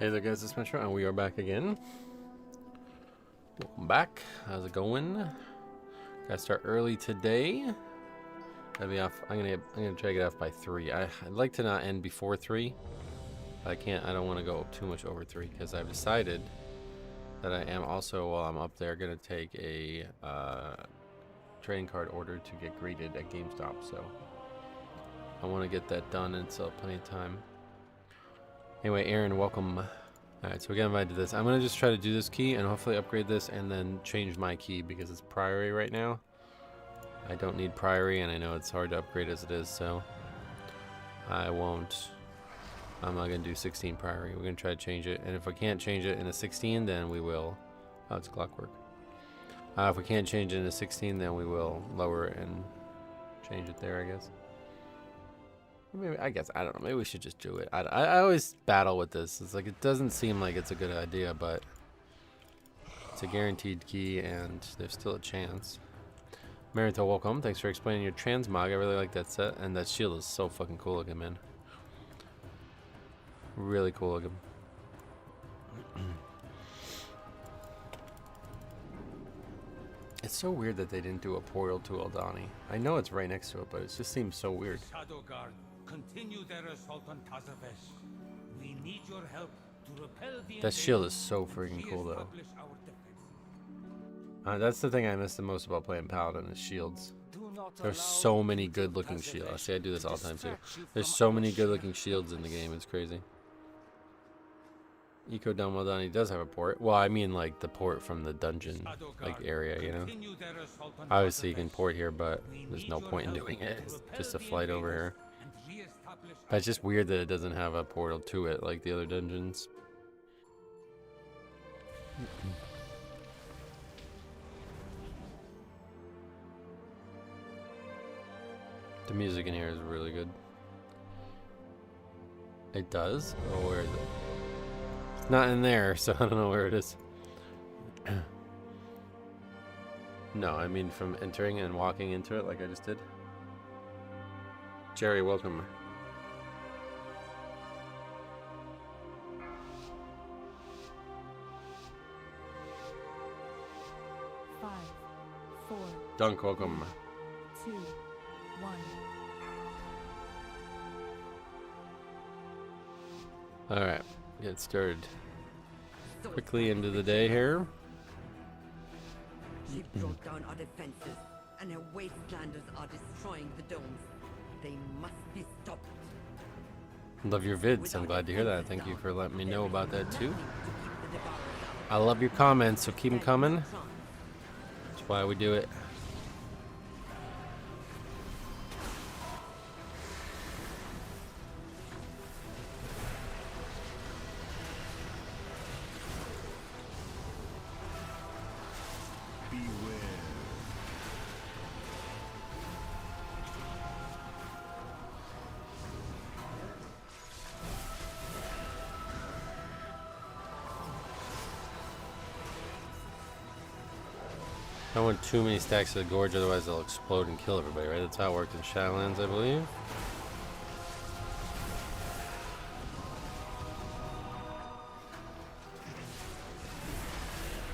Hey there guys, it's Metro and we are back again. Welcome back. How's it going? Gotta start early today. Gotta be off. I'm gonna try to get off by 3. I'd like to not end before 3. But I don't want to go too much over 3 because I've decided that I am also, while I'm up there, gonna take a trading card order to get greeted at GameStop. So I want to get that done and still have plenty of time. Anyway, Aaron, welcome. Alright, so we got invited to this. I'm going to just try to do this key and hopefully upgrade this and then change my key because it's Priory right now. I don't need Priory and I know it's hard to upgrade as it is, so I'm not going to do 16 Priory. We're going to try to change it, and if I can't change it in a 16, then we will... Oh, it's clockwork. If we can't change it in a 16, then we will lower it and change it there, I guess. Maybe, I don't know, maybe we should just do it. I always battle with this. It's like, it doesn't seem like it's a good idea, but it's a guaranteed key and there's still a chance. Marito, welcome. Thanks for explaining your transmog. I really like that set, and that shield is so fucking cool looking, man. Really cool looking. It's so weird that they didn't do a portal to Eldani. I know it's right next to it, but it just seems so weird. Shadow Guard, continue their assault on Tazavesh. We need your help to repel the that shield is so freaking cool, though. That's the thing I miss the most about playing Paladin is shields. There's so many good-looking shields. See, I do this all the time too. There's so many good-looking shields in the game. It's crazy. Eco Dome Eldani does have a port. Well, I mean like the port from the dungeon like area, you know. Obviously you can port here, but there's no point in doing it. It's just a flight over here. But it's just weird that it doesn't have a portal to it like the other dungeons. The music in here is really good. It does? Oh, where is it? It's not in there, so I don't know where it is. No, I mean from entering and walking into it like I just did. Jerry, welcome. Five, 4, Dunk, welcome. 2, 1. Alright, get started quickly into the day here. She broke down our defenses, and her wastelanders are destroying the domes. They must be stopped. Love your vids. I'm glad to hear that. Thank you for letting me know about that too. I love your comments, so keep them coming. That's why we do it. I don't want too many stacks of the gorge, otherwise they'll explode and kill everybody, right? That's how it worked in Shadowlands, I believe.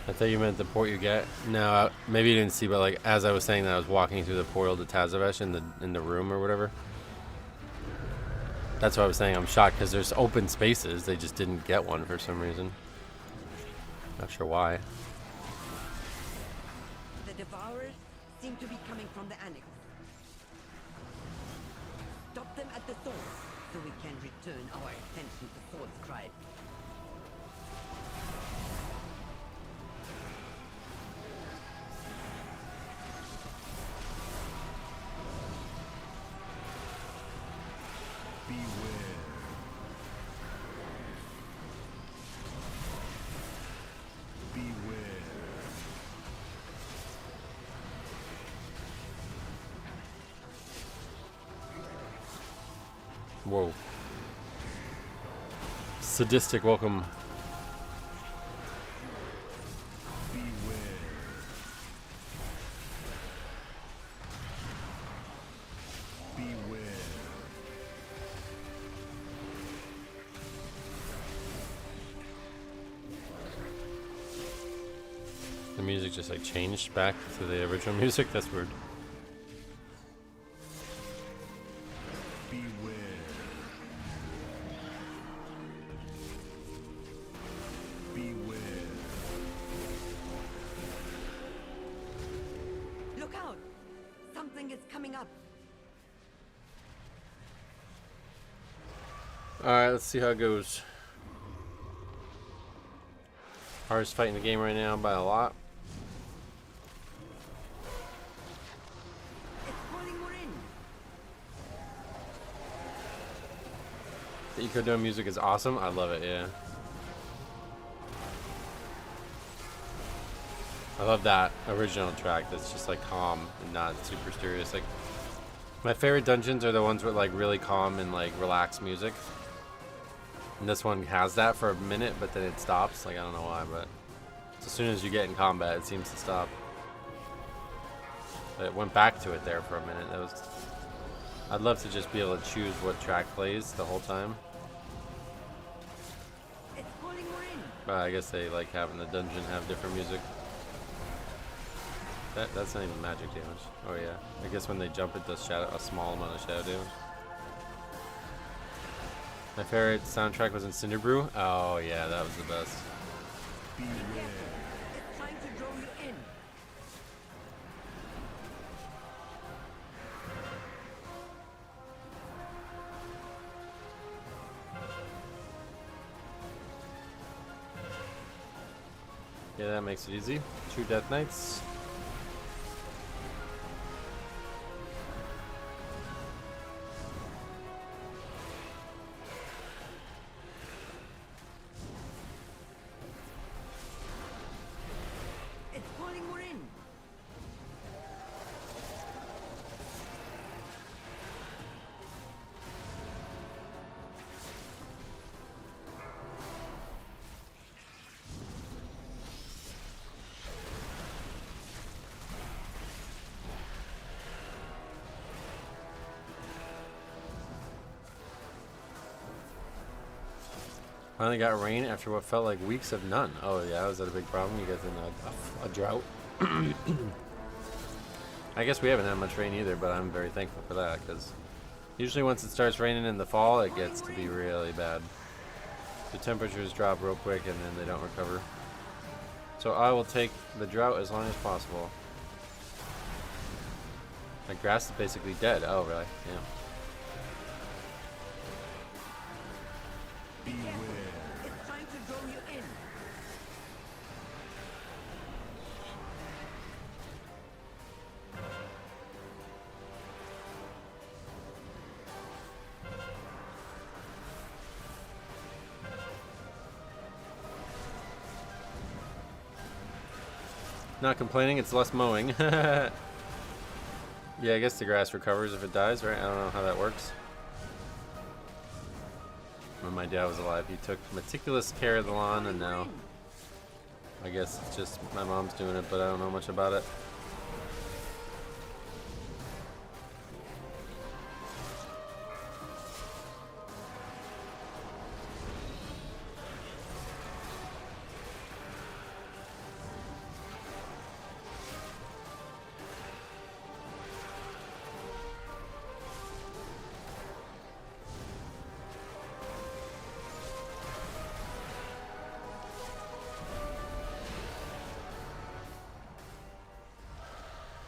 I thought you meant the port you get. No, maybe you didn't see, but like as I was saying that, I was walking through the portal to Tazavesh in the room or whatever. That's what I was saying. I'm shocked because there's open spaces. They just didn't get one for some reason. Not sure why. The Devourers seem to be coming from the Annex. Stop them at the source, so we can return our attention to Sword Scribe. Whoa. Sadistic, welcome. The music just like changed back to the original music. That's weird. Beware. Beware. Look out! Something is coming up. Alright, let's see how it goes. Hardest fight in the game right now by a lot. It's pulling more in. The Eco Dome music is awesome. I love it, yeah. I love that original track that's just like calm and not super serious. Like, my favorite dungeons are the ones with like really calm and like relaxed music. And this one has that for a minute, but then it stops. Like, I don't know why, but as soon as you get in combat, it seems to stop. But it went back to it there for a minute. That was. I'd love to just be able to choose what track plays the whole time. It's pulling more in. But I guess they like having the dungeon have different music. That's not even magic damage. Oh yeah. I guess when they jump, it does shadow, a small amount of shadow damage. My favorite soundtrack was in Cinderbrew. Oh yeah, that was the best. Careful. It's trying to draw you in. Yeah, that makes it easy. 2 Death Knights. It's pulling more in. Finally got rain after what felt like weeks of none. Oh yeah, was that a big problem? You guys in a drought? I guess we haven't had much rain either, but I'm very thankful for that, because usually once it starts raining in the fall, it gets to be really bad. The temperatures drop real quick and then they don't recover. So I will take the drought as long as possible. My grass is basically dead. Oh really? Yeah. It's trying to draw you in. Not complaining, it's less mowing. Yeah, I guess the grass recovers if it dies, right? I don't know how that works. When my dad was alive, he took meticulous care of the lawn, and now I guess it's just my mom's doing it, but I don't know much about it.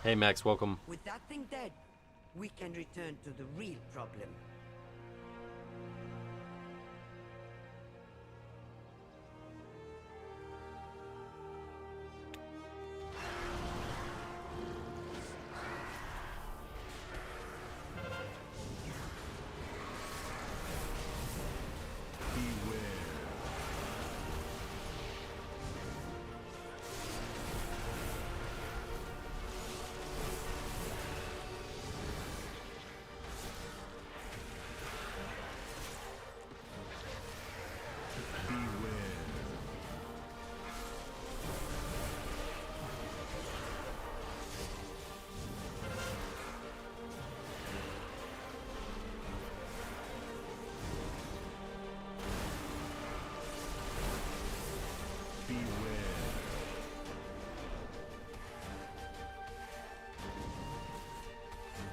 Hey Max, welcome. With that thing dead, we can return to the real problem.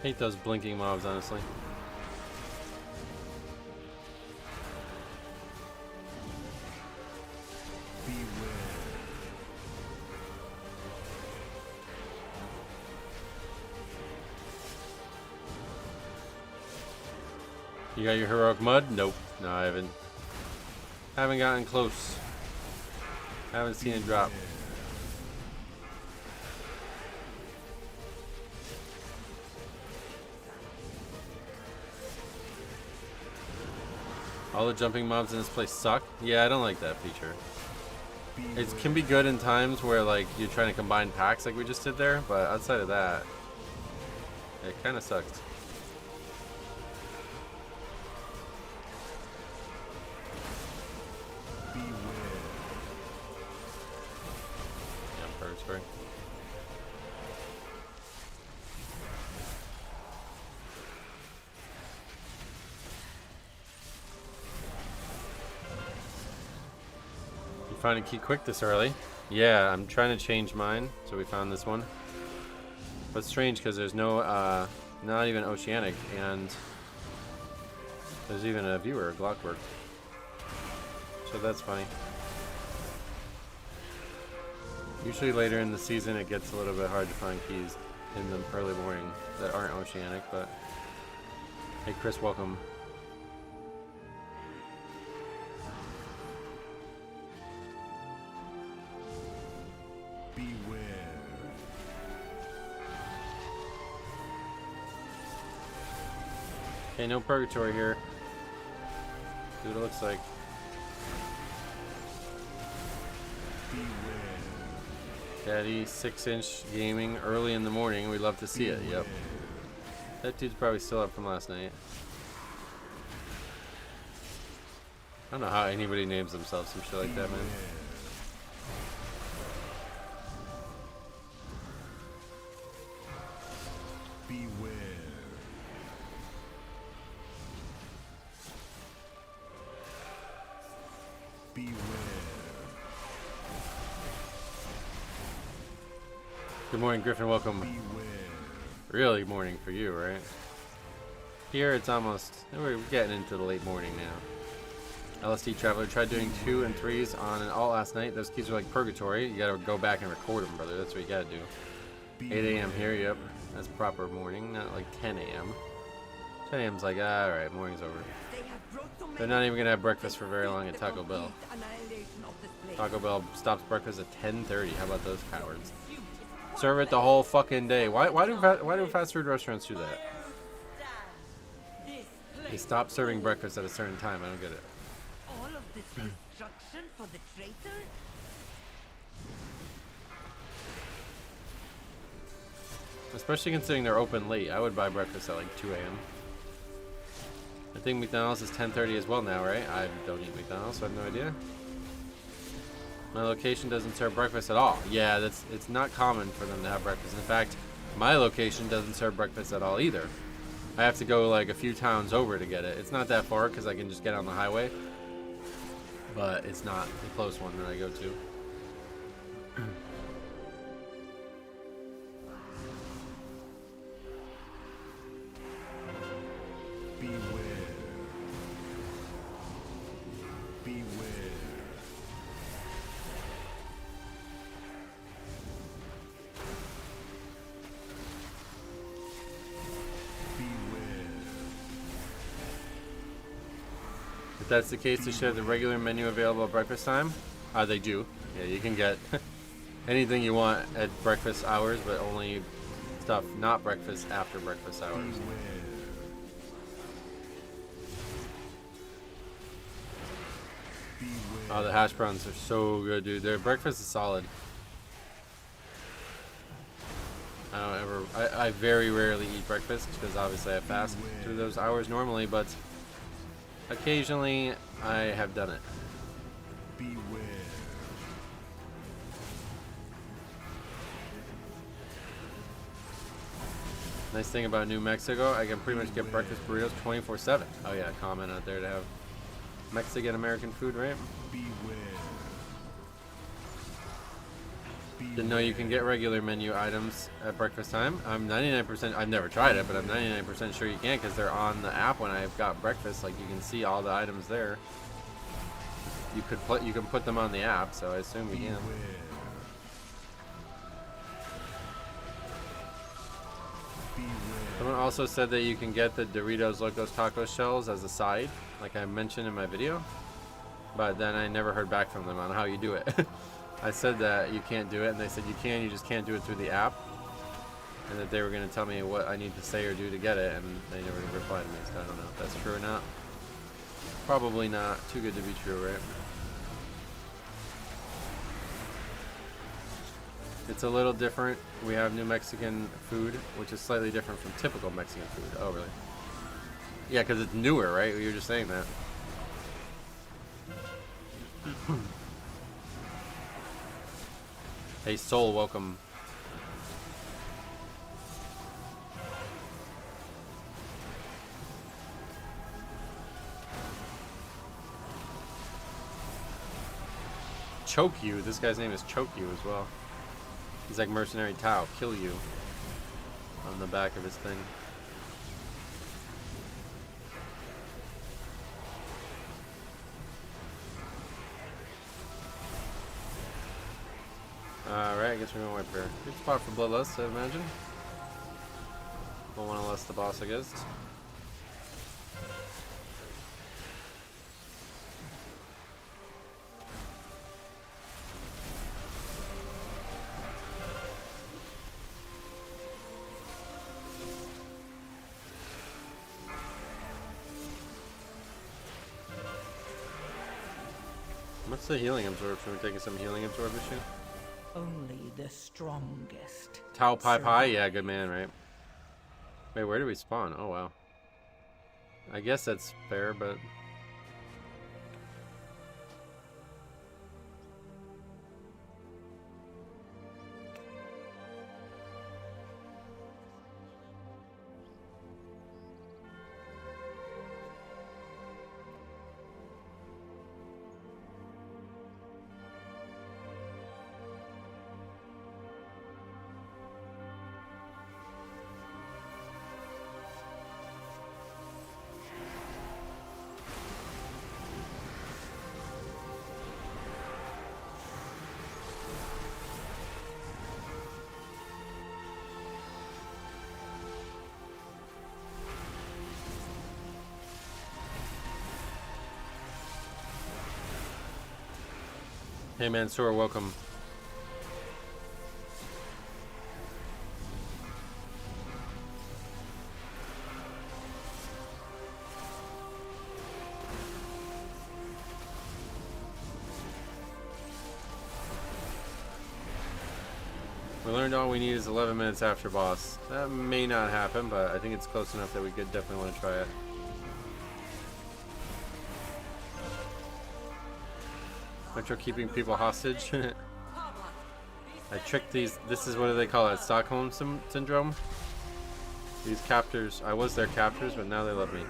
Hate those blinking mobs, honestly. Beware. You got your heroic mud? Nope. No, I haven't. Haven't gotten close. Haven't seen it drop. All the jumping mobs in this place suck. Yeah, I don't like that feature. It can be good in times where like you're trying to combine packs like we just did there, but outside of that, it kind of sucks. Beware. Yeah, purgatory. You find a key quick this early? Yeah, I'm trying to change mine, so we found this one. But it's strange because there's no, not even Oceanic, and there's even a viewer, Glockwork. So that's funny. Usually later in the season it gets a little bit hard to find keys in the early morning that aren't Oceanic, but hey Chris, welcome. Beware. Okay, no purgatory here. See what it looks like. Beware. Daddy 6-inch gaming early in the morning. We'd love to see it. Yep. That dude's probably still up from last night. I don't know how anybody names themselves some shit like that, man. Beware. Beware. Good morning, Griffin. Welcome. Beware. Really morning for you, right? Here it's almost, we're getting into the late morning now. LSD Traveler tried doing 2 and 3s on an alt last night. Those keys are like purgatory. You gotta go back and record them, brother. That's what you gotta do. 8 a.m. here, yep. That's proper morning, not like 10 a.m. 10 a.m.'s like, alright, morning's over. They're not even gonna have breakfast for very long at Taco Bell. Taco Bell stops breakfast at 10:30. How about those cowards? Serve it the whole fucking day. Why do fast food restaurants do that? They stop serving breakfast at a certain time. I don't get it. All of this destruction for the traitor? Especially considering they're open late. I would buy breakfast at like 2 a.m. I think McDonald's is 10:30 as well now, right? I don't eat McDonald's, so I have no idea. My location doesn't serve breakfast at all. Yeah, it's not common for them to have breakfast. In fact, my location doesn't serve breakfast at all either. I have to go like a few towns over to get it. It's not that far because I can just get on the highway, but it's not the close one that I go to. Beware. Beware. If that's the case, they should have the regular menu available at breakfast time. They do. Yeah, you can get anything you want at breakfast hours, but only stuff not breakfast after breakfast hours. Oh, the hash browns are so good, dude. Their breakfast is solid. I very rarely eat breakfast because obviously I fast through those hours normally, but occasionally I have done it. Beware. Nice thing about New Mexico, I can pretty much get breakfast burritos 24/7. Oh yeah, comment out there to have Mexican American food, right? Beware. Didn't know you can get regular menu items at breakfast time. I'm 99%, I've never tried it, but I'm 99% sure you can, because they're on the app when I've got breakfast. Like, you can see all the items there. You can put them on the app, so I assume we can. Someone also said that you can get the Doritos Locos Taco shells as a side, like I mentioned in my video, but then I never heard back from them on how you do it. I said that you can't do it, and they said you can, you just can't do it through the app, and that they were going to tell me what I need to say or do to get it, and they never replied to me, so I don't know if that's true or not. Probably not. Too good to be true, right? It's a little different. We have New Mexican food, which is slightly different from typical Mexican food. Oh, really? Yeah, because it's newer, right? You were just saying that. Hey, Soul, welcome. Choke you. This guy's name is Choke you as well. He's like Mercenary Tao, kill you, on the back of his thing. Alright, I guess we're gonna wipe here. Good spot for Bloodlust, I imagine. Don't want to lust the boss, I guess. What's the healing absorption? We're taking some healing absorption. Only the strongest. Tao Pai Pai? Yeah, good man, right? Wait, where do we spawn? Oh, wow. I guess that's fair, but... Hey Mansoor, welcome. We learned all we need is 11 minutes after boss. That may not happen, but I think it's close enough that we could definitely want to try it. Metro keeping people hostage. I tricked these. This is what do they call it? Stockholm syndrome. These captors. I was their captors, but now they love me.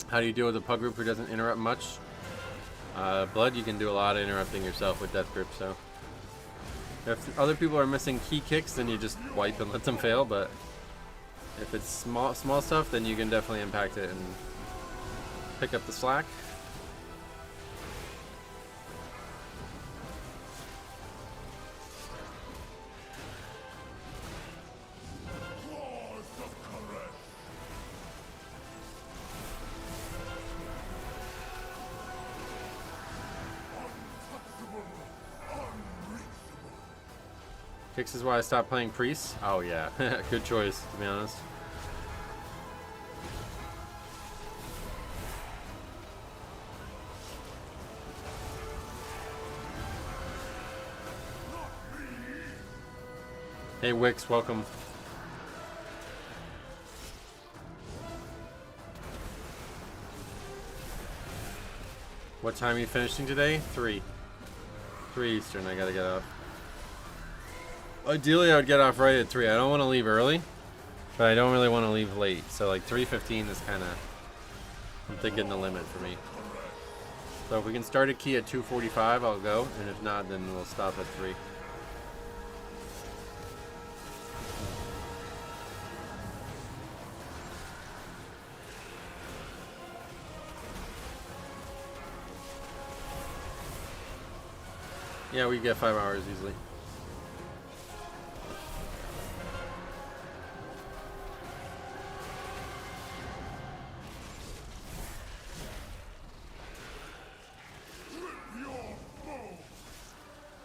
How do you deal with a pug group who doesn't interrupt much? Blood, you can do a lot of interrupting yourself with death group. So if other people are missing key kicks, then you just wipe and let them fail. But if it's small stuff, then you can definitely impact it and pick up the slack. Kicks is why I stopped playing priests. Oh yeah, good choice to be honest. Hey Wix, welcome. What time are you finishing today? 3 Eastern, I gotta get up. Ideally, I would get off right at 3. I don't want to leave early, but I don't really want to leave late. So like 3:15 is kind of, I'm thinking the limit for me. So if we can start a key at 2:45, I'll go, and if not, then we'll stop at 3. Yeah, we get 5 hours easily.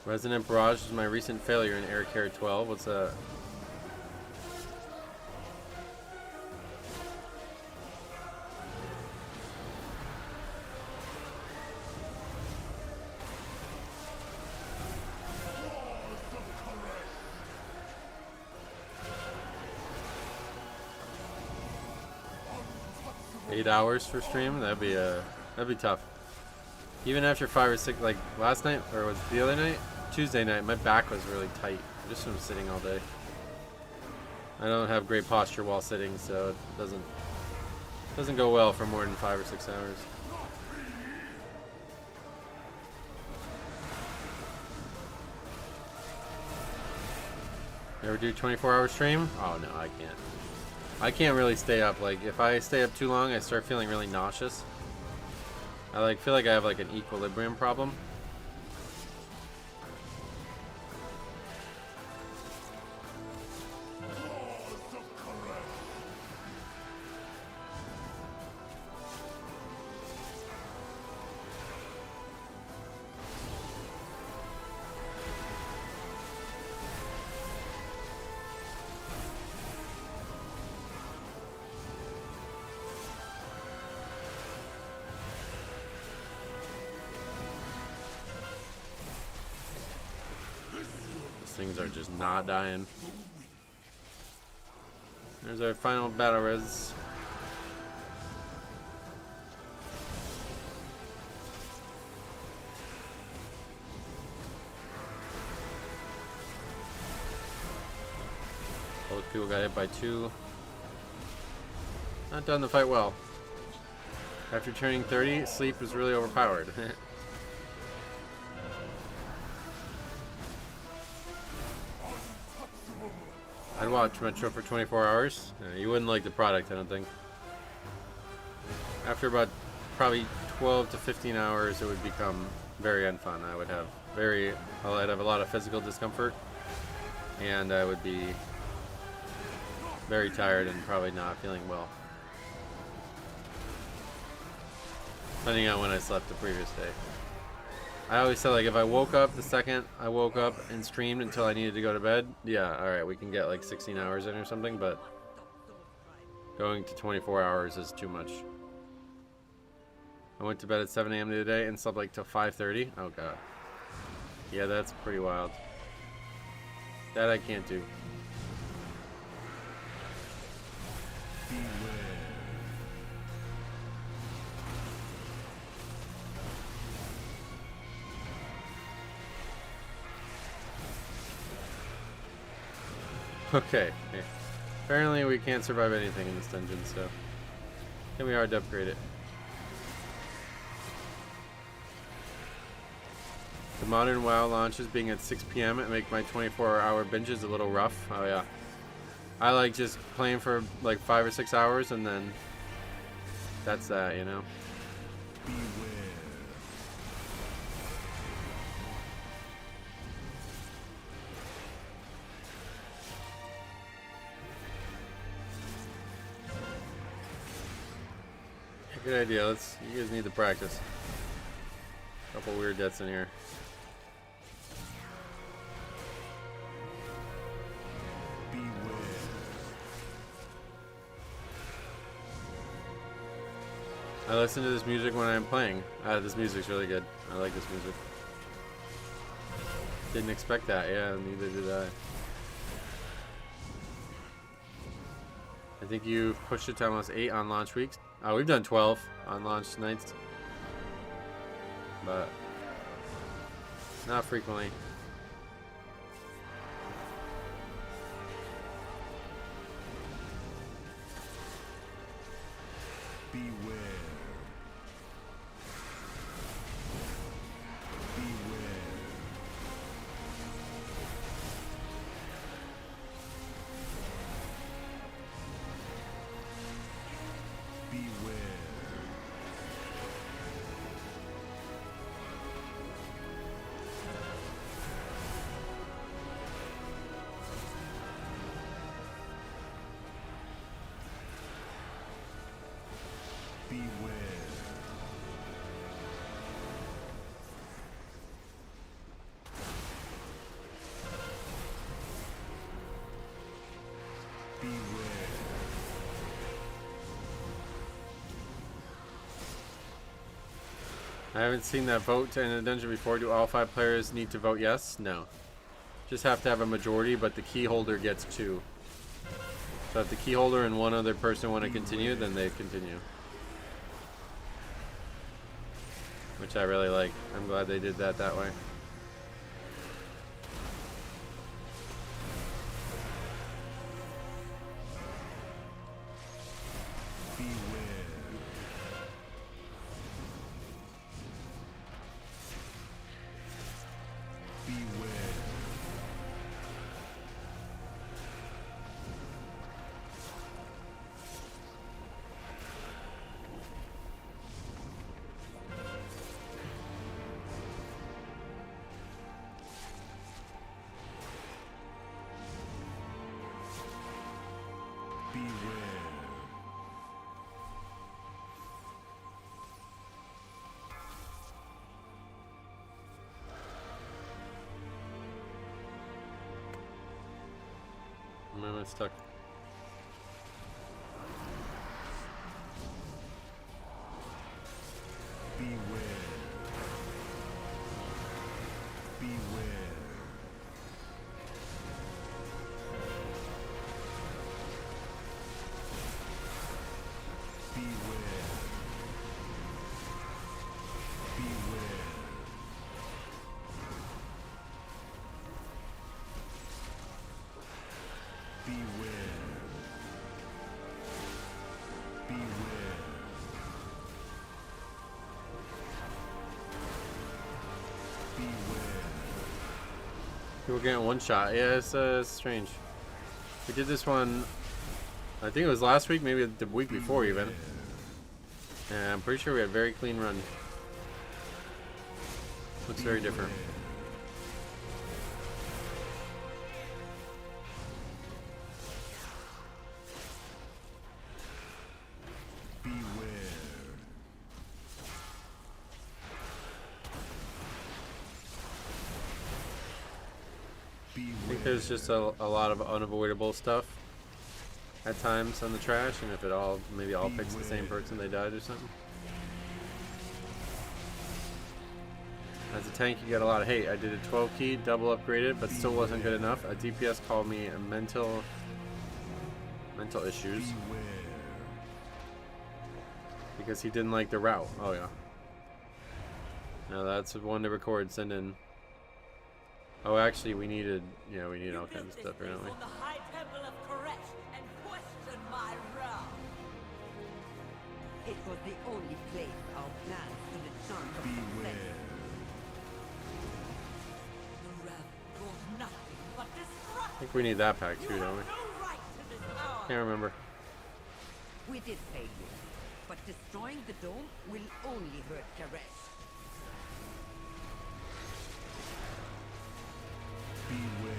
Resonant Barrage is my recent failure in Air Care 12. What's that? Eight hours for stream? That'd be tough. Even after 5 or 6, like last night, or was it the other night? Tuesday night, my back was really tight, just from sitting all day. I don't have great posture while sitting, so it doesn't go well for more than 5 or 6 hours. Ever do 24-hour stream? Oh no, I can't. I can't really stay up. Like if I stay up too long, I start feeling really nauseous. I feel like I have like an equilibrium problem. Things are just not dying. There's our final battle res. Both people got hit by 2. Not done the fight well. After turning 30, sleep was really overpowered. I'd watch Metro for 24 hours. You wouldn't like the product, I don't think. After about probably 12 to 15 hours, it would become very unfun. I'd have a lot of physical discomfort, and I would be very tired and probably not feeling well. Depending on when I slept the previous day. I always said, like, if I woke up the second I woke up and streamed until I needed to go to bed, yeah, alright, we can get like 16 hours in or something, but going to 24 hours is too much. I went to bed at 7 a.m. the other day and slept like till 5:30. Oh god. Yeah, that's pretty wild. That I can't do. Okay. Apparently we can't survive anything in this dungeon, so it's gonna be hard to upgrade it. The modern WoW launches being at 6 p.m. and make my 24-hour binges a little rough. Oh yeah. I like just playing for like 5 or 6 hours and then that's that, you know? Good idea. You guys need to practice. Couple weird deaths in here. I listen to this music when I'm playing. This music's really good. I like this music. Didn't expect that. Yeah, neither did I. I think you've pushed it to almost 8 on launch weeks. Oh, we've done 12 on launch nights, but not frequently. Beware. Beware. Beware. I haven't seen that vote in a dungeon before. Do all 5 players need to vote yes? No. Just have to have a majority, but the key holder gets 2. So if the key holder and one other person want to continue, then they continue. Which I really like. I'm glad they did that way. Beware. Beware. Beware. I'm stuck. Beware. Beware. Beware. Beware. Beware. Beware. Beware. People getting one shot. Yeah, it's strange. We did this one, I think it was last week, maybe the week before even. And I'm pretty sure we had a very clean run. Looks very different. Beware. I think there's just a lot of unavoidable stuff at times on the trash, and if it all maybe all picks the same person, they died or something. As a tank, you get a lot of hate. I did a 12 key, double upgraded, but still wasn't good enough. A DPS called me a mental issues because he didn't like the route. Oh yeah. Now that's one to record. Send in. Oh, actually, we needed. Yeah, we need all kinds of stuff, here, don't we? The High Temple of Koresh and question my realm. It was the only place our plans stood a chance of Beware. success. The realm brought nothing but I destruction. think we need that pack too, don't we? No right to this power. Can't remember. We did fail you, but destroying the dome will only hurt Karesh. Beware.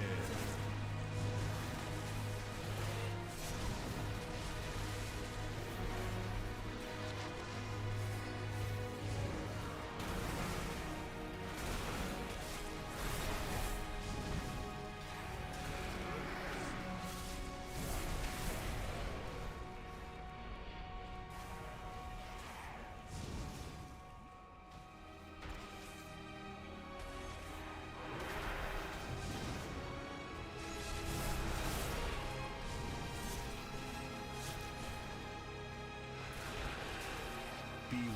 Beware.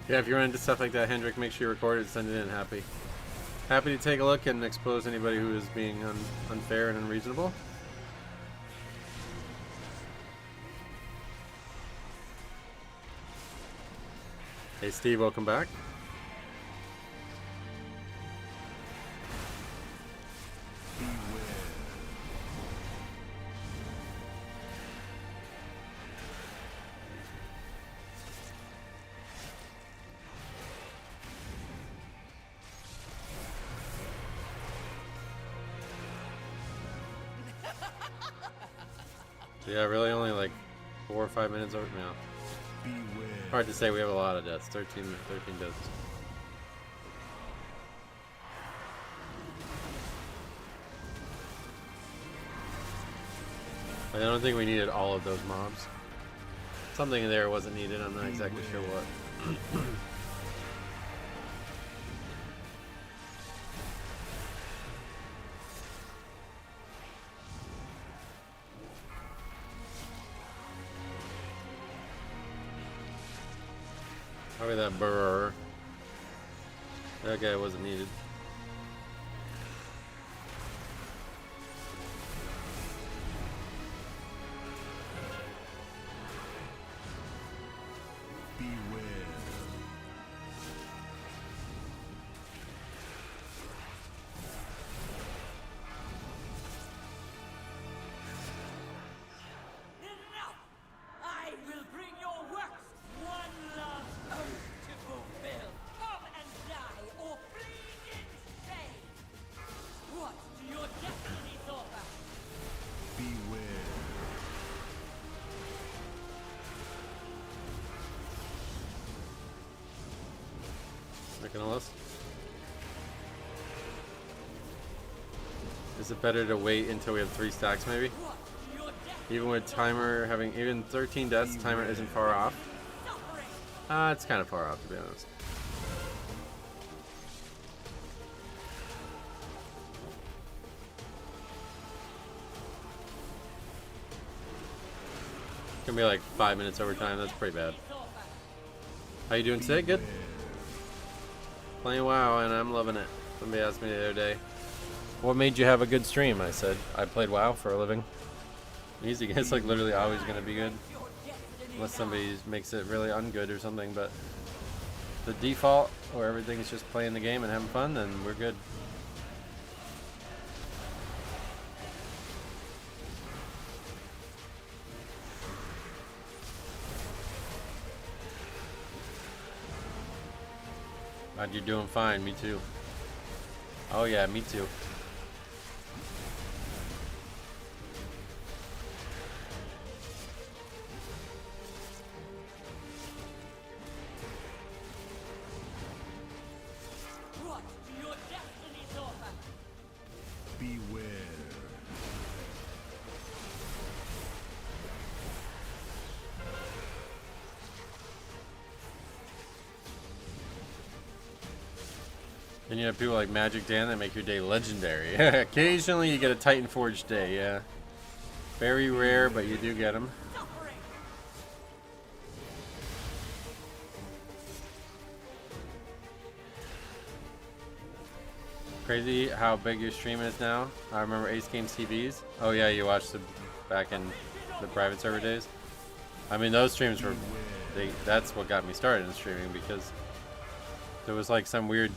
Yeah, if you're into stuff like that, Hendrik, make sure you record it, send it in. Happy to take a look and expose anybody who is being unfair and unreasonable. Hey Steve, welcome back. Beware. So yeah, really only like 4 or 5 minutes over now. Beware. Hard to say, we have a lot of deaths. 13 deaths. I don't think we needed all of those mobs. Something in there wasn't needed, I'm not exactly sure what. Probably that burr. That guy wasn't needed. Beware. Enough! I will bring your works one last oath to fulfill. Come and die or bleed in shame. What do your destinies offer? Beware. Looking at us. Is it better to wait until we have 3 stacks maybe? What do your destinies Even with timer having even 13 deaths, timer isn't far off. suffering? It's kind of far off to be honest. Gonna be like 5 minutes overtime. That's pretty bad. How you doing today? Good. Playing WoW and I'm loving it. Somebody asked me the other day, "What made you have a good stream?" I said, "I played WoW for a living." Easy. It's like literally always gonna be good, unless somebody makes it really ungood or something. But the default, where everything's just playing the game and having fun, then we're good. Glad you're doing fine. Me too. Oh yeah, me too. What do your destinies offer? Beware. Then you have people like Magic Dan that make your day legendary. Occasionally you get a Titan Forge day, yeah. Very rare, but you do get them. Suffering! Crazy how big your stream is now. I remember Ace Games TVs. Oh yeah, you watched the back in the private server days. I mean, those streams were, that's what got me started in streaming, because there was like some weird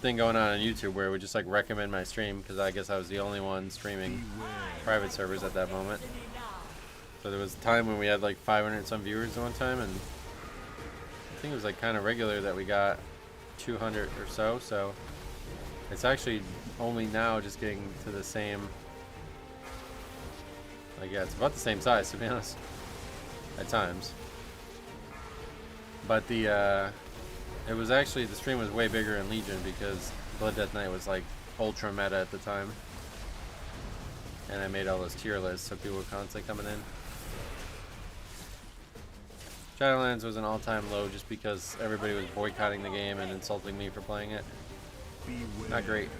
thing going on YouTube where it would just like recommend my stream, because I guess I was the only one streaming private servers at that moment. So there was a time when we had like 500 and some viewers at one time, and I think it was like kind of regular that we got 200 or so. So it's actually only now just getting to the same, like, yeah, it's about the same size, to be honest, at times. But the it was actually, the stream was way bigger in Legion, because Blood Death Knight was like ultra meta at the time, and I made all those tier lists so people were constantly coming in. Shadowlands was an all-time low just because everybody was boycotting the game and insulting me for playing it. Beware. Not great.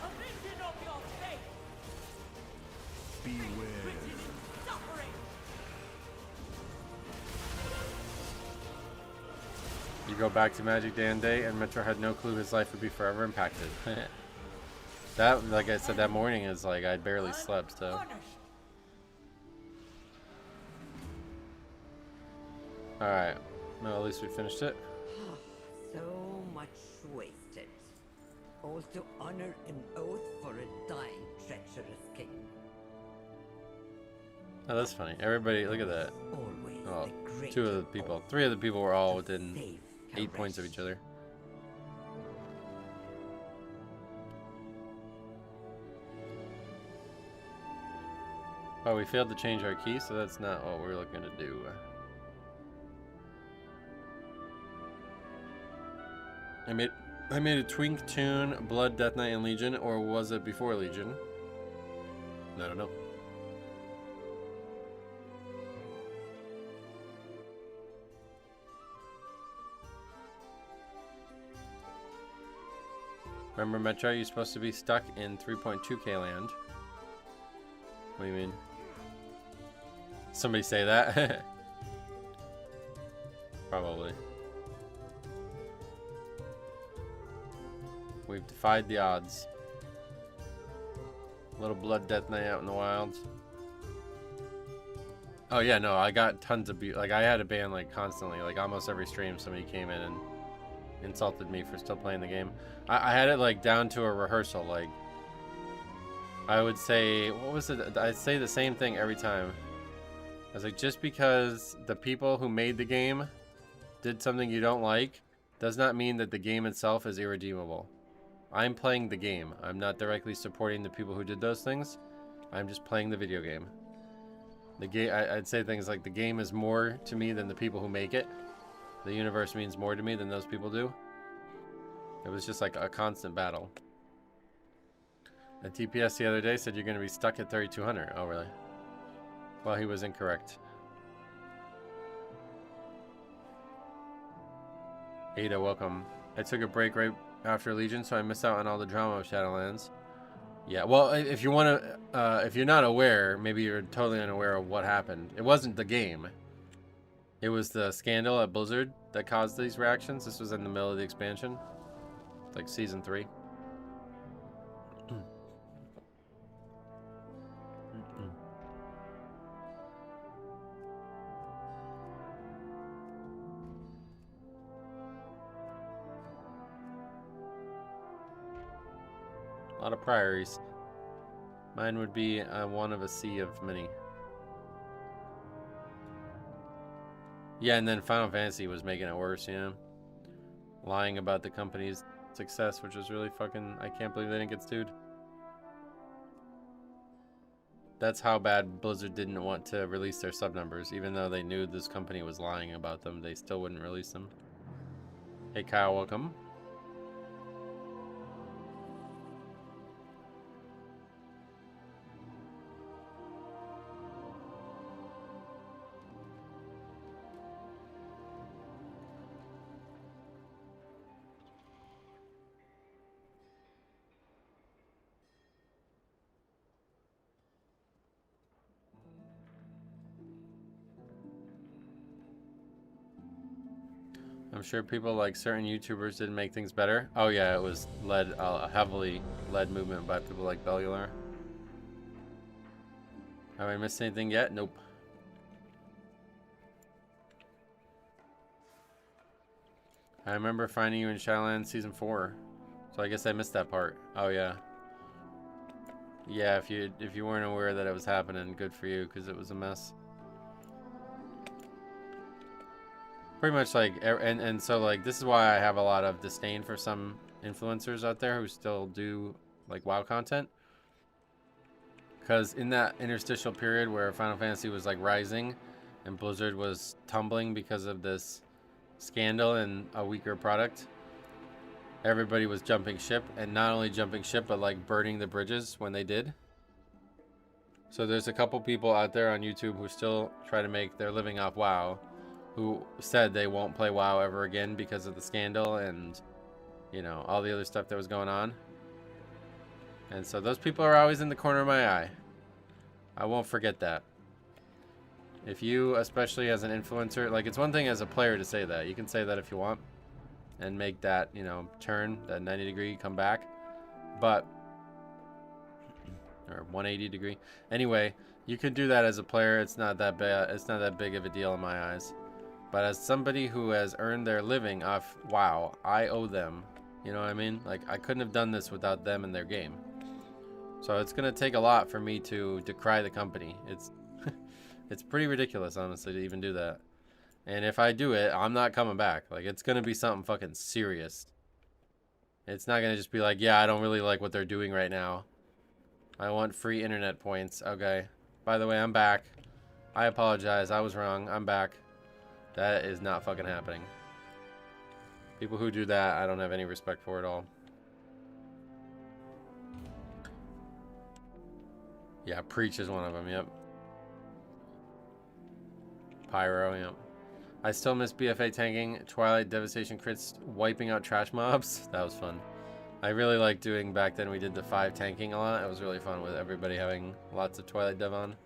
A vision of your fate! Beware. Suffering! You go back to Magic Dan Day, and Metro had no clue his life would be forever impacted. That, like I said, that morning is like I barely slept, so. Alright. No, at least we finished it. So much wasted. All to honor an oath for a dying, treacherous king. Oh, that's funny. Everybody, look at that. Always Oh, the great two of the people, 3 of the people were all within save 8 points of Karesh. each other. Oh, we failed to change our key, so that's not what we're looking to do. I made a Twink, Tune, Blood, Death Knight, and Legion, or was it before Legion? I don't know. Remember Metro, you're supposed to be stuck in 3.2k land. What do you mean? Somebody say that? Probably. We've defied the odds. Little Blood Death Knight out in the wilds. Oh yeah, no, I got tons of like I had a ban like constantly, like almost every stream somebody came in and insulted me for still playing the game. I had it like down to a rehearsal. Like I would say, what was it? I'd say the same thing every time. I was like, just because the people who made the game did something you don't like does not mean that the game itself is irredeemable. I'm playing the game. I'm not directly supporting the people who did those things. I'm just playing the video game. The game, I'd say things like the game is more to me than the people who make it. The universe means more to me than those people do. It was just like a constant battle. A TPS the other day said you're going to be stuck at 3200. Oh, really? Well, he was incorrect. Ada, welcome. I took a break right after Legion, so I missed out on all the drama of Shadowlands. Yeah, well, if you want to, if you're not aware, maybe you're totally unaware of what happened. It wasn't the game. It was the scandal at Blizzard that caused these reactions. This was in the middle of the expansion, like season 3. A lot of priorities. Mine would be one of a sea of many. Yeah, and then Final Fantasy was making it worse, you know? Lying about the company's success, which was really fucking... I can't believe they didn't get sued. That's how bad Blizzard didn't want to release their sub numbers. Even though they knew this company was lying about them, they still wouldn't release them. Hey Kyle, welcome. I'm sure people like certain YouTubers didn't make things better. Oh yeah, it was led, heavily led movement by people like Bellular. Have I missed anything yet? Nope. I remember finding you in Shadowlands Season 4. So I guess I missed that part. Oh yeah. Yeah, if you weren't aware that it was happening, good for you, because it was a mess. Pretty much like, and so like, this is why I have a lot of disdain for some influencers out there who still do like WoW content. Because in that interstitial period where Final Fantasy was like rising and Blizzard was tumbling because of this scandal and a weaker product, everybody was jumping ship, and not only jumping ship, but like burning the bridges when they did. So there's a couple people out there on YouTube who still try to make their living off WoW, who said they won't play WoW ever again because of the scandal and, you know, all the other stuff that was going on. And so those people are always in the corner of my eye. I won't forget that. If you, especially as an influencer, like, it's one thing as a player to say that. You can say that if you want and make that, you know, turn, that 90 degree come back. But, or 180 degree. Anyway, you can do that as a player. It's not that bad. It's not that big of a deal in my eyes. But as somebody who has earned their living off WoW, I owe them. You know what I mean? Like, I couldn't have done this without them and their game. So it's going to take a lot for me to decry the company. It's It's pretty ridiculous, honestly, to even do that. And if I do it, I'm not coming back. Like, it's gonna be something fucking serious. It's not gonna just be like, yeah, I don't really like what they're doing right now. I want free internet points. Okay. By the way, I'm back. I apologize. I was wrong. I'm back. That is not fucking happening. People who do that, I don't have any respect for at all. Yeah, Preach is one of them, yep. Pyro, yep. I still miss BFA tanking, Twilight Devastation crits, wiping out trash mobs. That was fun. I really liked doing back then. We did the 5 tanking a lot. It was really fun with everybody having lots of Twilight Dev on.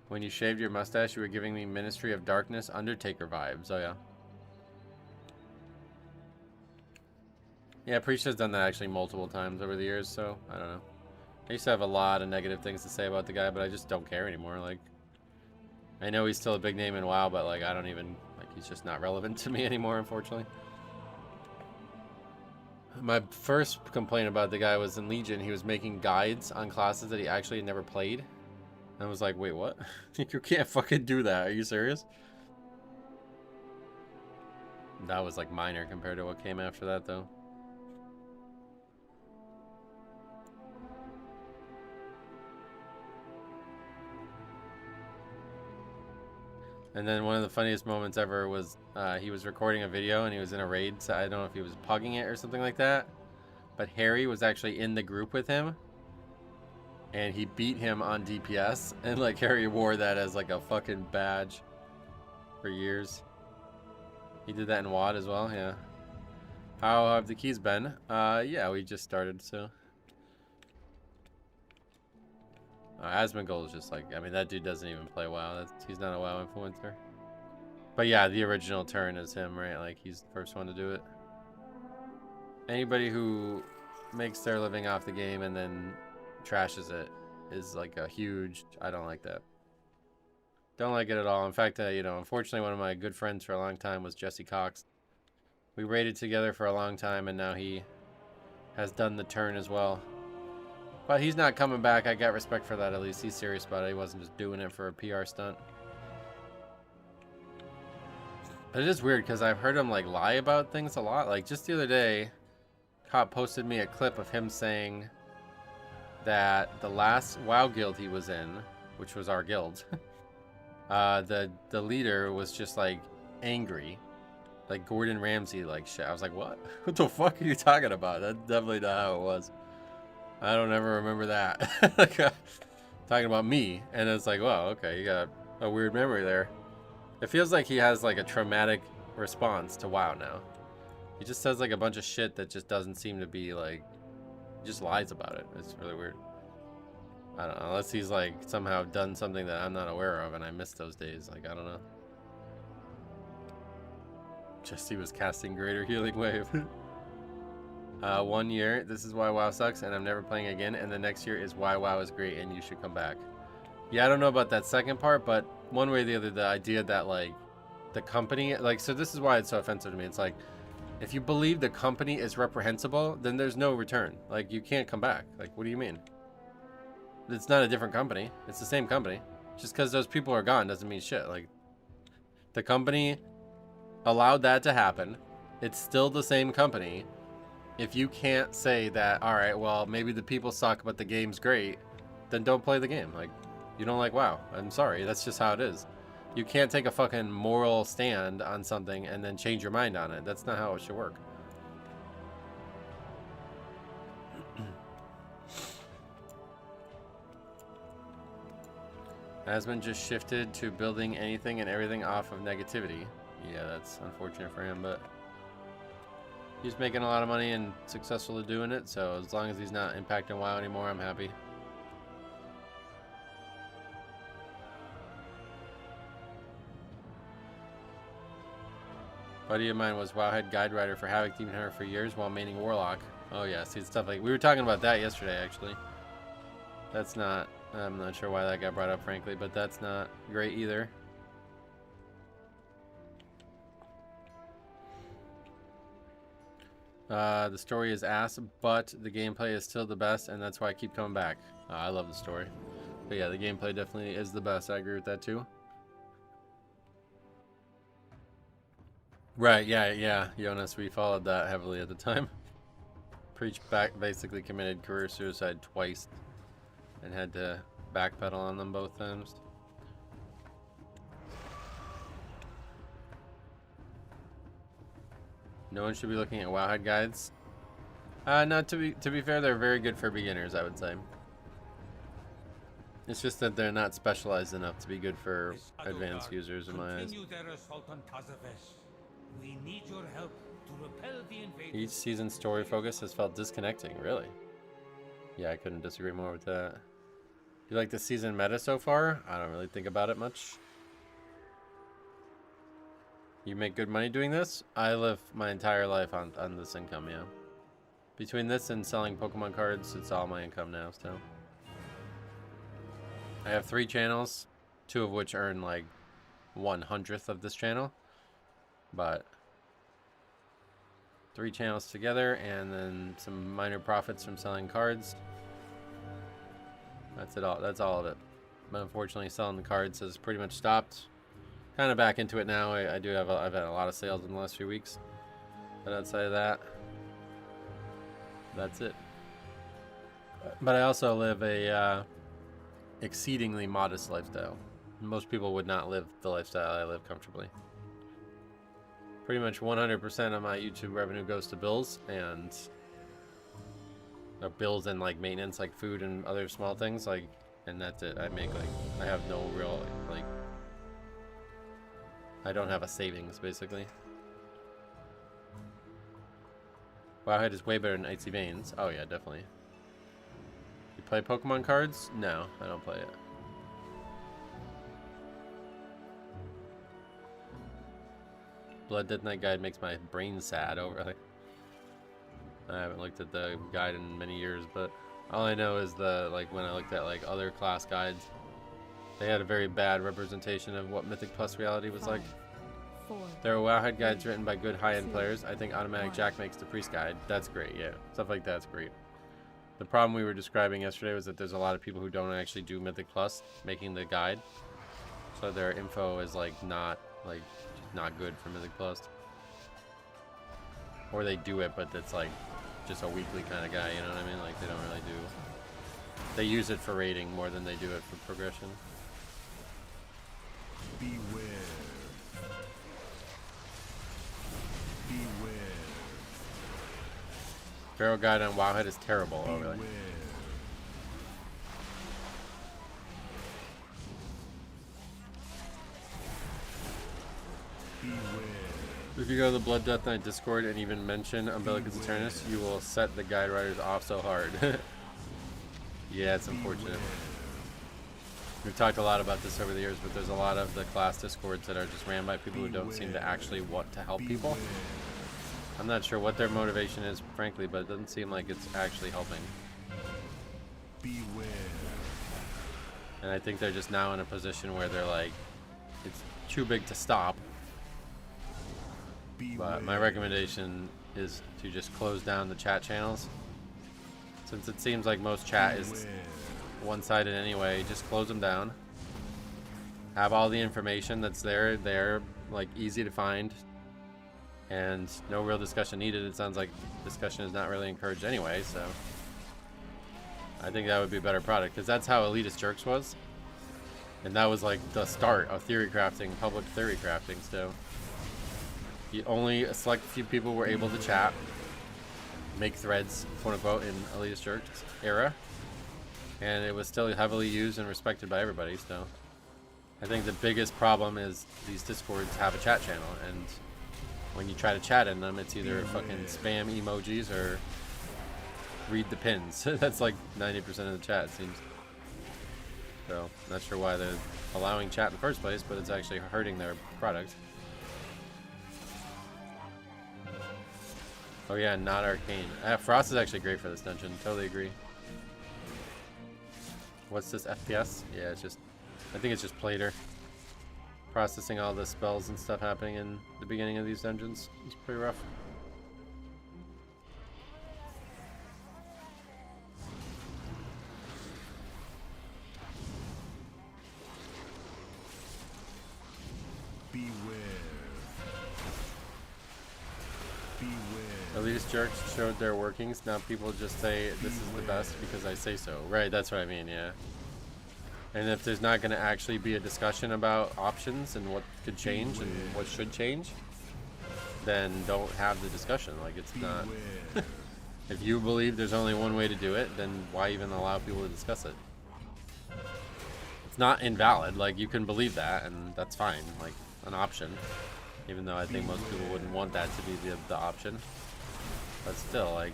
When you shaved your mustache, you were giving me Ministry of Darkness Undertaker vibes. Oh, yeah. Yeah, Preach has done that actually multiple times over the years, so I don't know. I used to have a lot of negative things to say about the guy, but I just don't care anymore. Like, I know he's still a big name in WoW, but like, I don't even, like, he's just not relevant to me anymore, unfortunately. My first complaint about the guy was in Legion. He was making guides on classes that he actually had never played. I was like, wait, what? You can't fucking do that. Are you serious? That was like minor compared to what came after that, though. And then one of the funniest moments ever was he was recording a video and he was in a raid. So I don't know if he was pugging it or something like that. But Harry was actually in the group with him. And he beat him on DPS. And like Harry wore that as like a fucking badge for years. He did that in WoD as well, yeah. How have the keys been? Yeah, we just started, so. Asmongold is just like, I mean, that dude doesn't even play WoW. He's not a WoW influencer. But yeah, the original turn is him, right? Like, he's the first one to do it. Anybody who makes their living off the game and then trashes it is like a huge, I don't like that. Don't like it at all. In fact, you know, unfortunately, one of my good friends for a long time was Jesse Cox. We raided together for a long time, and now he has done the turn as well. But he's not coming back. I got respect for that, at least. He's serious about it. He wasn't just doing it for a PR stunt. But it is weird, because I've heard him, like, lie about things a lot. Like, just the other day, Cop posted me a clip of him saying that the last WoW guild he was in, which was our guild, the leader was just, like, angry. Like, Gordon Ramsay, like, shit. I was like, what? What the fuck are you talking about? That's definitely not how it was. I don't ever remember that. Talking about me, and it's like, wow, okay, you got a weird memory there. It feels like he has like a traumatic response to WoW now. He just says like a bunch of shit that just doesn't seem to be like, he just lies about it. It's really weird. I don't know, unless he's like somehow done something that I'm not aware of and I missed those days. Like, I don't know. Just he was casting Greater Healing Wave. 1 year, this is why WoW sucks and I'm never playing again, and the next year is why WoW is great and you should come back. Yeah, I don't know about that second part, but one way or the other, the idea that like the company, like, so this is why it's so offensive to me. It's like, if you believe the company is reprehensible, then there's no return. Like, you can't come back. Like, what do you mean? It's not a different company. It's the same company. Just because those people are gone doesn't mean shit. Like, the company allowed that to happen. It's still the same company. If you can't say that, all right, well, maybe the people suck, but the game's great, then don't play the game. Like, you don't like WoW. I'm sorry. That's just how it is. You can't take a fucking moral stand on something and then change your mind on it. That's not how it should work. Asmon just shifted to building anything and everything off of negativity. Yeah, that's unfortunate for him, but he's making a lot of money and successful at doing it, so as long as he's not impacting WoW anymore, I'm happy. Buddy of mine was WoWhead guide writer for Havoc Demon Hunter for years while maining Warlock. Oh yeah, see, stuff like, we were talking about that yesterday, actually. That's not, I'm not sure why that got brought up, frankly, but that's not great either. The story is ass, but the gameplay is still the best, and that's why I keep coming back. I love the story. But yeah, the gameplay definitely is the best. I agree with that too. Right, yeah, Jonas, we followed that heavily at the time. Preach back basically committed career suicide twice and had to backpedal on them both times. No one should be looking at Wowhead guides. Not to be fair, they're very good for beginners, I would say. It's just that they're not specialized enough to be good for advanced users in my eyes. Continue their assault on Tazavesh. We need your help to repel the invaders. Each season's story focus has felt disconnecting, really. Yeah, I couldn't disagree more with that. You like the season meta so far? I don't really think about it much. You make good money doing this? I live my entire life on this income, yeah. Between this and selling Pokemon cards, it's all my income now, so. I have 3 channels, 2 of which earn like 1/100th of this channel. But 3 channels together and then some minor profits from selling cards. That's it all. That's all of it. But unfortunately, selling the cards has pretty much stopped. Kind of back into it now. I've had a lot of sales in the last few weeks. But outside of that, that's it. But I also live a exceedingly modest lifestyle. Most people would not live the lifestyle I live comfortably. Pretty much 100% of my YouTube revenue goes to bills and bills and like maintenance, like food and other small things, like, and that's it. I have no real like I don't have a savings basically. Wowhead is way better than Icy Veins. Oh yeah, definitely. You play Pokemon cards? No, I don't play it. Blood Death Knight guide makes my brain sad over. I haven't looked at the guide in many years, but all I know is when I looked at like other class guides, they had a very bad representation of what Mythic Plus reality was like. 4, There are Wowhead guides written by good high-end players. I think Automatic Jack makes the priest guide. That's great, yeah. Stuff like that's great. The problem we were describing yesterday was that there's a lot of people who don't actually do Mythic Plus making the guide, so their info is not good for Mythic Plus. Or they do it, but it's like just a weekly kind of guy, you know what I mean? Like they don't really do. They use it for rating more than they do it for progression. Beware. Beware. Feral guide on Wowhead is terrible. Oh really? Beware. If you go to the Blood Death Knight Discord and even mention Umbilicus Eternus, you will set the guide writers off so hard. Yeah, it's unfortunate. We've talked a lot about this over the years, but there's a lot of the class Discords that are just ran by people who don't seem to actually want to help people. I'm not sure what their motivation is, frankly, but it doesn't seem like it's actually helping. Beware. And I think they're just now in a position where they're like, it's too big to stop. But my recommendation is to just close down the chat channels. Since it seems like most chat is one-sided anyway, just close them down. Have all the information that's there, like easy to find. And no real discussion needed. It sounds like discussion is not really encouraged anyway, so I think that would be a better product, because that's how Elitist Jerks was. And that was like the start of theory crafting, public theory crafting, so only a select few people were able to chat, make threads, quote unquote, in Elitist Jerks era. And it was still heavily used and respected by everybody, so I think the biggest problem is these Discords have a chat channel, and when you try to chat in them, it's either fucking spam emojis or read the pins. That's like 90% of the chat, it seems. So, not sure why they're allowing chat in the first place, but it's actually hurting their product. Oh yeah, not arcane. Frost is actually great for this dungeon. Totally agree. What's this, FPS? Yeah, it's just, I think it's just Plater. Processing all the spells and stuff happening in the beginning of these dungeons. It's pretty rough. least jerks showed their workings. Now people just say this is the best because I say so. Right, that's what I mean, yeah. And if there's not going to actually be a discussion about options and what could change and what should change, then don't have the discussion. Like, it's not... If you believe there's only one way to do it, then why even allow people to discuss it? It's not invalid. Like, you can believe that, and that's fine. Like, an option. Even though I think most people wouldn't want that to be the option. But still, like...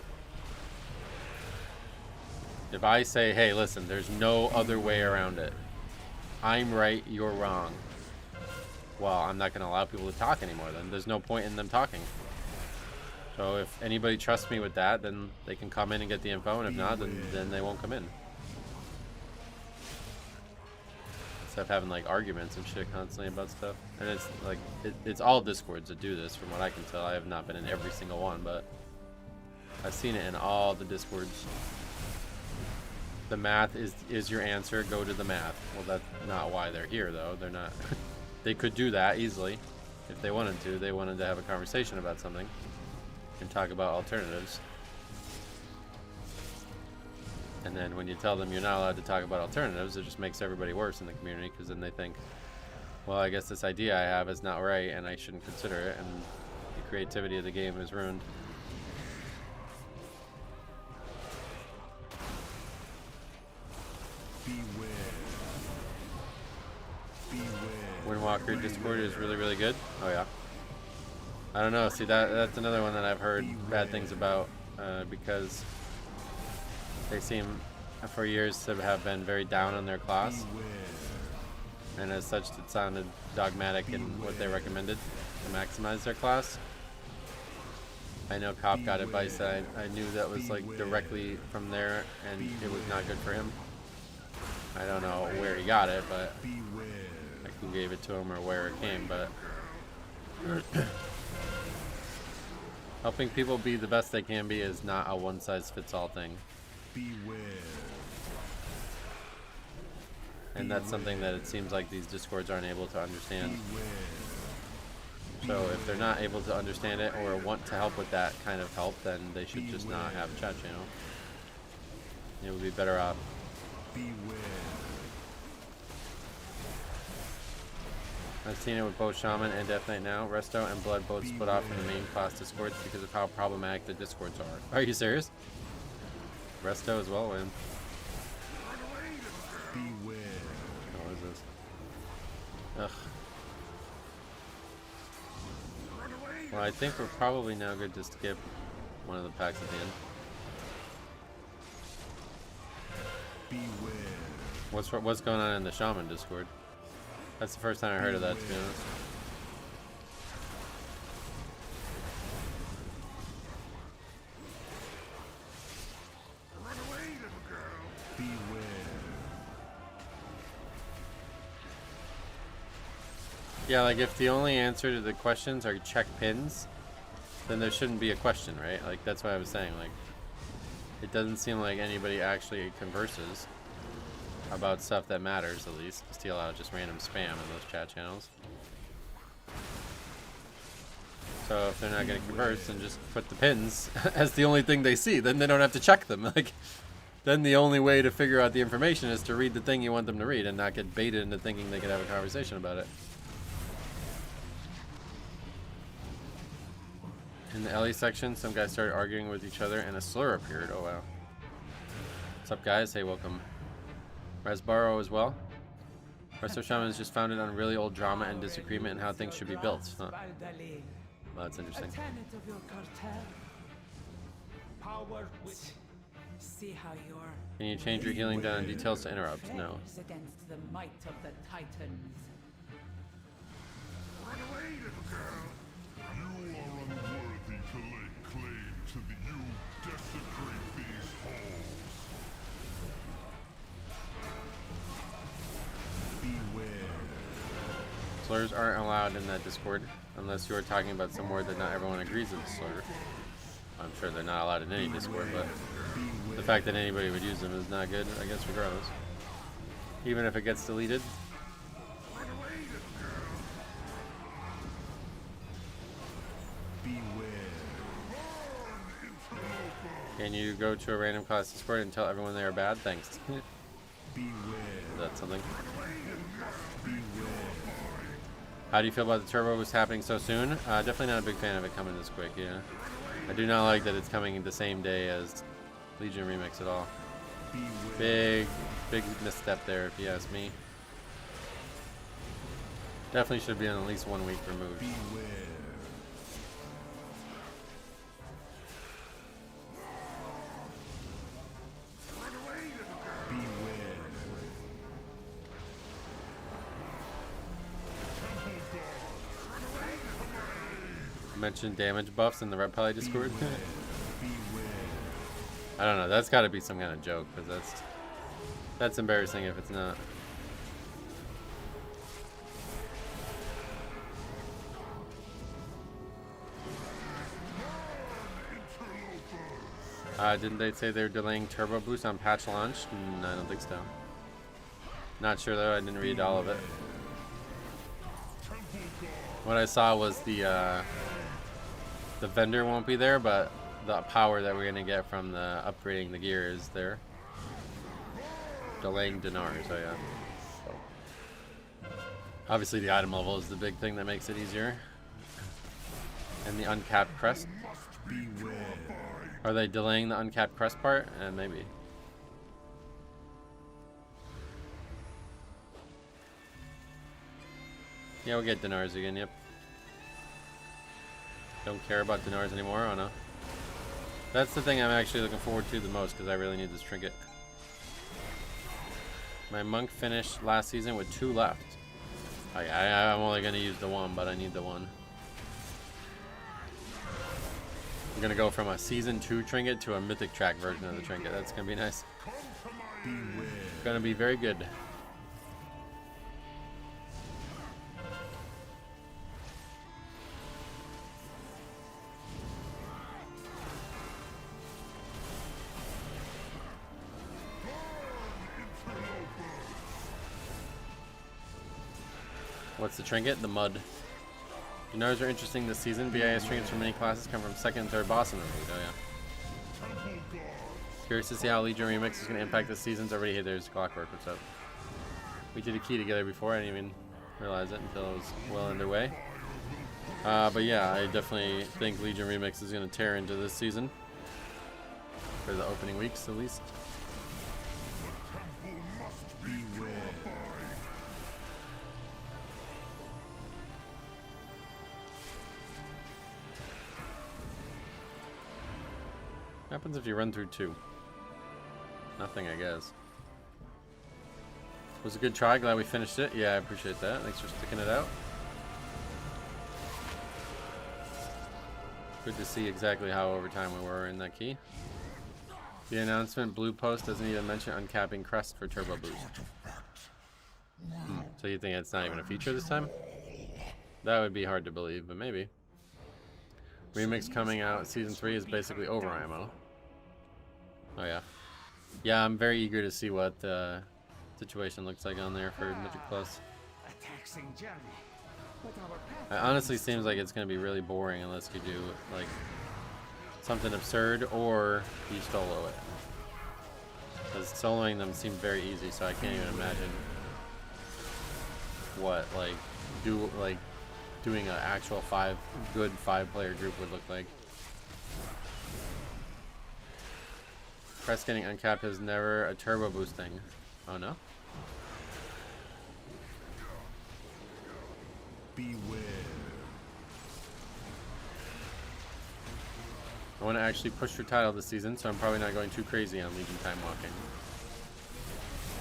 If I say, hey, listen, there's no other way around it. I'm right, you're wrong. Well, I'm not going to allow people to talk anymore then. There's no point in them talking. So if anybody trusts me with that, then they can come in and get the info, and if not, then they won't come in. Instead of having like arguments and shit constantly about stuff. And it's like, it's all Discords that do this from what I can tell. I have not been in every single one, but I've seen it in all the Discords. The math is your answer, go to the math. Well, that's not why they're here though. They're not, they could do that easily if they wanted to. They wanted to have a conversation about something and talk about alternatives. And then when you tell them you're not allowed to talk about alternatives, it just makes everybody worse in the community, because then they think, well, I guess this idea I have is not right and I shouldn't consider it, and the creativity of the game is ruined. Windwalker Discord is really, really good. Oh yeah. I don't know. See, that's another one that I've heard bad things about, because they seem, for years, to have been very down on their class, and as such, it sounded dogmatic in what they recommended to maximize their class. I know Cop got advice that I knew that was like directly from there, and it was not good for him. I don't know where he got it, but like who gave it to him or where it came, but helping people be the best they can be is not a one-size-fits-all thing. And that's something that it seems like these Discords aren't able to understand. So if they're not able to understand it or want to help with that kind of help, then they should just not have a chat channel. It would be better off. I've seen it with both Shaman and Death Knight now. Resto and Blood both split off from the main class Discords because of how problematic the Discords are. Are you serious? Resto as well, Win. What is this? Ugh. Well, I think we're probably now good to skip one of the packs at the end. What's going on in the Shaman Discord? That's the first time I heard of that, to be honest. Yeah, like if the only answer to the questions are check pins, then there shouldn't be a question, right? Like that's what I was saying. Like it doesn't seem like anybody actually converses about stuff that matters, at least. Steal out just random spam in those chat channels. So if they're not going to converse, then just put the pins as the only thing they see. Then they don't have to check them. Like, then the only way to figure out the information is to read the thing you want them to read and not get baited into thinking they could have a conversation about it. In the LE section, some guys started arguing with each other and a slur appeared. Oh wow. What's up guys? Hey, welcome. Rasbaro as well. Resto Shaman is just founded on really old drama and disagreement and how things should be built. Huh. Well, that's interesting. See how your Can you change your healing down in details to interrupt? No. against the might of the Titans. Run away, little girl. You are unworthy to lay claim to the you desecrate these halls. Beware. Slurs aren't allowed in that Discord unless you're talking about some word that not everyone agrees with the slur. I'm sure they're not allowed in any Discord, but the fact that anybody would use them is not good, I guess, regardless. Even if it gets deleted. Can you go to a random class Discord and tell everyone they are bad? Thanks. Beware. Is that something? Beware. How do you feel about the turbo boost happening so soon? Definitely not a big fan of it coming this quick, yeah. I do not like that it's coming the same day as Legion Remix at all. Beware. Big misstep there, if you ask me. Definitely should be on at least 1 week removed. Beware. Beware. Mentioned damage buffs in the Red Pally Discord. Beware. I don't know. That's got to be some kind of joke, because that's embarrassing if it's not. Didn't they say they were delaying turbo boost on patch launch? I don't think so. Not sure though. I didn't read all of it. What I saw was the vendor won't be there, but the power that we're gonna get from the upgrading the gear is there. Delaying dinars, so yeah. So, obviously the item level is the big thing that makes it easier. And the uncapped crest. Beware. Are they delaying the uncapped crest part? Maybe. Yeah, we'll get dinars again, yep. Don't care about dinars anymore, oh no. That's the thing I'm actually looking forward to the most, because I really need this trinket. My monk finished last season with 2 left. I'm only going to use the 1, but I need the 1. I'm going to go from a season 2 trinket to a mythic track version of the trinket. That's going to be nice. Beware. Going to be very good. What's the trinket? The mud. Dinars are interesting this season. BIS trinkets from many classes come from 2nd and 3rd boss in the raid. Oh yeah. Curious to see how Legion Remix is going to impact this season's already. Hey, there's Clockwork. What's up? We did a key together before. I didn't even realize it until it was well underway. But yeah, I definitely think Legion Remix is going to tear into this season. For the opening weeks, at least. Beware. What happens if you run through 2? Nothing, I guess. It was a good try. Glad we finished it. Yeah, I appreciate that. Thanks for sticking it out. Good to see exactly how over time we were in that key. The announcement blue post doesn't even mention uncapping crest for turbo boost. So you think it's not even a feature this time? That would be hard to believe, but maybe. Remix coming out season 3 is basically over ammo. Oh yeah. Yeah, I'm very eager to see what the situation looks like on there for Mythic Plus. A taxing journey. It honestly seems like it's going to be really boring unless you do like something absurd or you solo it. Because soloing them seemed very easy, so I can't even imagine what doing an actual good five-player group would look like. Crest getting uncapped is never a turbo boost thing. Oh no? Beware. I want to actually push for title this season, so I'm probably not going too crazy on Legion time walking.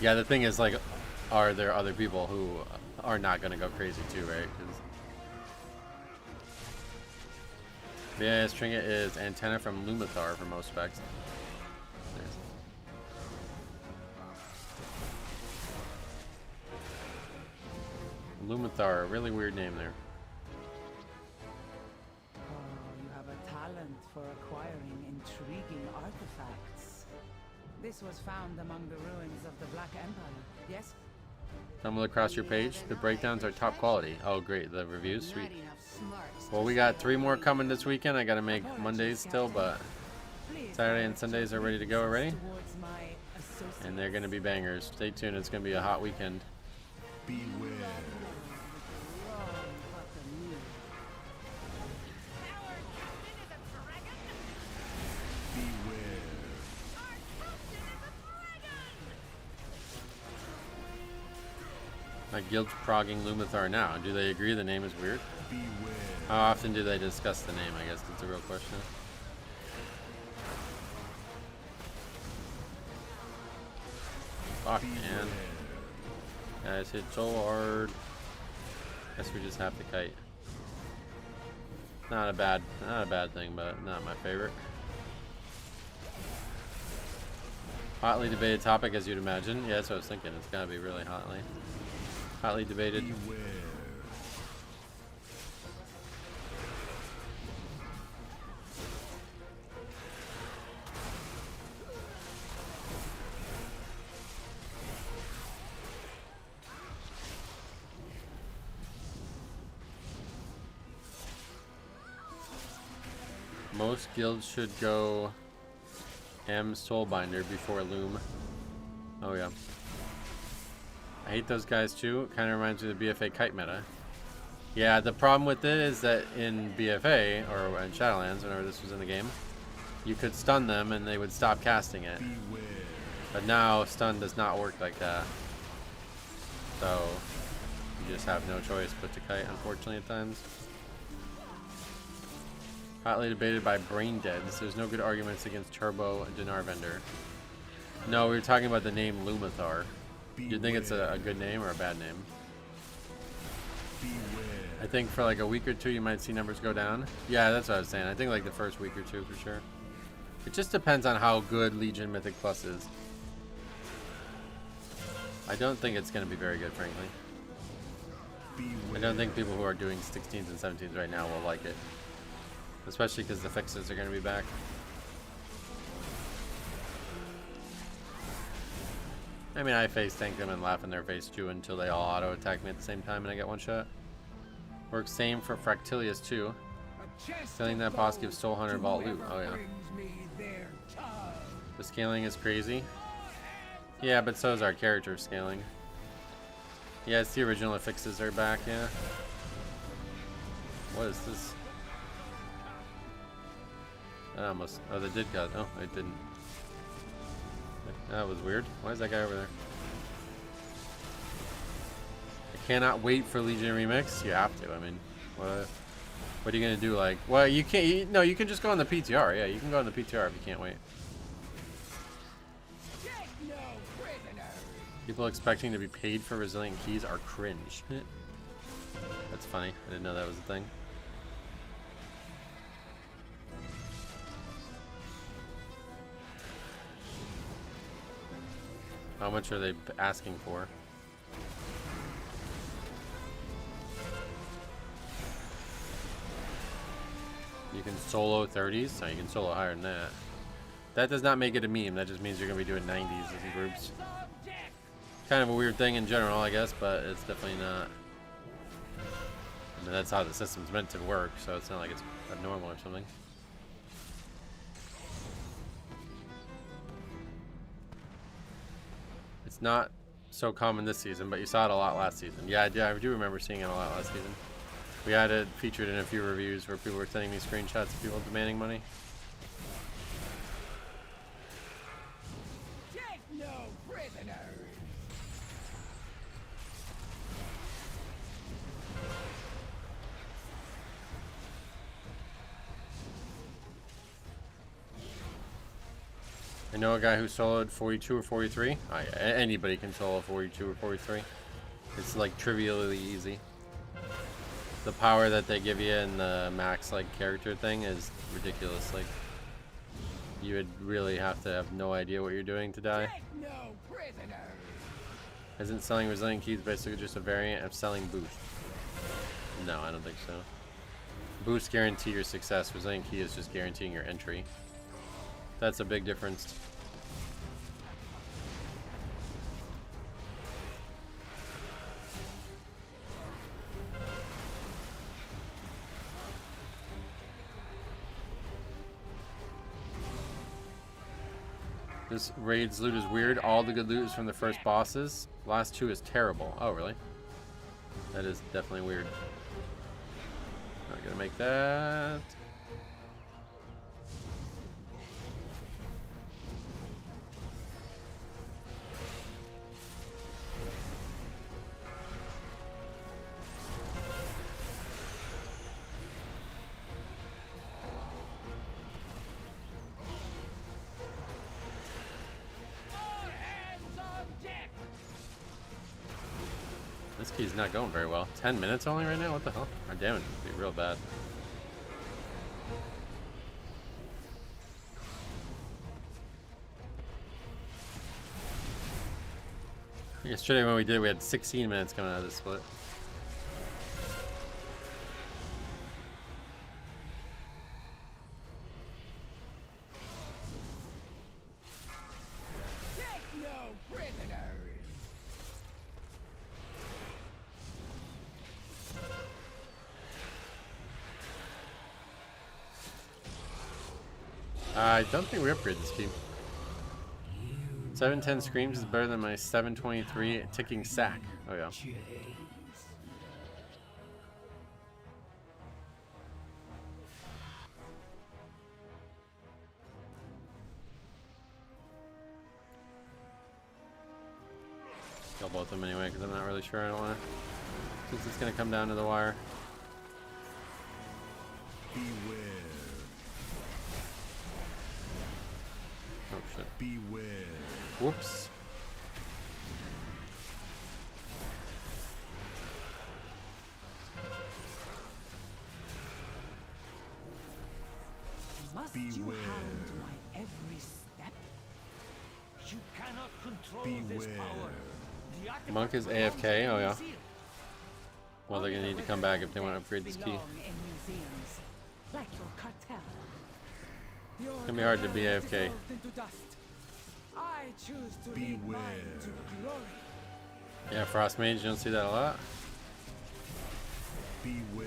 Yeah, the thing is, like, are there other people who are not going to go crazy too, right? 'Cause the trinket is antenna from Lumathar for most specs. Lumathar, a really weird name there. Oh, you have a talent for acquiring intriguing artifacts. This was found among the ruins of the Black Empire, yes? Stumble across your page. The breakdowns are top quality. Oh, great. The reviews, sweet. Well, we got 3 more coming this weekend. I got to make Mondays still, but Saturday and Sundays are ready to go already, Towards my associate. and they're going to be bangers. Stay tuned. It's going to be a hot weekend. Beware. Beware. My guild's progging Lumathar now. Do they agree the name is weird? Beware. How often do they discuss the name? I guess that's a real question. Fuck, man. Guys hit so hard. Guess we just have to kite. Not a bad thing, but not my favorite. Hotly debated topic, as you'd imagine. Yeah, that's what I was thinking. It's gotta be really hotly debated. Beware. Most guilds should go M Soulbinder before Loom. Oh yeah. I hate those guys too. It kind of reminds me of the BFA kite meta. Yeah, the problem with it is that in BFA, or in Shadowlands, whenever this was in the game, you could stun them and they would stop casting it. Beware. But now stun does not work like that. So you just have no choice but to kite, unfortunately, at times. Hotly debated by brain deads. There's no good arguments against Turbo and Dinar Vendor. No, we were talking about the name Lumathar. Do you think it's a good name or a bad name? Beware. I think for like a week or two you might see numbers go down. Yeah, that's what I was saying. I think like the first week or two for sure. It just depends on how good Legion Mythic Plus is. I don't think it's going to be very good, frankly. I don't think people who are doing 16s and 17s right now will like it. Especially because the fixes are going to be back. I mean, I face tank them and laugh in their face too until they all auto attack me at the same time and I get one shot. Works same for Fractilius too. Filling that boss gives Soul Hunter Vault loot. Oh yeah. The scaling is crazy. Yeah, but so is our character scaling. Yeah, it's the original affixes are back, yeah. What is this? That almost, oh, they did cut. Oh, they didn't. That was weird. Why is that guy over there? I cannot wait for Legion Remix. You have to. I mean, what are you gonna do? Like, well, you can't. No, you can just go on the PTR. Yeah, you can go on the PTR if you can't wait. People expecting to be paid for resilient keys are cringe. That's funny. I didn't know that was a thing. How much are they asking for? You can solo 30s? No, you can solo higher than that. That does not make it a meme. That just means you're going to be doing 90s in groups. Kind of a weird thing in general, I guess, but it's definitely not. I mean, that's how the system's meant to work, so it's not like it's abnormal or something. It's not so common this season, but you saw it a lot last season. Yeah, I do remember seeing it a lot last season. We had it featured in a few reviews where people were sending me screenshots of people demanding money. Take no prisoners. I know a guy who soloed 42 or 43. Anybody can solo 42 or 43. It's like trivially easy. The power that they give you in the max like character thing is ridiculous. Like, you would really have to have no idea what you're doing to die. Take no prisoners. Isn't selling resilient keys basically just a variant of selling boost? No, I don't think so. Boost guarantee your success. Resilient key is just guaranteeing your entry. That's a big difference. This raid's loot is weird. All the good loot is from the first bosses. Last two is terrible. Oh, really? That is definitely weird. Not gonna make that. This key's not going very well. 10 minutes only right now? What the hell? Our damage would be real bad. Yesterday when we did, we had 16 minutes coming out of this split. Take no prisoners. I don't think we upgrade this key. 710 screams is better than my 723 ticking sack. Oh yeah. Kill both of them anyway, because I'm not really sure. I don't want to. Since it's going to come down to the wire. Beware. Oh shit. Beware. Whoops. Must you Beware. hound my every step? You cannot control this Beware. power. The artifact Monk is belongs AFK. to Oh the yeah. museum. Well, they're gonna need to come back if they want to upgrade this key. Belong in museums, like your cartel. Your It's gonna be hard to be cartel AFK. dissolved into dust. I choose to lead mine Beware. to glory. Yeah, Frost Mage, you don't see that a lot. Beware.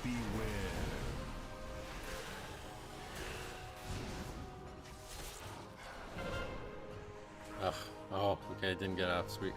Beware. Ugh. Oh, okay, it didn't get off. Sweet.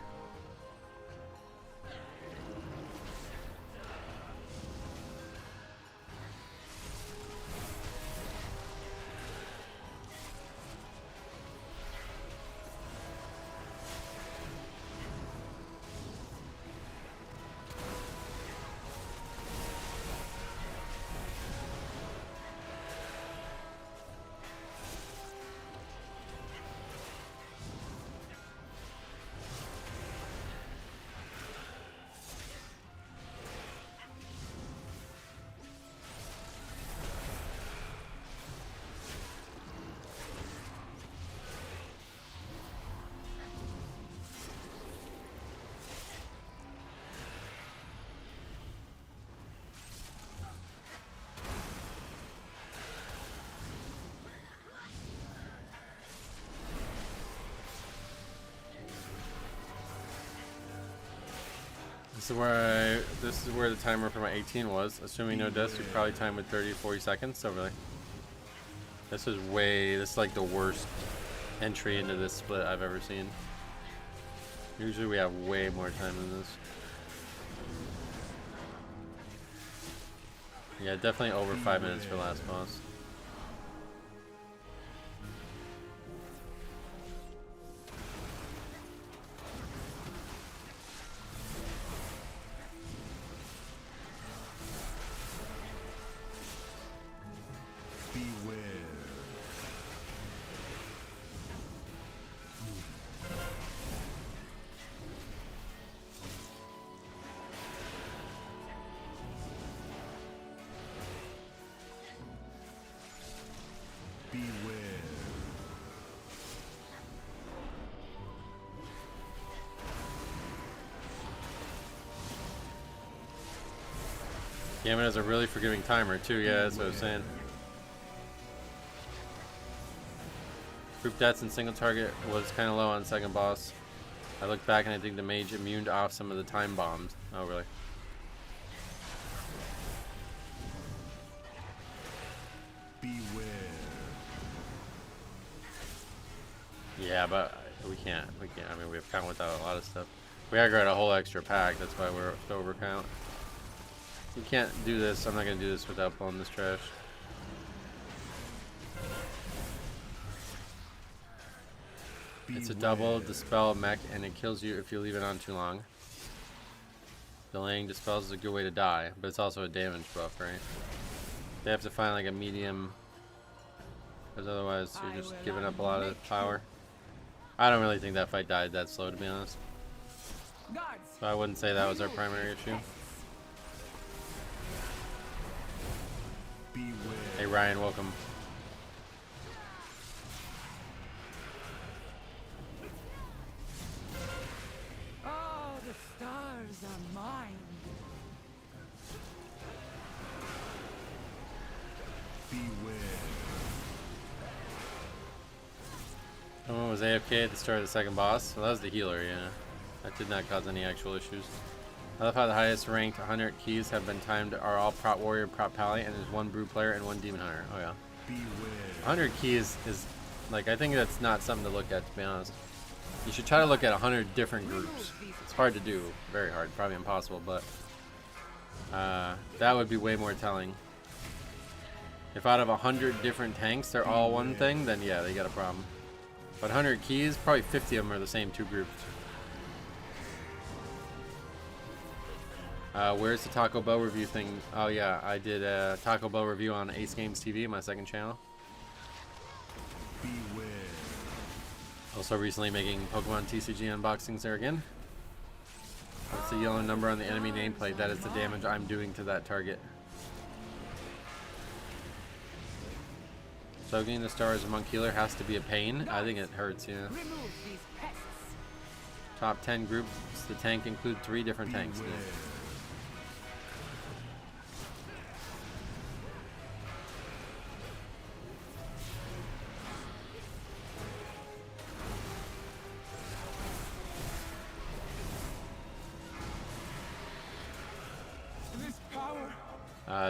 This is where the timer for my 18 was. Assuming no deaths, you probably time with 30 to 40 seconds. So really, this is like the worst entry into this split I've ever seen. Usually we have way more time than this. Yeah, definitely over 5 minutes for last boss. Beware. Beware. Gambit has a really forgiving timer too. Yeah, that's what I was saying. Group deaths and single target was kind of low on second boss. I look back and I think the mage immuned off some of the time bombs. Oh, really? Beware. Yeah, but we can't. I mean, we have count without a lot of stuff. We gotta grab a whole extra pack. That's why we're over count. You can't do this. I'm not gonna do this without pulling this trash. It's a double dispel mech, and it kills you if you leave it on too long. Delaying dispels is a good way to die, but it's also a damage buff, right? They have to find like a medium, because otherwise you're just giving up a lot of power. I don't really think that fight died that slow, to be honest. So I wouldn't say that was our primary issue. Hey Ryan, welcome. Oh, the stars are mine. Beware. Someone was AFK at the start of the second boss. Well, that was the healer, yeah. That did not cause any actual issues. I love how the highest ranked 100 keys have been timed are all prop warrior, prop pally, and there's one brew player and one demon hunter. Oh yeah. Beware. 100 keys is like, I think that's not something to look at, to be honest. You should try to look at 100 different groups. It's hard to do, very hard, probably impossible, but that would be way more telling. If out of 100 different tanks they're all one thing, then yeah, they got a problem. But 100 keys, probably 50 of them are the same two groups. Where's the Taco Bell review thing? Oh yeah, I did a Taco Bell review on Ace Games TV, my second channel. Beware. Also recently making Pokemon TCG unboxings there again. That's the yellow number on the enemy nameplate. That is the damage I'm doing to that target. Soaking the stars among healer has to be a pain. I think it hurts, yeah. Remove these pests. Top 10 groups. The tank include 3 different tanks. Yeah.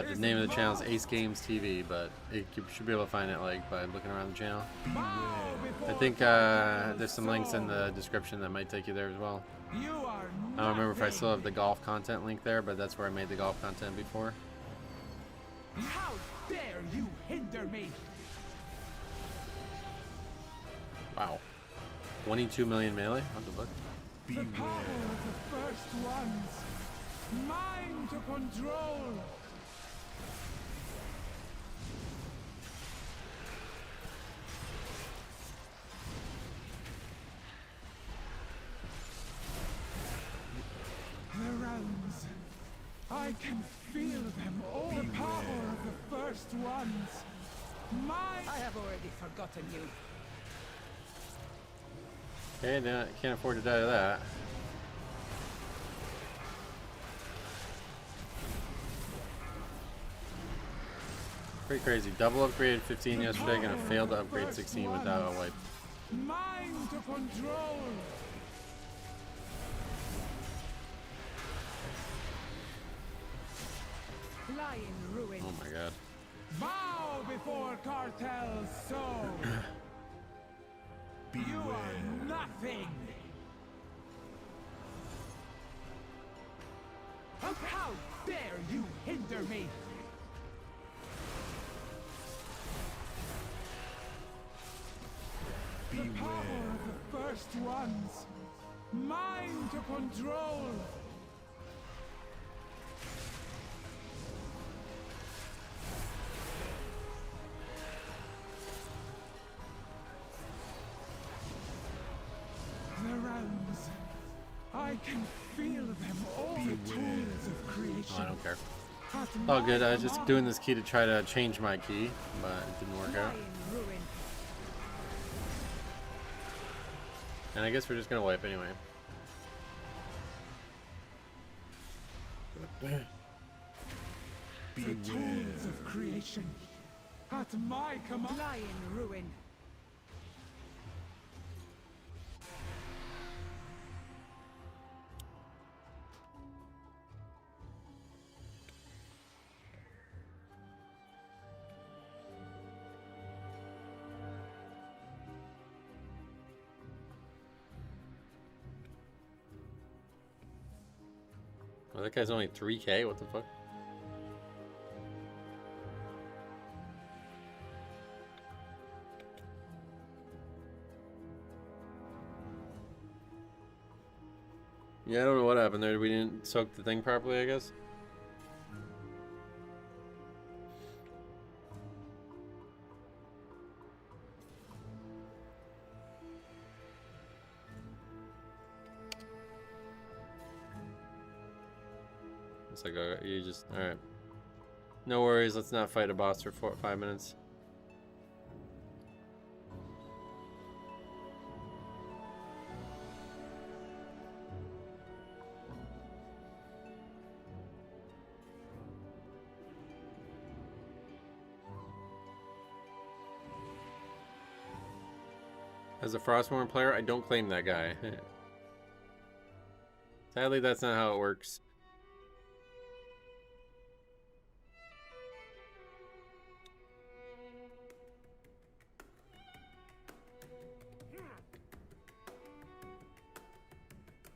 The name of the channel is Ace Games TV, but you should be able to find it like by looking around the channel. I think there's some links in the description that might take you there as well. I don't remember if I still have the golf content link there, but that's where I made the golf content before. How dare you hinder me? Wow. 22 million melee? What the fuck? The power of the first ones. Mine to control. The realms. I can feel them. All the power of the first ones. Mine. I have already forgotten you. Okay, no, can't afford to die to that. Pretty crazy. Double upgraded 15 yesterday, gonna fail to upgrade 16 without a wipe. Mine to control. Lie in ruin. Oh my god. Bow before cartels so. You are nothing. How dare you hinder me? The power of the first ones. Mine to control. The realms. I can feel them, all the tools of creation. Oh, I don't care. It's all good. I was just doing this key to try to change my key, but it didn't work out. Lie in ruin. And I guess we're just gonna wipe anyway. The tools of creation. At my command. Lie in ruin. Oh, that guy's only 3K? What the fuck? Yeah, I don't know what happened there. We didn't soak the thing properly, I guess. It's like, you just, alright. No worries, let's not fight a boss for 4 or 5 minutes. As a Frostmourne player, I don't claim that guy. Sadly, that's not how it works.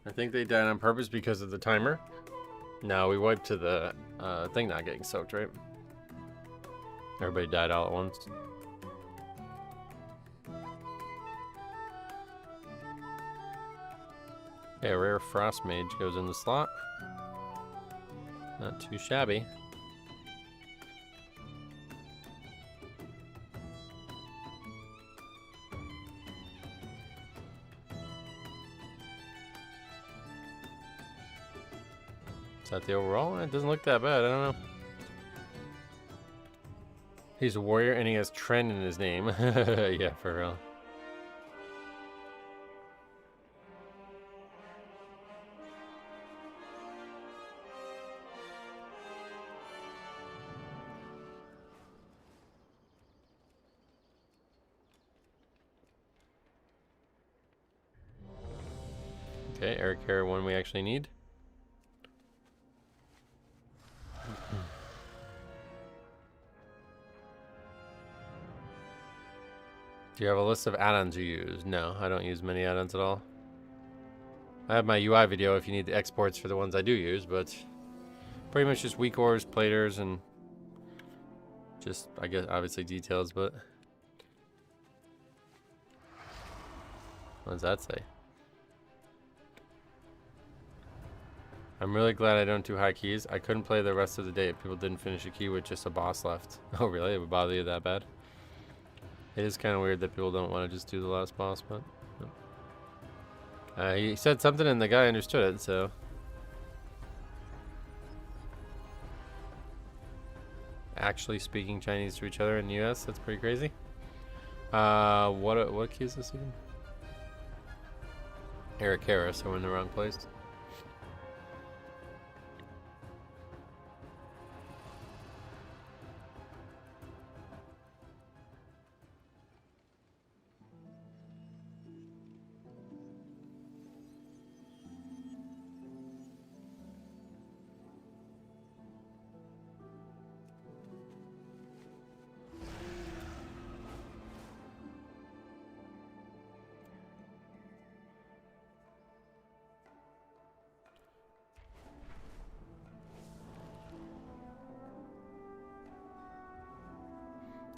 I think they died on purpose because of the timer. No, we wiped to the thing not getting soaked, right? Everybody died all at once. Okay, a rare Frost Mage goes in the slot. Not too shabby. Is that the overall? It doesn't look that bad, I don't know. He's a warrior and he has Tren in his name. Yeah, for real. Okay, Eric Carrier, one we actually need. Do you have a list of add-ons you use? No, I don't use many add-ons at all. I have my UI video if you need the exports for the ones I do use, but pretty much just weak ores, platers, and just, I guess, obviously details, but what does that say? I'm really glad I don't do high keys. I couldn't play the rest of the day if people didn't finish a key with just a boss left. Oh, really? It would bother you that bad? It is kind of weird that people don't want to just do the last boss, but he said something and the guy understood it, so. Actually speaking Chinese to each other in the US, that's pretty crazy. What key is this again? Eric Harris, so we're in the wrong place.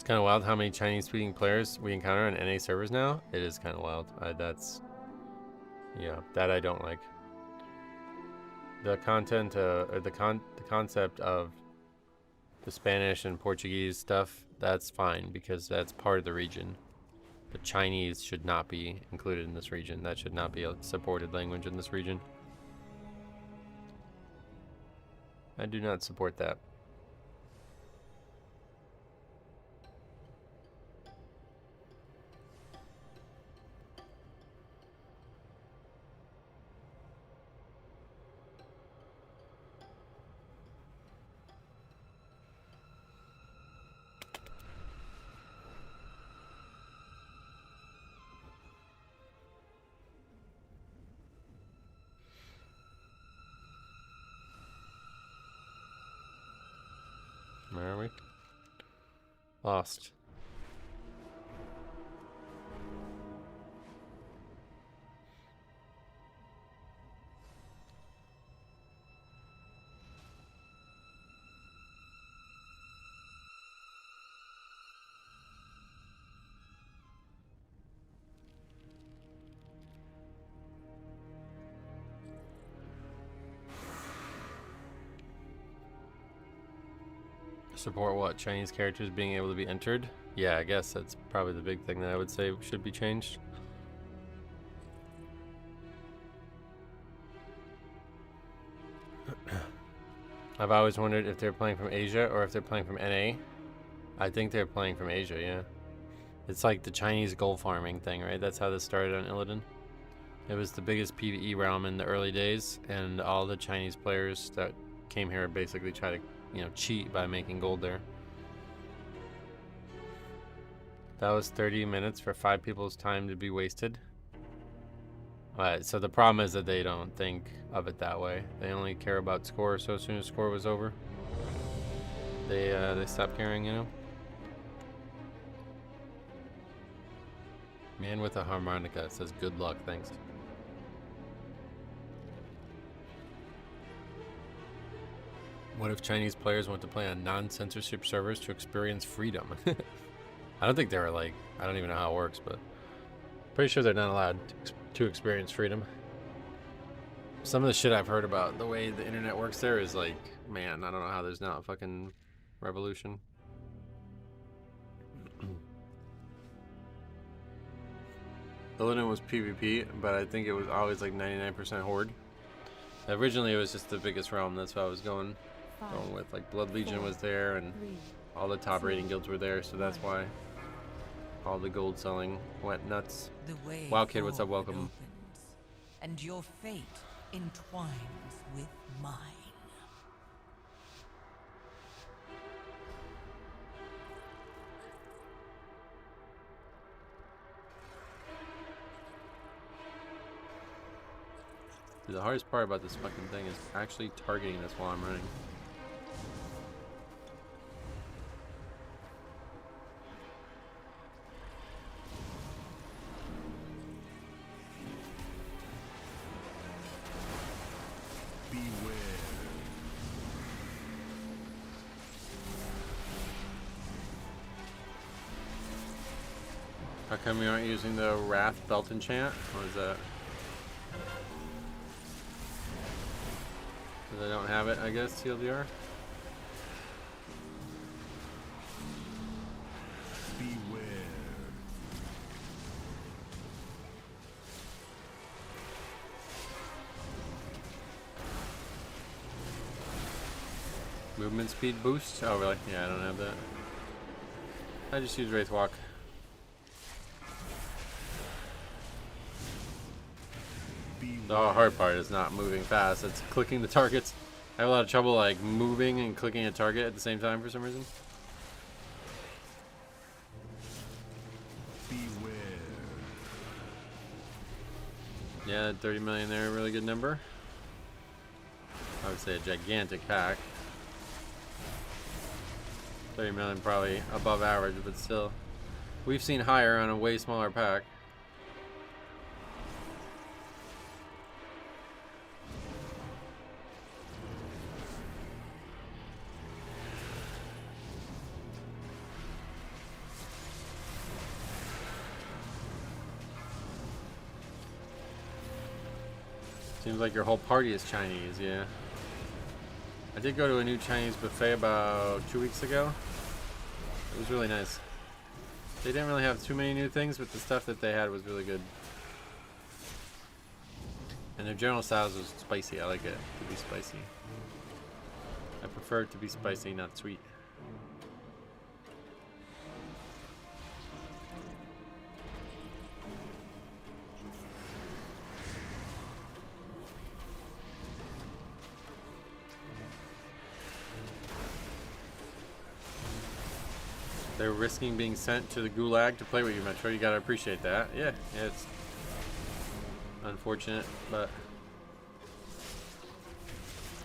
Kind of wild how many Chinese-speaking players we encounter on NA servers now. It is kind of wild. That's, yeah, that I don't like. The content, or the concept of the Spanish and Portuguese stuff, that's fine because that's part of the region. The Chinese should not be included in this region. That should not be a supported language in this region. I do not support that. Where are we? Lost. Support what? Chinese characters being able to be entered? Yeah, I guess that's probably the big thing that I would say should be changed. I've always wondered if they're playing from Asia or if they're playing from NA. I think they're playing from Asia, yeah. It's like the Chinese gold farming thing, right? That's how this started on Illidan. It was the biggest PvE realm in the early days, and all the Chinese players that came here basically try to, you know, cheat by making gold there. That was 30 minutes for 5 people's time to be wasted. Alright, so the problem is that they don't think of it that way. They only care about score, so as soon as score was over, they stopped caring, you know? Man with a harmonica says good luck, thanks. What if Chinese players want to play on non-censorship servers to experience freedom? I don't think they're like, I don't even know how it works, but pretty sure they're not allowed to experience freedom. Some of the shit I've heard about the way the internet works there is like, man, I don't know how there's not a fucking revolution. Illidan was PvP, but I think it was always like 99% Horde. Originally it was just the biggest realm, that's what I was going with. Like Blood Legion was there, and all the top rating guilds were there, so that's why all the gold selling went nuts. Wow Kid, what's up? Welcome. Opens, and your fate entwines with mine. The hardest part about this fucking thing is actually targeting this while I'm running. How come you aren't using the Wrath Belt enchant? What is that? Because I don't have it, I guess, TLDR? Beware. Movement speed boost? Oh, really? Yeah, I don't have that. I just use Wraith Walk. The hard part is not moving fast, it's clicking the targets. I have a lot of trouble like moving and clicking a target at the same time for some reason. Beware. Yeah, 30 million there, really good number. I would say a gigantic pack. 30 million probably above average, but still. We've seen higher on a way smaller pack. Seems like your whole party is Chinese, yeah. I did go to a new Chinese buffet about 2 weeks ago. It was really nice. They didn't really have too many new things, but the stuff that they had was really good. And their general styles was spicy. I like it to be spicy. I prefer it to be spicy, not sweet. They're risking being sent to the gulag to play with you, Metro. You gotta appreciate that. Yeah, it's unfortunate, but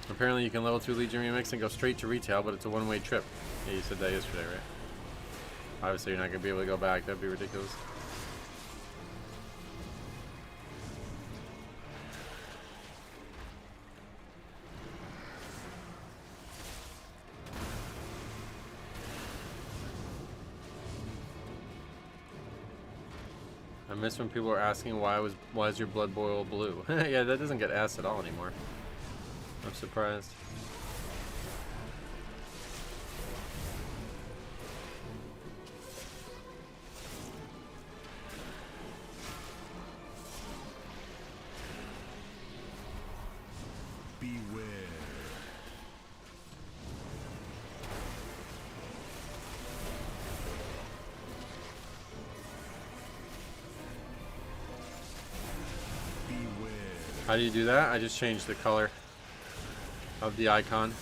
apparently you can level 2 Legion Remix and go straight to retail, but it's a one-way trip. Yeah, you said that yesterday, right? Obviously you're not gonna be able to go back. That'd be ridiculous. I miss when people were asking why is your blood boil blue? Yeah, that doesn't get asked at all anymore. I'm surprised. How do you do that? I just changed the color of the icon.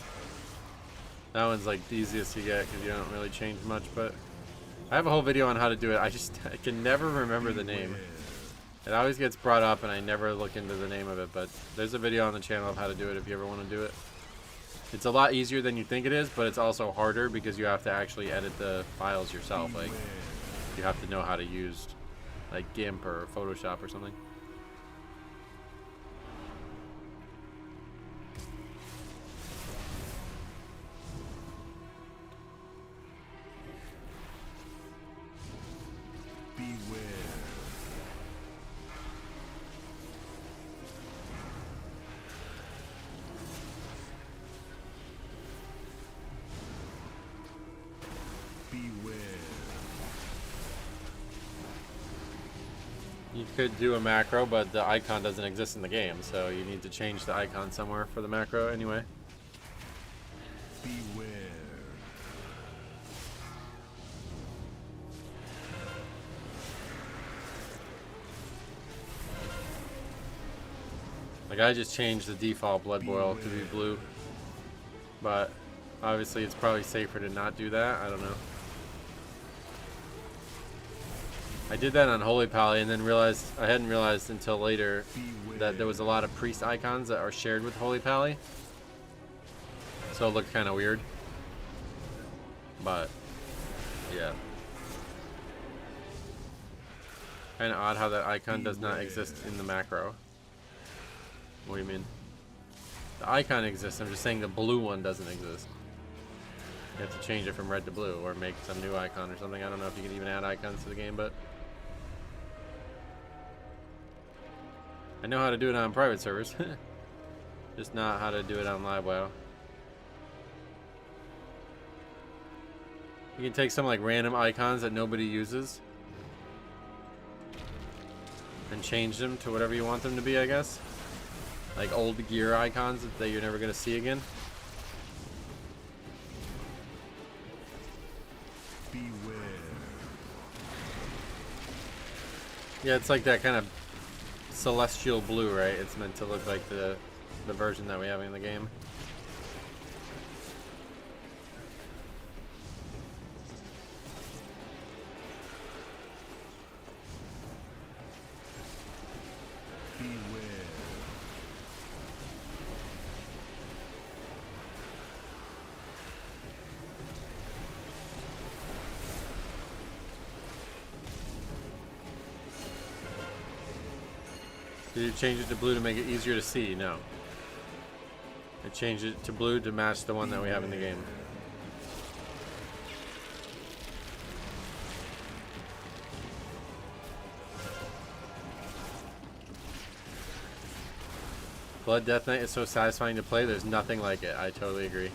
That one's like the easiest to get because you don't really change much, but I have a whole video on how to do it. I can never remember the name. It always gets brought up and I never look into the name of it, but there's a video on the channel of how to do it if you ever want to do it. It's a lot easier than you think it is, but it's also harder because you have to actually edit the files yourself. Like, you have to know how to use like GIMP or Photoshop or something. You could do a macro, but the icon doesn't exist in the game, so you need to change the icon somewhere for the macro anyway. Beware. Like, I just changed the default blood boil to be blue, but obviously it's probably safer to not do that. I don't know. I did that on Holy Pally and then realized I hadn't realized until later that there was a lot of priest icons that are shared with Holy Pally, so it looked kind of weird. But yeah, kind of odd how that icon does not exist in the macro. What do you mean? The icon exists. I'm just saying the blue one doesn't exist. You have to change it from red to blue or make some new icon or something. I don't know if you can even add icons to the game, but I know how to do it on private servers. Just not how to do it on live WoW. You can take some like random icons that nobody uses and change them to whatever you want them to be, I guess. Like old gear icons that you're never going to see again. Beware. Yeah, it's like that kind of celestial blue, right? It's meant to look like the version that we have in the game. Did you change it to blue to make it easier to see? No. I changed it to blue to match the one that we have in the game. Blood Death Knight is so satisfying to play. There's nothing like it. I totally agree.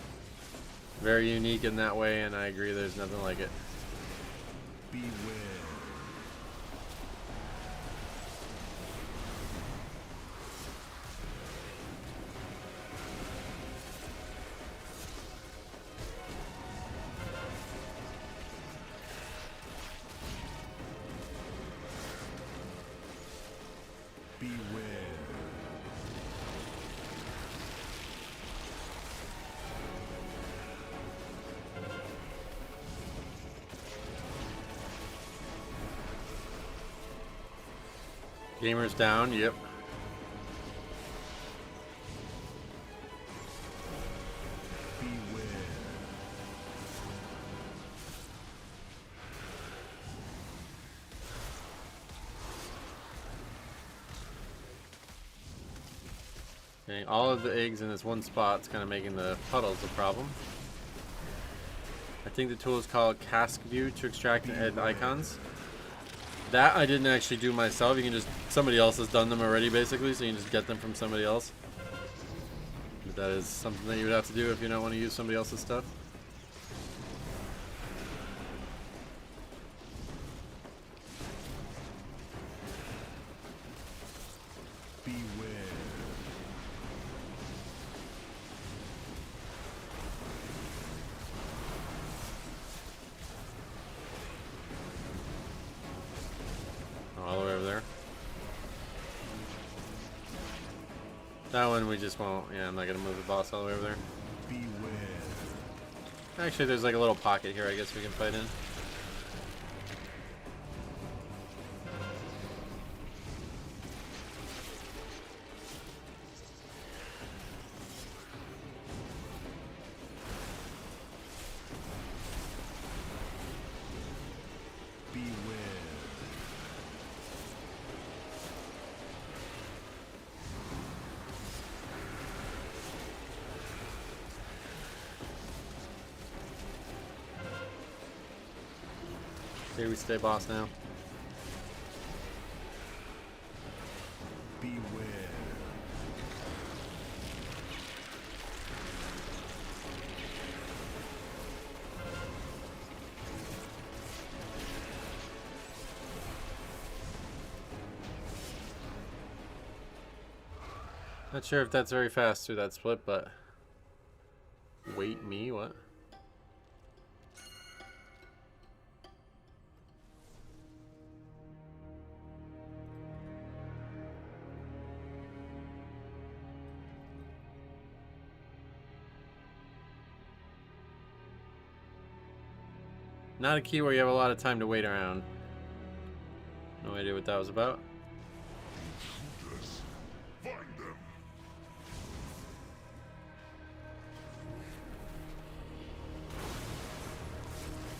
Very unique in that way, and I agree there's nothing like it. Beware. Gamers down, yep. Beware. Okay, all of the eggs in this one spot is kind of making the puddles a problem. I think the tool is called Cask View to extract and edit icons. That I didn't actually do myself. You can just, somebody else has done them already basically, so you can just get them from somebody else. But that is something that you would have to do if you don't want to use somebody else's stuff. Beware. All the way over there. That one we just won't. Yeah, I'm not gonna move the boss all the way over there. Actually, there's like a little pocket here. I guess we can fight in. Here we stay boss now. Beware. Not sure if that's very fast through that split, but wait me, what? Not a key where you have a lot of time to wait around. No idea what that was about. Intruders. Find them.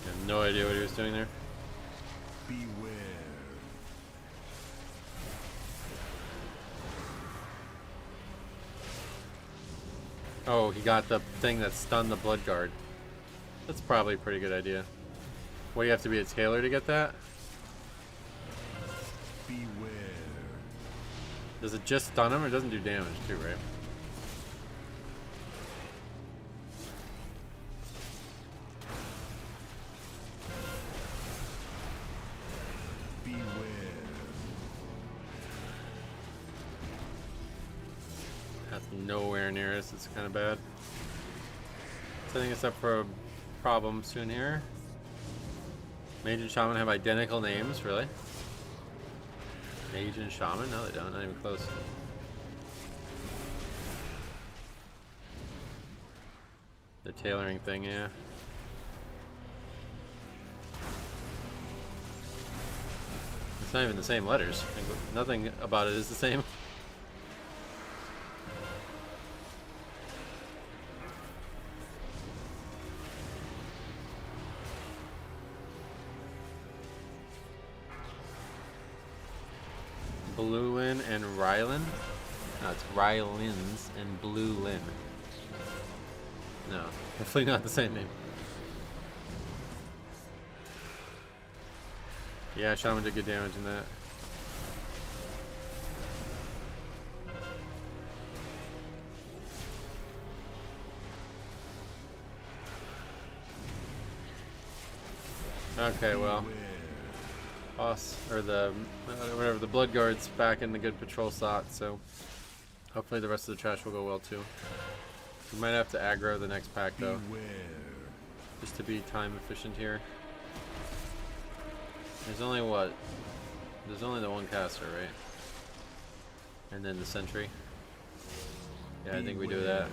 I have no idea what he was doing there. Beware. Oh, he got the thing that stunned the blood guard. That's probably a pretty good idea. Well, you have to be a tailor to get that? Beware. Does it just stun him or it doesn't do damage too, right? Beware. That's nowhere near us. It's kind of bad. Setting us up for a problem soon here. Mage and Shaman have identical names, really? Mage and Shaman? No, they don't. Not even close. The tailoring thing, yeah. It's not even the same letters. Like, nothing about it is the same. Bluelin and Rylan? No, it's Rylins and Bluelin. No, definitely not the same name. Yeah, Shaman did good damage in that. Okay, well. Boss, or the whatever, the blood guard's back in the good patrol slot, so hopefully the rest of the trash will go well too. We might have to aggro the next pack though, just to be time efficient here. There's only what? There's only the one caster, right? And then the sentry. Yeah, I think we do that.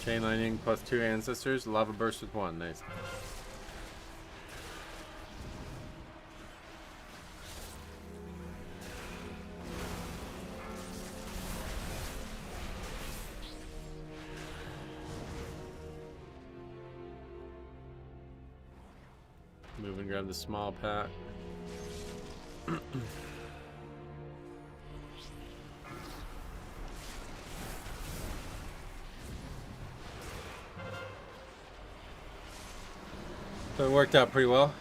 Chain lightning plus 2 ancestors, lava burst with 1. Nice. Move and grab the small pack. So it worked out pretty well.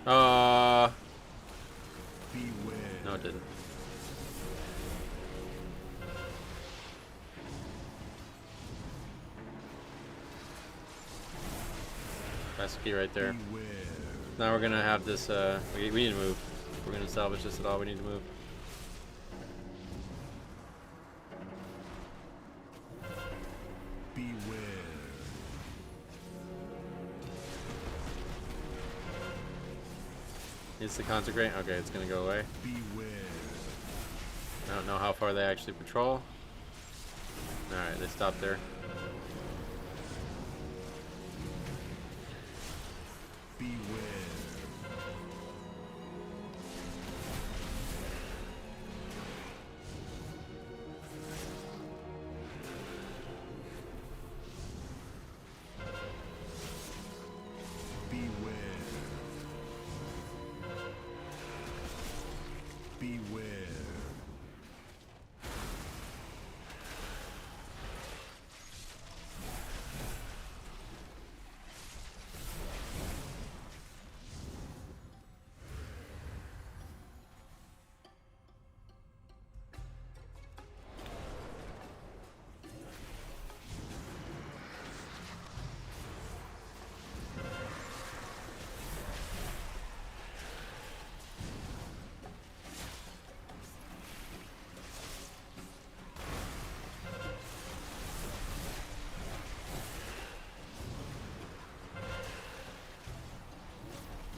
No, it didn't. lucky right there. Now we're gonna have this. We need to move. We're gonna salvage this at all. We need to move. Needs to consecrate. Okay, it's gonna go away. I don't know how far they actually patrol. Alright, they stopped there.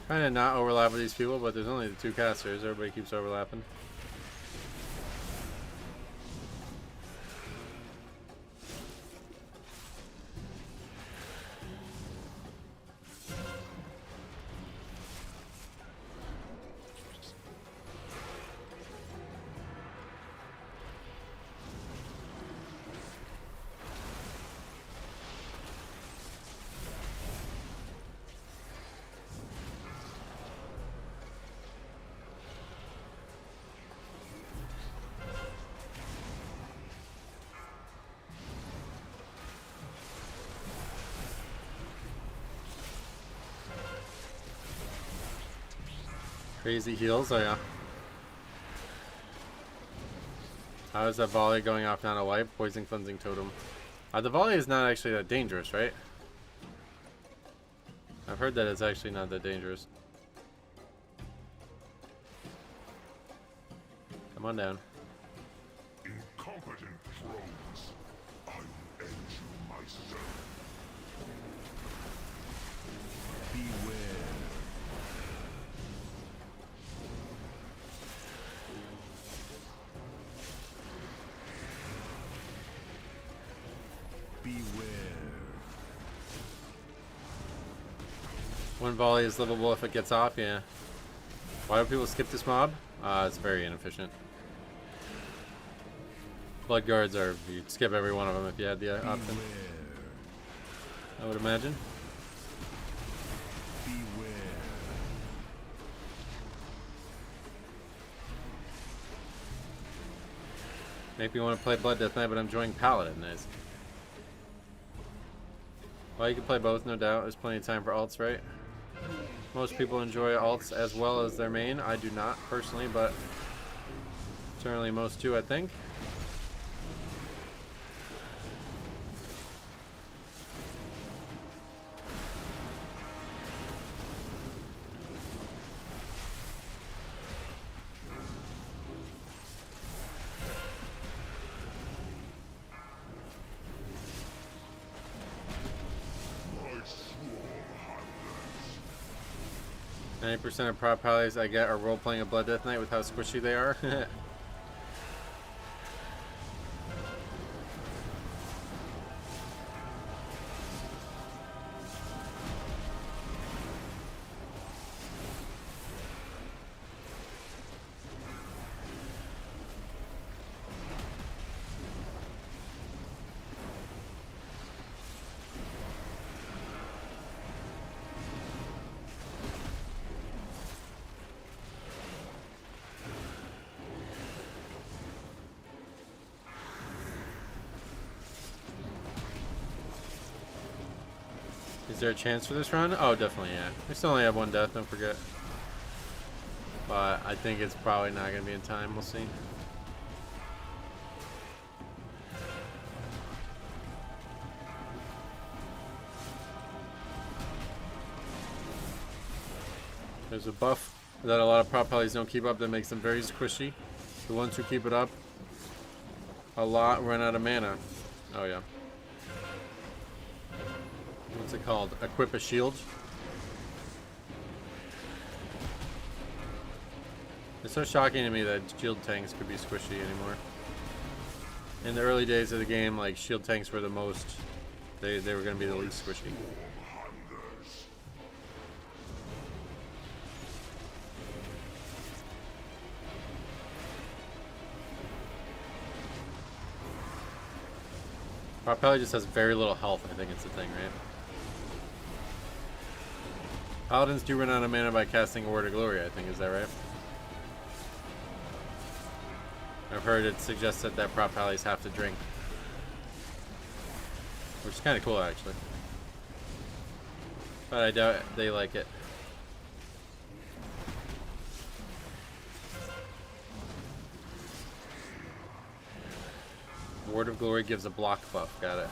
Trying to not overlap with these people, but there's only the 2 casters. Everybody keeps overlapping. Crazy heals, oh yeah. How is that volley going off not a wipe? Poison cleansing totem. The volley is not actually that dangerous, right? I've heard that it's actually not that dangerous. Come on down. Incompetent drones. I will end you myself. One volley is livable if it gets off, yeah. Why do people skip this mob? It's very inefficient. Blood guards are, you'd skip every one of them if you had the option. I would imagine. Make me want to play Blood Death Knight, but I'm enjoying Paladin. Nice. Well, you can play both, no doubt. There's plenty of time for alts, right? Most people enjoy alts as well as their main. I do not, personally, but certainly most do, I think. My sword highness. 90% of prop pallies I get are role-playing a Blood Death Knight with how squishy they are. Is there a chance for this run? Oh, definitely, yeah. We still only have 1 death, don't forget. But I think it's probably not going to be in time. We'll see. There's a buff that a lot of prop pallies don't keep up that makes them very squishy. The ones who keep it up a lot run out of mana. Oh yeah. What's it called? Equip a shield. It's so shocking to me that shield tanks could be squishy anymore. In the early days of the game, like shield tanks were the most. They were going to be the least squishy. Propelli just has very little health, I think it's the thing, right? Paladins do run out of mana by casting a Word of Glory, I think, is that right? I've heard it suggested that Propellis have to drink. Which is kind of cool, actually. But I doubt they like it. Word of Glory gives a block buff. Got it.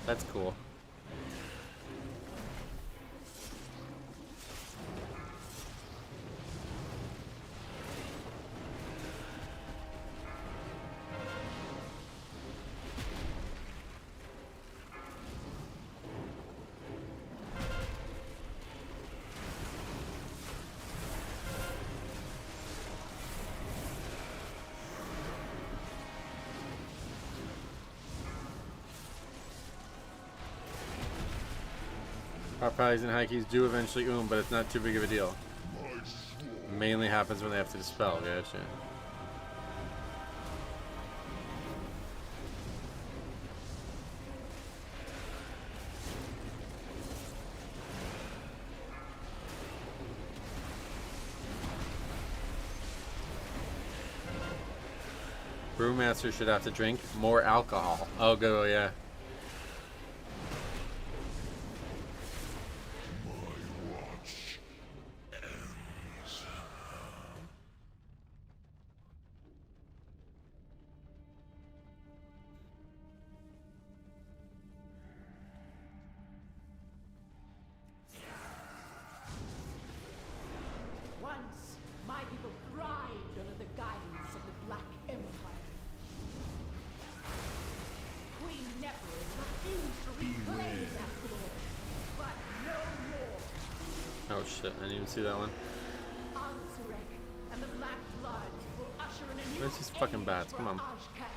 That's cool. Our parties and high keys do eventually but it's not too big of a deal. Mainly happens when they have to dispel, gotcha. Brewmaster should have to drink more alcohol. Oh, go, yeah. Once, my people thrived under the guidance of the Black Empire. Queen Nephros refused to reclaim that glory, but no more. Oh shit, I didn't even see that one. Ansurek and the Black Blood will usher in a new Where's these fucking age bats? for Come on. Ashkaet.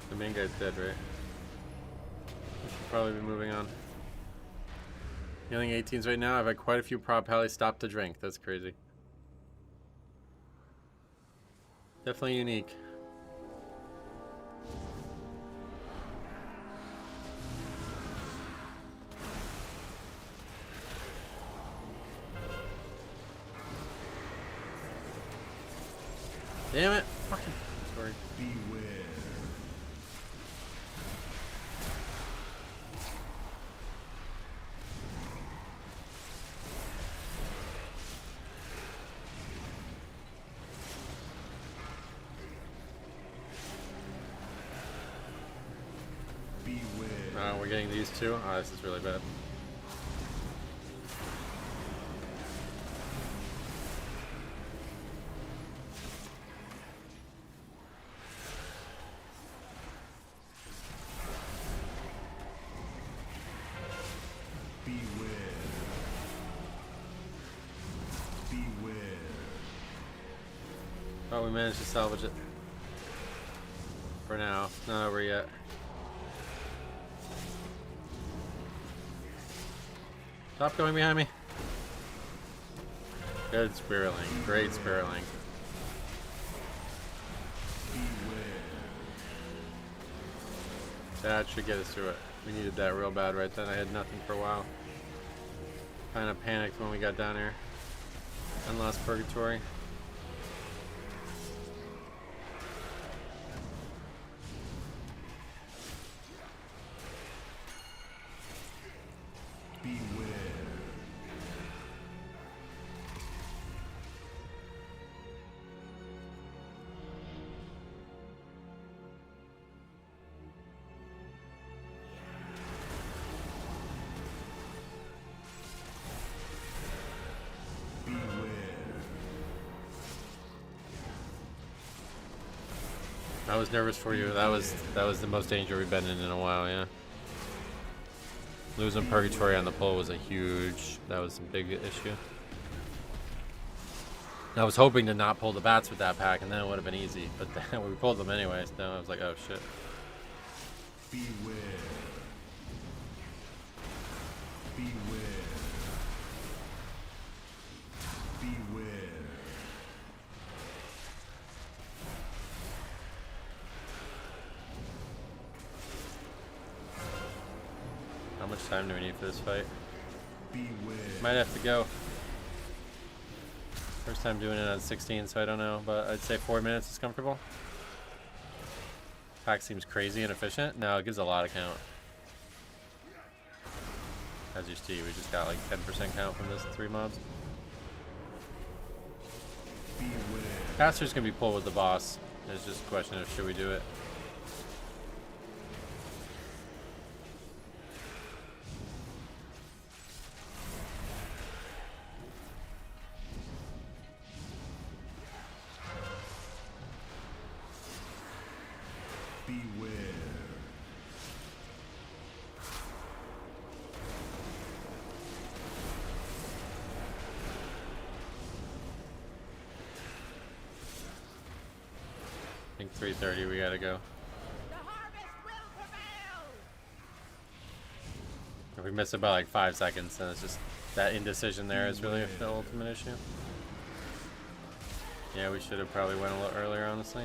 The main guy's dead, right? We should probably be moving on. Healing 18s right now. I've had quite a few prop pallies stop to drink. That's crazy. Definitely unique. Damn it! Fucking sorry. Beware. We're getting these two. Oh, this is really bad. Beware. Beware. Oh, we managed to salvage it. For now. Not over yet. Stop going behind me. Good spiraling. Great spiraling. That should get us through it. We needed that real bad right then. I had nothing for a while. Kind of panicked when we got down here. Unlost Purgatory. I was nervous for you. That was the most danger we've been in a while, yeah. Losing Purgatory on the pull was a huge, that was a big issue. I was hoping to not pull the bats with that pack, and then it would have been easy. But then we pulled them anyways. Then I was like, oh shit. Beware. Beware. Beware. How much time do we need for this fight? Beware. Might have to go. First time doing it on 16, so I don't know, but I'd say 4 minutes is comfortable. Pack seems crazy and efficient. No, it gives a lot of count. As you see, we just got like 10% count from this 3 mobs. Caster's gonna be pulled with the boss. It's just a question of should we do it. Beware. I think 3:30 we gotta go. The harvest will prevail! If we miss it by like 5 seconds, then it's just that indecision there is really the ultimate issue. Yeah, we should have probably went a little earlier, honestly.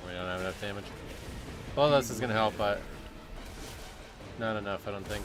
We don't have enough damage. Well, this is gonna help, but not enough, I don't think.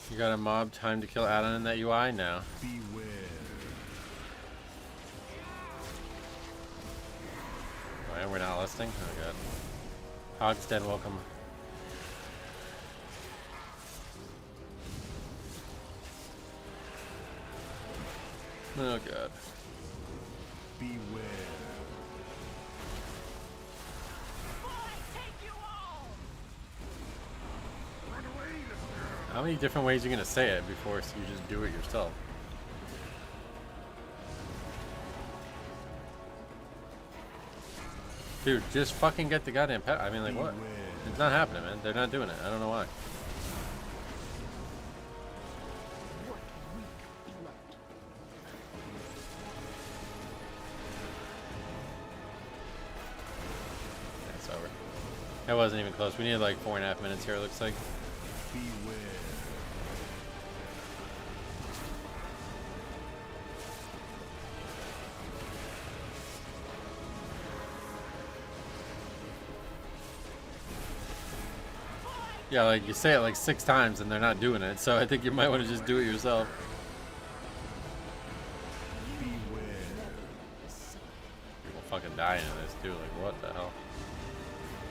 You got a mob time to kill add-on in that UI now. Beware. Oh, and we're not listing? Oh god. Hog's dead, welcome. Oh god. Beware. How many different ways are you gonna say it before you just do it yourself? Dude, just fucking get the goddamn pet. I mean, like, what? It's not happening, man. They're not doing it. I don't know why. It's over. It wasn't even close. We needed like 4.5 minutes here, it looks like. Beware. Yeah, like you say it like 6 times and they're not doing it, so I think you might want to just do it yourself. People fucking dying in this too, like what the hell?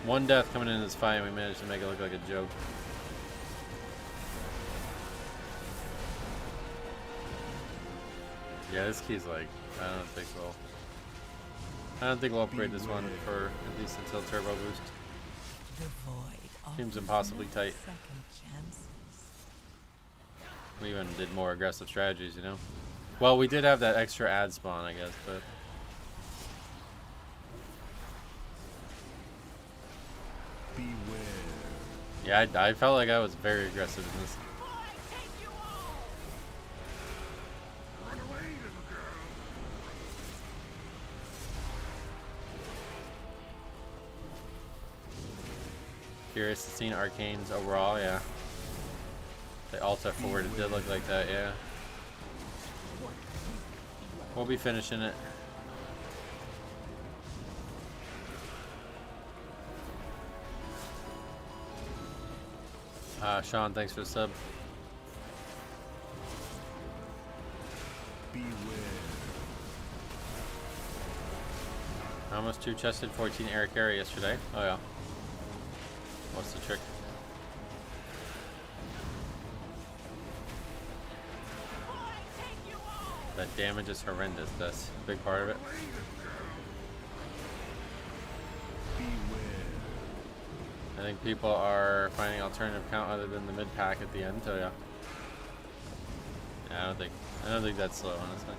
1 death coming in this fight and we managed to make it look like a joke. Yeah, this key's like, I don't think we'll upgrade this one for at least until turbo boost. Seems impossibly tight. We even did more aggressive strategies, you know? Well, we did have that extra ad spawn, I guess, but... Yeah, I felt like I was very aggressive in this. Curious to see Arcane's overall, yeah. They alter forward, it did look like that, yeah. We'll be finishing it. Sean, thanks for the sub. Almost 2-chested 14 Eric Carey yesterday. Oh yeah. What's the trick? That damage is horrendous. That's a big part of it. I think people are finding alternative count other than the mid pack at the end. So yeah. Yeah, I don't think that's slow, honestly.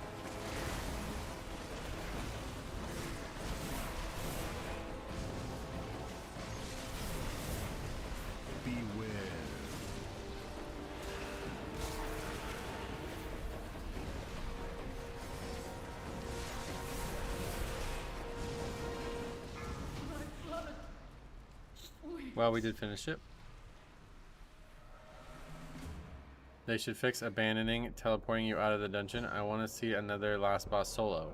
Well, we did finish it. They should fix abandoning, teleporting you out of the dungeon. I want to see another last boss solo.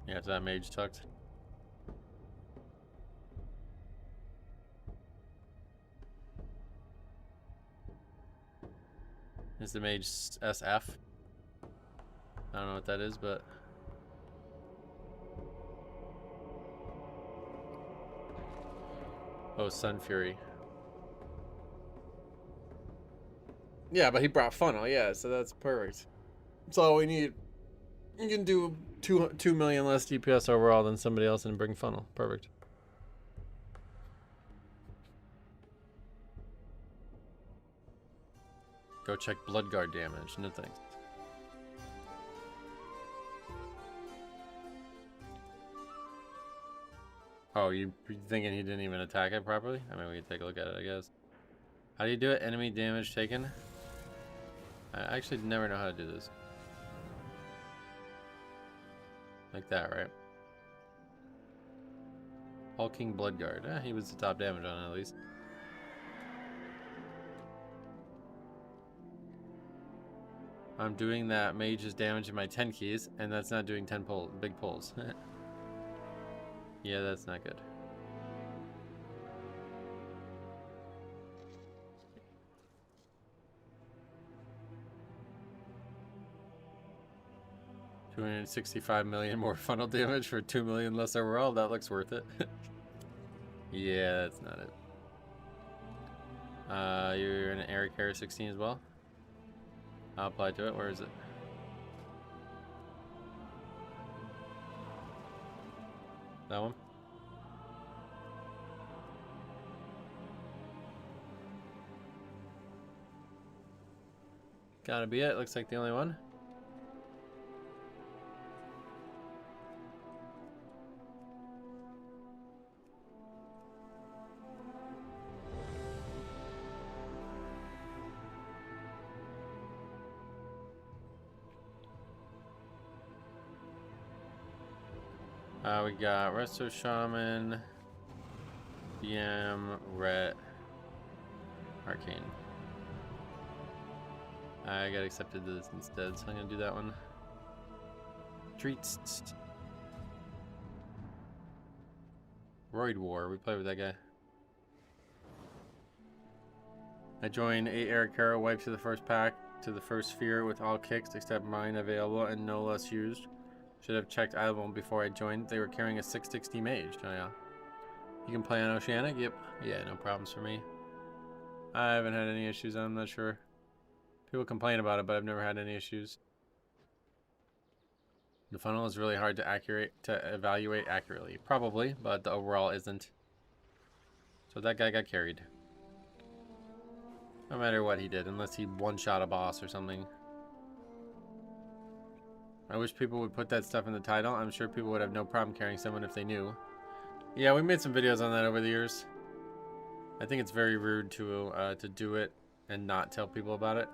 Yeah, that mage tucked. Is the mage SF? I don't know what that is, but... Oh, Sun Fury. Yeah, but he brought funnel, yeah, so that's perfect. That's all we need. You can do 2 million less DPS overall than somebody else and bring funnel. Perfect. Go check Bloodguard damage. No thanks. Oh, you thinking he didn't even attack it properly? I mean, we can take a look at it, I guess. How do you do it? Enemy damage taken? I actually never know how to do this. Like that, right? Hulking Bloodguard. He was the top damage on it, at least. I'm doing that mage's damage in my 10 keys, and that's not doing 10 big pulls. Yeah, that's not good. $265 million more funnel damage for 2 million less overall. That looks worth it. Yeah, that's not it. You're in an Eric Carey 16 as well. I'll apply to it. Where is it? That one? Gotta be it. Looks like the only one. We got Resto Shaman, BM, Ret, Arcane. I got accepted to this instead, so I'm gonna do that one. Treats. Roid War. We play with that guy. I joined 8 Eric Carroll, wiped to the first pack, to the first sphere with all kicks except mine available and no less used. Should have checked album before I joined. They were carrying a 660 mage. Oh yeah. You can play on Oceanic? Yep. Yeah, no problems for me. I haven't had any issues. I'm not sure. People complain about it, but I've never had any issues. The funnel is really hard to evaluate accurately. Probably, but the overall isn't. So that guy got carried. No matter what he did, unless he one-shot a boss or something. I wish people would put that stuff in the title. I'm sure people would have no problem carrying someone if they knew. Yeah, we made some videos on that over the years. I think it's very rude to do it and not tell people about it.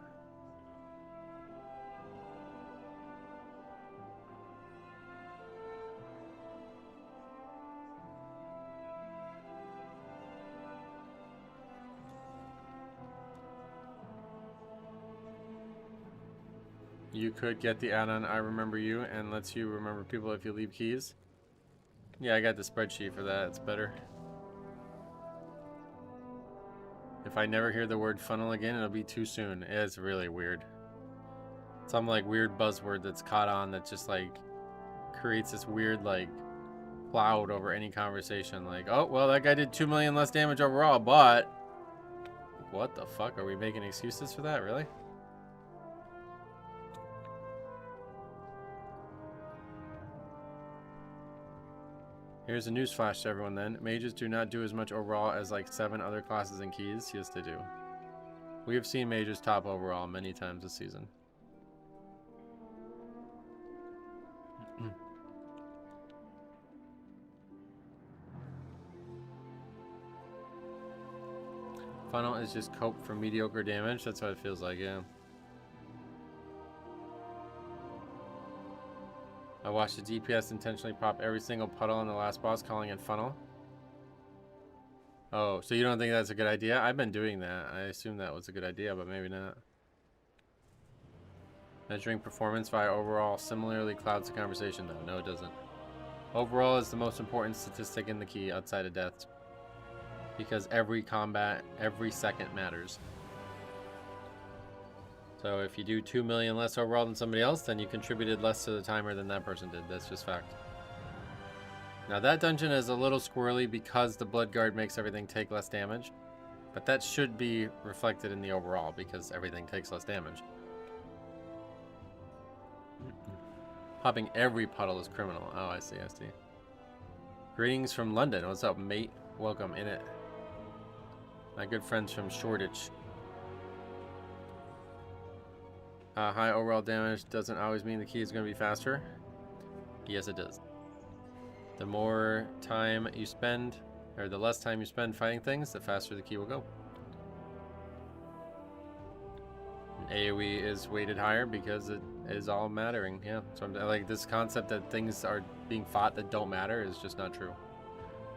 You could get the add-on I Remember You and lets you remember people if you leave keys. Yeah, I got the spreadsheet for that. It's better. If I never hear the word funnel again, it'll be too soon. It's really weird. Some like weird buzzword that's caught on that just like creates this weird like cloud over any conversation. Like, oh, well, that guy did 2 million less damage overall, but what the fuck? Are we making excuses for that? Really? Here's a news flash to everyone then. Mages do not do as much overall as like 7 other classes and keys. Yes, they do. We have seen mages top overall many times this season. Funnel is just cope for mediocre damage. That's what it feels like, yeah. I watched the DPS intentionally pop every single puddle in the last boss, calling it funnel. Oh, so you don't think that's a good idea? I've been doing that. I assume that was a good idea, but maybe not. Measuring performance via overall similarly clouds the conversation, though. No, it doesn't. Overall is the most important statistic in the key outside of deaths. Because every combat, every second matters. So if you do 2 million less overall than somebody else, then you contributed less to the timer than that person did. That's just fact. Now that dungeon is a little squirrely because the Blood Guard makes everything take less damage. But that should be reflected in the overall because everything takes less damage. Popping every puddle is criminal. Oh, I see, I see. Greetings from London. What's up, mate? Welcome in it. My good friends from Shoreditch. High overall damage doesn't always mean the key is going to be faster. Yes, it does. The more time you spend, or the less time you spend fighting things, the faster the key will go. And AoE is weighted higher because it is all mattering. Yeah, so I'm like this concept that things are being fought that don't matter is just not true.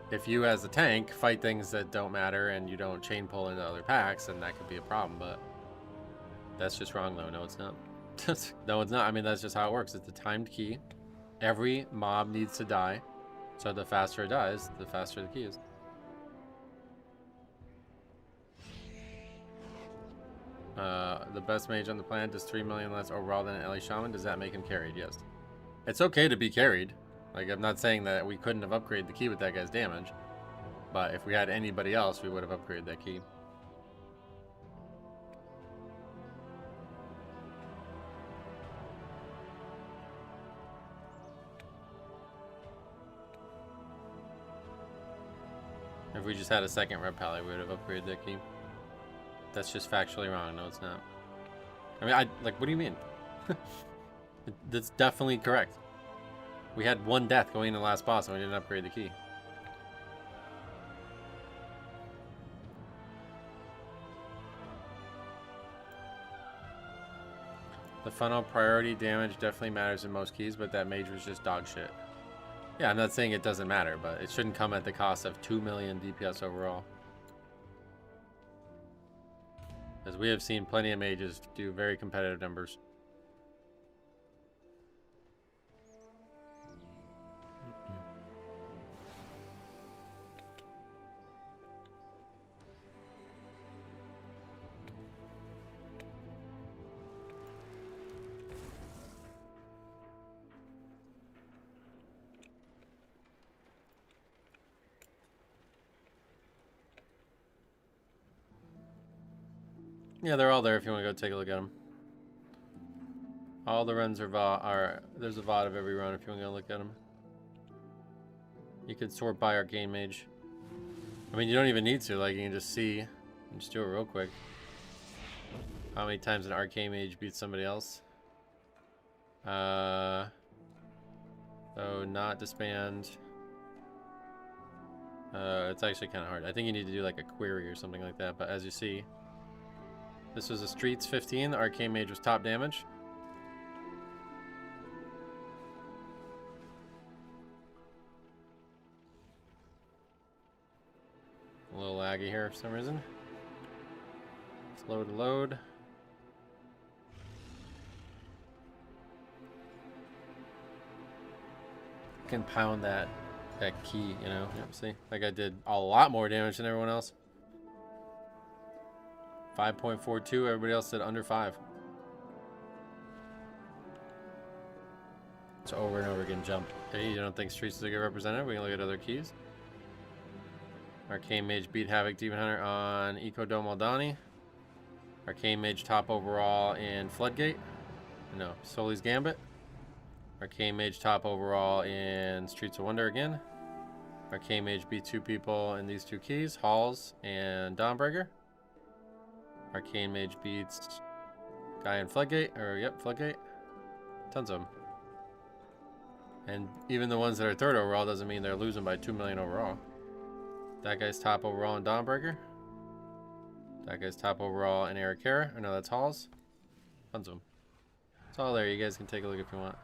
If you as a tank fight things that don't matter and you don't chain pull into other packs, then that could be a problem, but that's just wrong though. No, it's not. No, it's not. I mean, that's just how it works. It's a timed key. Every mob needs to die. So the faster it dies, the faster the key is. The best mage on the planet does 3 million less overall than an LA Shaman. Does that make him carried? Yes. It's okay to be carried. Like, I'm not saying that we couldn't have upgraded the key with that guy's damage. But if we had anybody else, we would have upgraded that key. If we just had a second red pally, we would have upgraded that key. That's just factually wrong. No, it's not. I mean, like, what do you mean? That's definitely correct. We had 1 death going in the last boss and we didn't upgrade the key. The funnel priority damage definitely matters in most keys, but that mage was just dog shit. Yeah, I'm not saying it doesn't matter, but it shouldn't come at the cost of 2 million DPS overall. As we have seen plenty of mages do very competitive numbers. Yeah, they're all there if you want to go take a look at them. All the runs are there's a VOD of every run if you want to go look at them. You could sort by Arcane Mage. I mean, you don't even need to. Like, you can just see. You can just do it real quick. How many times an Arcane Mage beats somebody else? So not disband. It's actually kind of hard. I think you need to do like a query or something like that. But as you see, this was a Streets 15. The Arcane Mage was top damage. A little laggy here for some reason. Slow to load. Can pound that key, you know. Yep, see, like I did a lot more damage than everyone else. 5.42. Everybody else did under 5. So over and over again, jump. Okay, you don't think Streets is a good representative? We can look at other keys. Arcane Mage beat Havoc Demon Hunter on Eco Dome Aldani. Arcane Mage top overall in Floodgate. No, Soli's Gambit. Arcane Mage top overall in Streets of Wonder again. Arcane Mage beat 2 people in these 2 keys, Halls and Dawnbreaker. Arcane Mage beats guy in Floodgate, or yep, Floodgate. Tons of them. And even the ones that are 3rd overall doesn't mean they're losing by 2 million overall. That guy's top overall in Dawnbreaker. That guy's top overall in Arikara. I know that's Halls. Tons of them. It's all there. You guys can take a look if you want.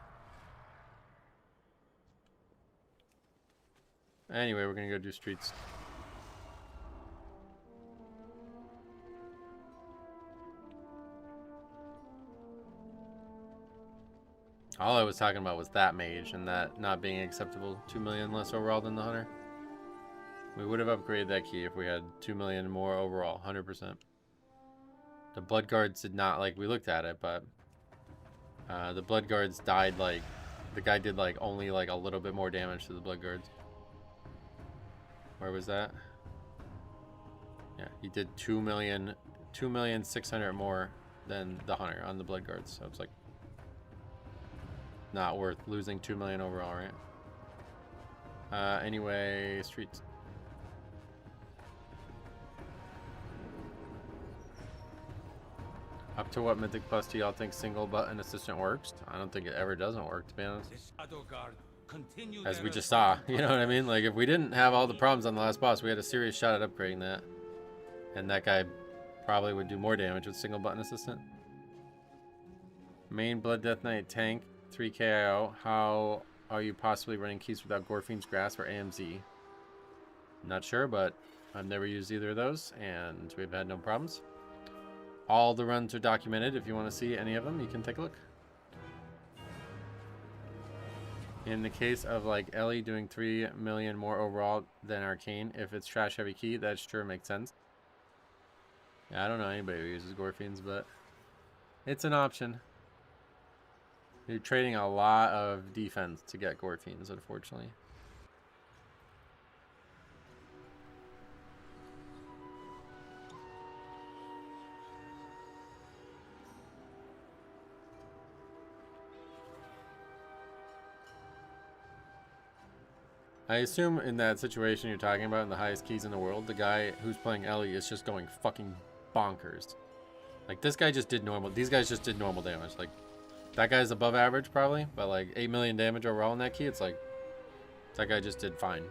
Anyway, we're gonna go do Streets. All I was talking about was that mage and that not being acceptable. 2 million less overall than the hunter. We would have upgraded that key if we had 2 million more overall, 100%. The blood guards did not, like, we looked at it, but the blood guards died, like, the guy did like only like a little bit more damage to the blood guards. Where was that? Yeah, he did 2,600,000 more than the hunter on the blood guards. So it's like not worth losing 2 million overall, right? Anyway, Streets. Up to what Mythic Plus do y'all think single button assistant works? I don't think it ever doesn't work, to be honest. As we just saw, you know what I mean? Like, if we didn't have all the problems on the last boss, we had a serious shot at upgrading that. And that guy probably would do more damage with single button assistant. Main Blood Death Knight tank, 3 KIO. How are you possibly running keys without Gorfine's Grasp or AMZ? Not sure, but I've never used either of those, and we've had no problems. All the runs are documented. If you want to see any of them, you can take a look. In the case of like Ellie doing 3 million more overall than Arcane, if it's trash heavy key, that sure makes sense. Yeah, I don't know anybody who uses Gorfiends, but it's an option. You're trading a lot of defense to get Gorfiends, unfortunately. I assume in that situation you're talking about, in the highest keys in the world, the guy who's playing Ellie is just going fucking bonkers. Like, this guy just did normal. These guys just did normal damage. Like, that guy's above average probably, but like 8 million damage overall in that key. It's like, that guy just did fine.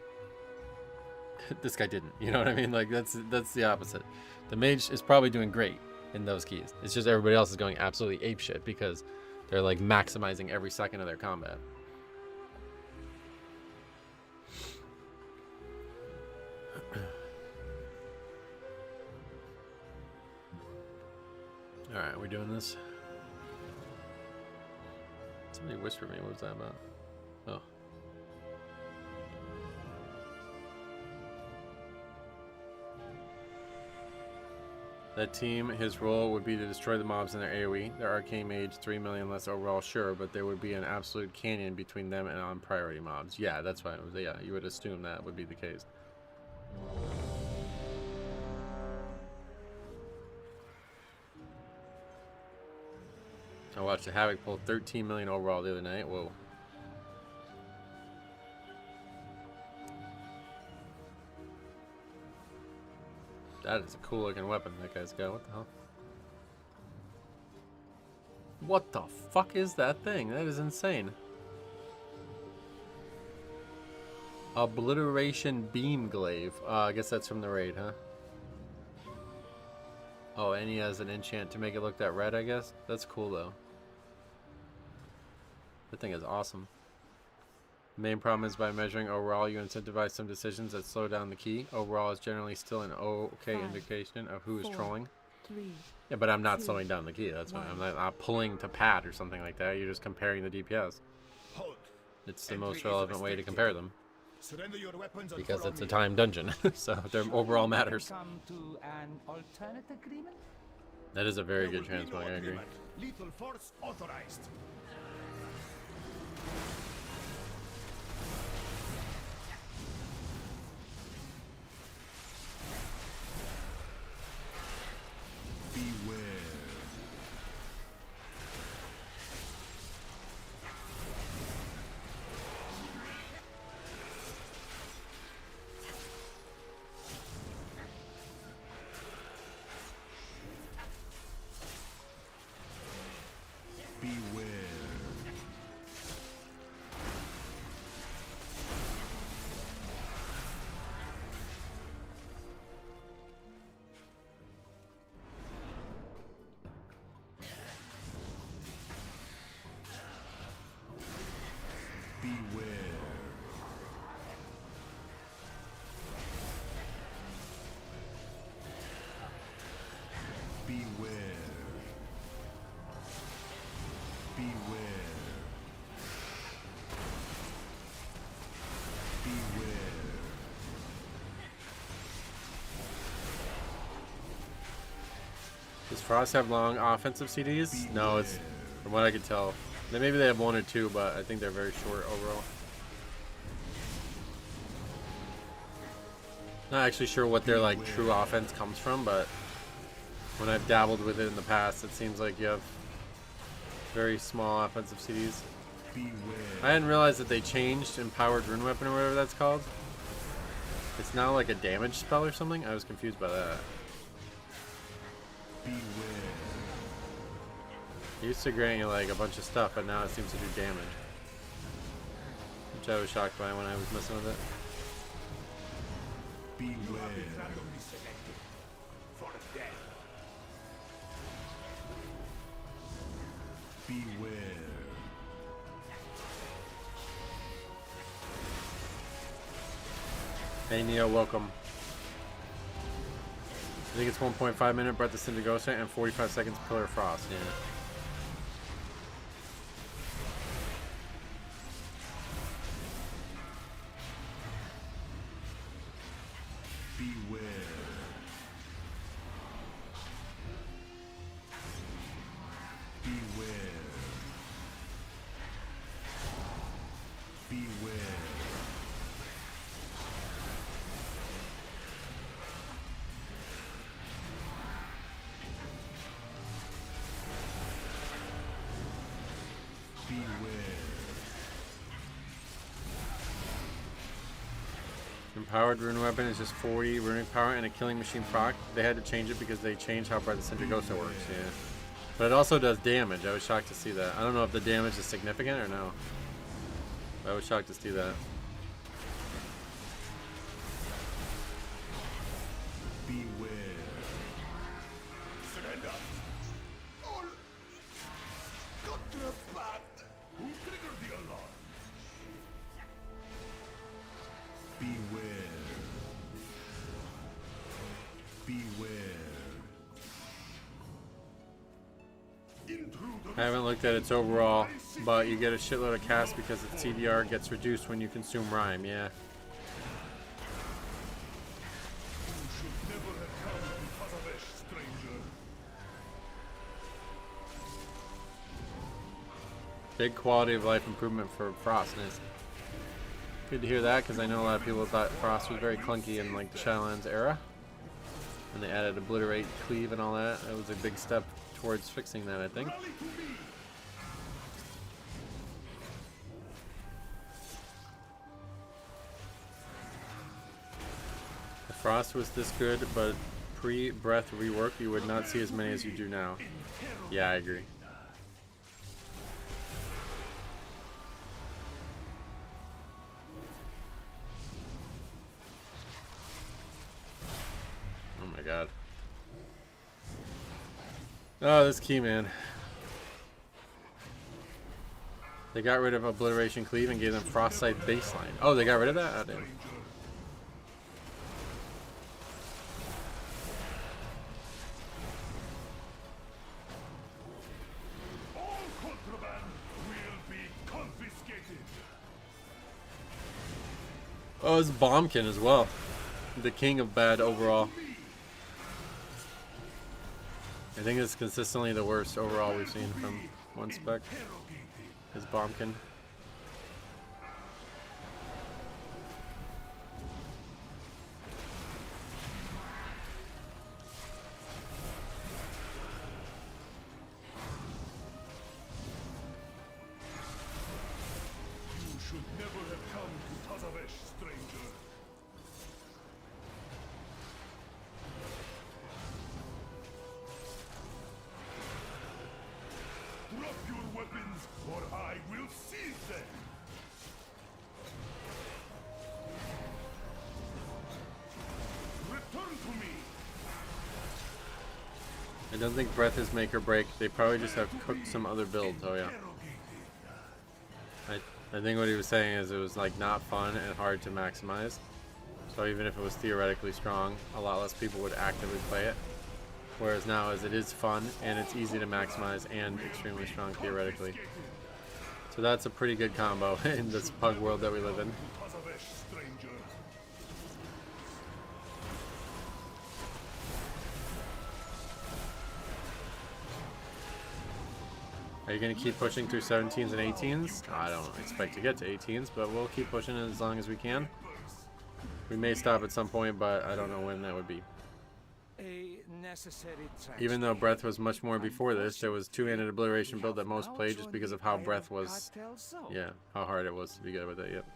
This guy didn't. You know what I mean? Like, that's the opposite. The mage is probably doing great in those keys. It's just everybody else is going absolutely apeshit because they're like maximizing every second of their combat. Alright, we doing this? Somebody whispered me, what was that about? Oh. That team, his role would be to destroy the mobs in their AoE. Their Arcane Mage, 3 million less overall, sure, but there would be an absolute canyon between them and on priority mobs. Yeah, that's why it was, yeah, you would assume that would be the case. I watched the Havoc pull 13 million overall the other night. Whoa. That is a cool looking weapon that guy's got. What the hell? What the fuck is that thing? That is insane. Obliteration Beam Glaive. I guess that's from the raid, huh? Oh, and he has an enchant to make it look that red, I guess. That's cool, though. That thing is awesome. The main problem is by measuring overall, you incentivize some decisions that slow down the key. Overall is generally still an okay indication of who is trolling. Yeah, but I'm not slowing down the key. That's why I'm not pulling to pad or something like that. You're just comparing the DPS. It's the most relevant way to compare them. Because it's a time dungeon, so their overall matters. Come to an alternate agreement? That is a very good transmog, I agree. Lethal force authorized. Beware. Does Frost have long offensive CDs? No, it's from what I could tell. Maybe they have one or two, but I think they're very short overall. Not actually sure what their like true offense comes from, but when I've dabbled with it in the past, it seems like you have very small offensive CDs. I didn't realize that they changed Empowered Rune Weapon or whatever that's called. It's now like a damage spell or something. I was confused by that. It used to grant you like a bunch of stuff, but now it seems to do damage. Which I was shocked by when I was messing with it. Hey Neo, welcome. I think it's 1.5 minute Breath of Syndagosa and 45 seconds Pillar of Frost, yeah. Empowered Rune Weapon is just 40 runic power and a killing machine proc. They had to change it because they changed how Breath of Syndagosa works, yeah. But it also does damage. I was shocked to see that. I don't know if the damage is significant or no. But I was shocked to see that. I haven't looked at its overall, but you get a shitload of cast because its CDR gets reduced when you consume Rhyme, yeah. Big quality of life improvement for Frost. Nice. Good to hear that, because I know a lot of people thought Frost was very clunky in like the Shadowlands era. And they added Obliterate, Cleave, and all that. It was a big step towards fixing that, I think. Frost was this good, but pre-breath rework, you would not see as many as you do now. Yeah, I agree. Oh my god. Oh, this key, man. They got rid of Obliteration Cleave and gave them Frostbite baseline. Oh, they got rid of that? Oh, damn. All contraband will be confiscated. Oh, it's Bombkin as well. The king of bad overall. I think it's consistently the worst overall we've seen from one spec. Is Bombkin. You should never have come to Tazavesh, stranger. Drop your weapons, or I will seize them! Return to me! I don't think breath is make or break. They probably just have cooked some other builds. Oh yeah. I think what he was saying is it was like not fun and hard to maximize. So even if it was theoretically strong, a lot less people would actively play it. Whereas now, as it is fun and it's easy to maximize and extremely strong theoretically. So that's a pretty good combo in this pug world that we live in. Tazavesh, stranger. Are you going to keep pushing through 17s and 18s? I don't expect to get to 18s, but we'll keep pushing it as long as we can. We may stop at some point, but I don't know when that would be. A necessary Even though Breath was much more before this, there was two-handed obliteration build that most played just because of how Breath was, yeah, how hard it was to be good with it, yep.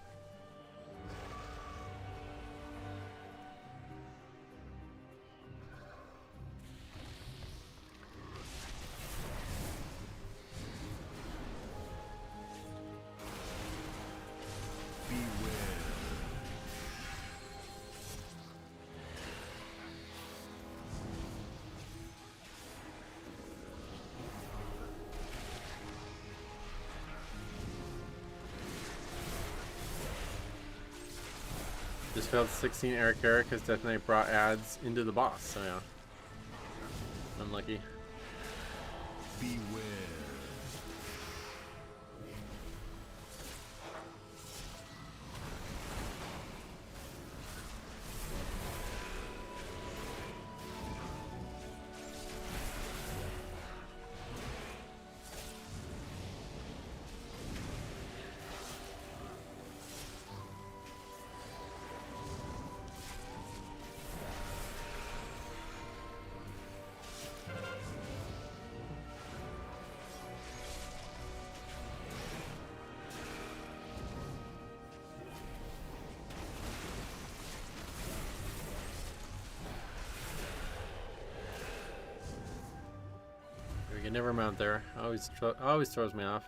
Just failed 16 Eric because Death Knight brought ads into the boss, so yeah. Unlucky. Beware. We can never mount there. Always throws me off.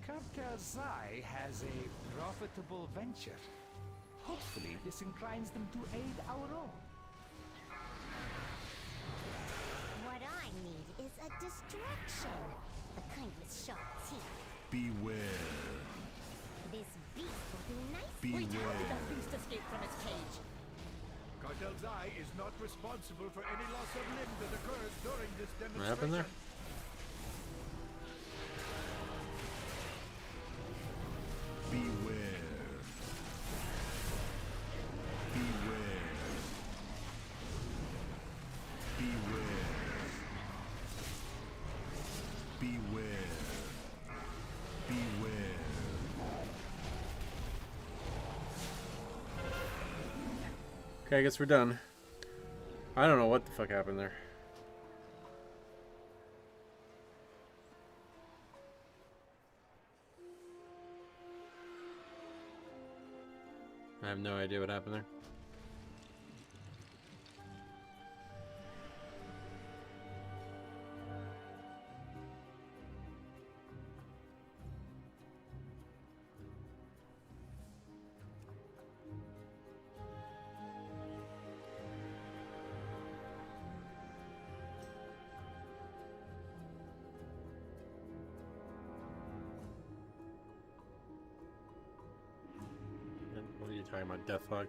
Kapkazai has a profitable venture. Hopefully, this inclines them to aid our own. What I need is a distraction. The kind with sharp teeth. Beware. This beast will do nice. Wait, how Beware. did that beast escape from its cage? Cartel's Eye is not responsible for any loss of limb that occurs during this demonstration. What happened there? Beware. Beware. Beware. Beware. Beware. Okay, I guess we're done. I don't know what the fuck happened there. I have no idea what happened there. What are you talking about, Deathfog?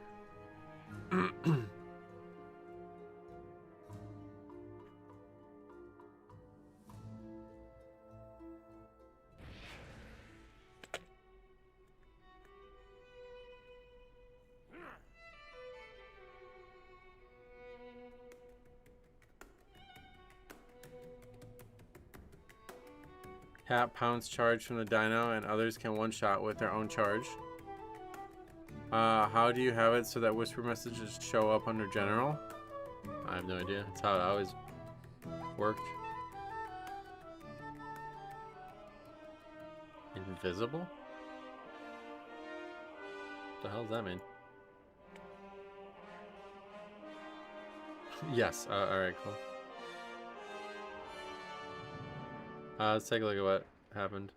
Hat pounce charge from the dino, and others can one-shot with their own charge. How do you have it so that whisper messages show up under general? I have no idea. That's how it always worked. Invisible? What the hell does that mean? Yes. Alright, cool. Let's take a look at what happened.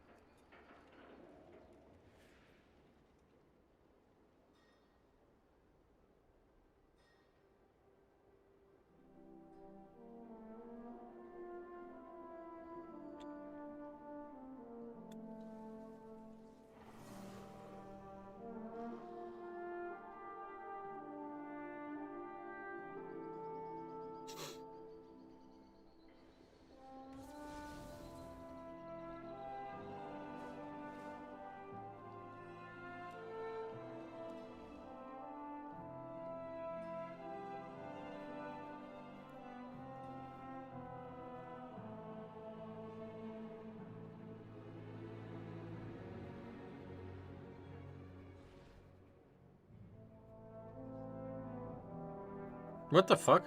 What the fuck?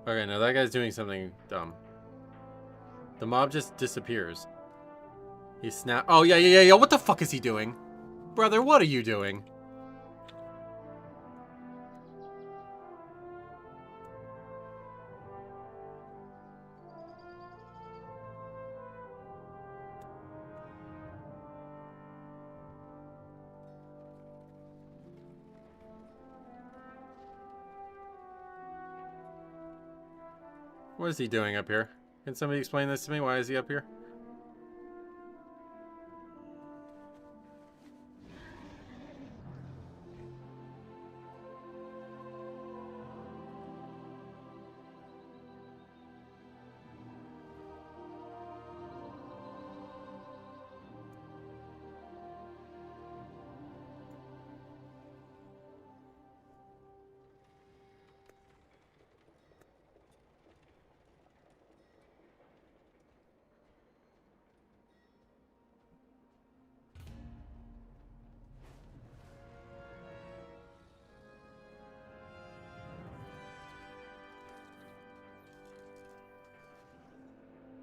Okay, now that guy's doing something dumb. The mob just disappears. He snap. Oh, yeah. What the fuck is he doing? Brother, what are you doing? What is he doing up here? Can somebody explain this to me? Why is he up here?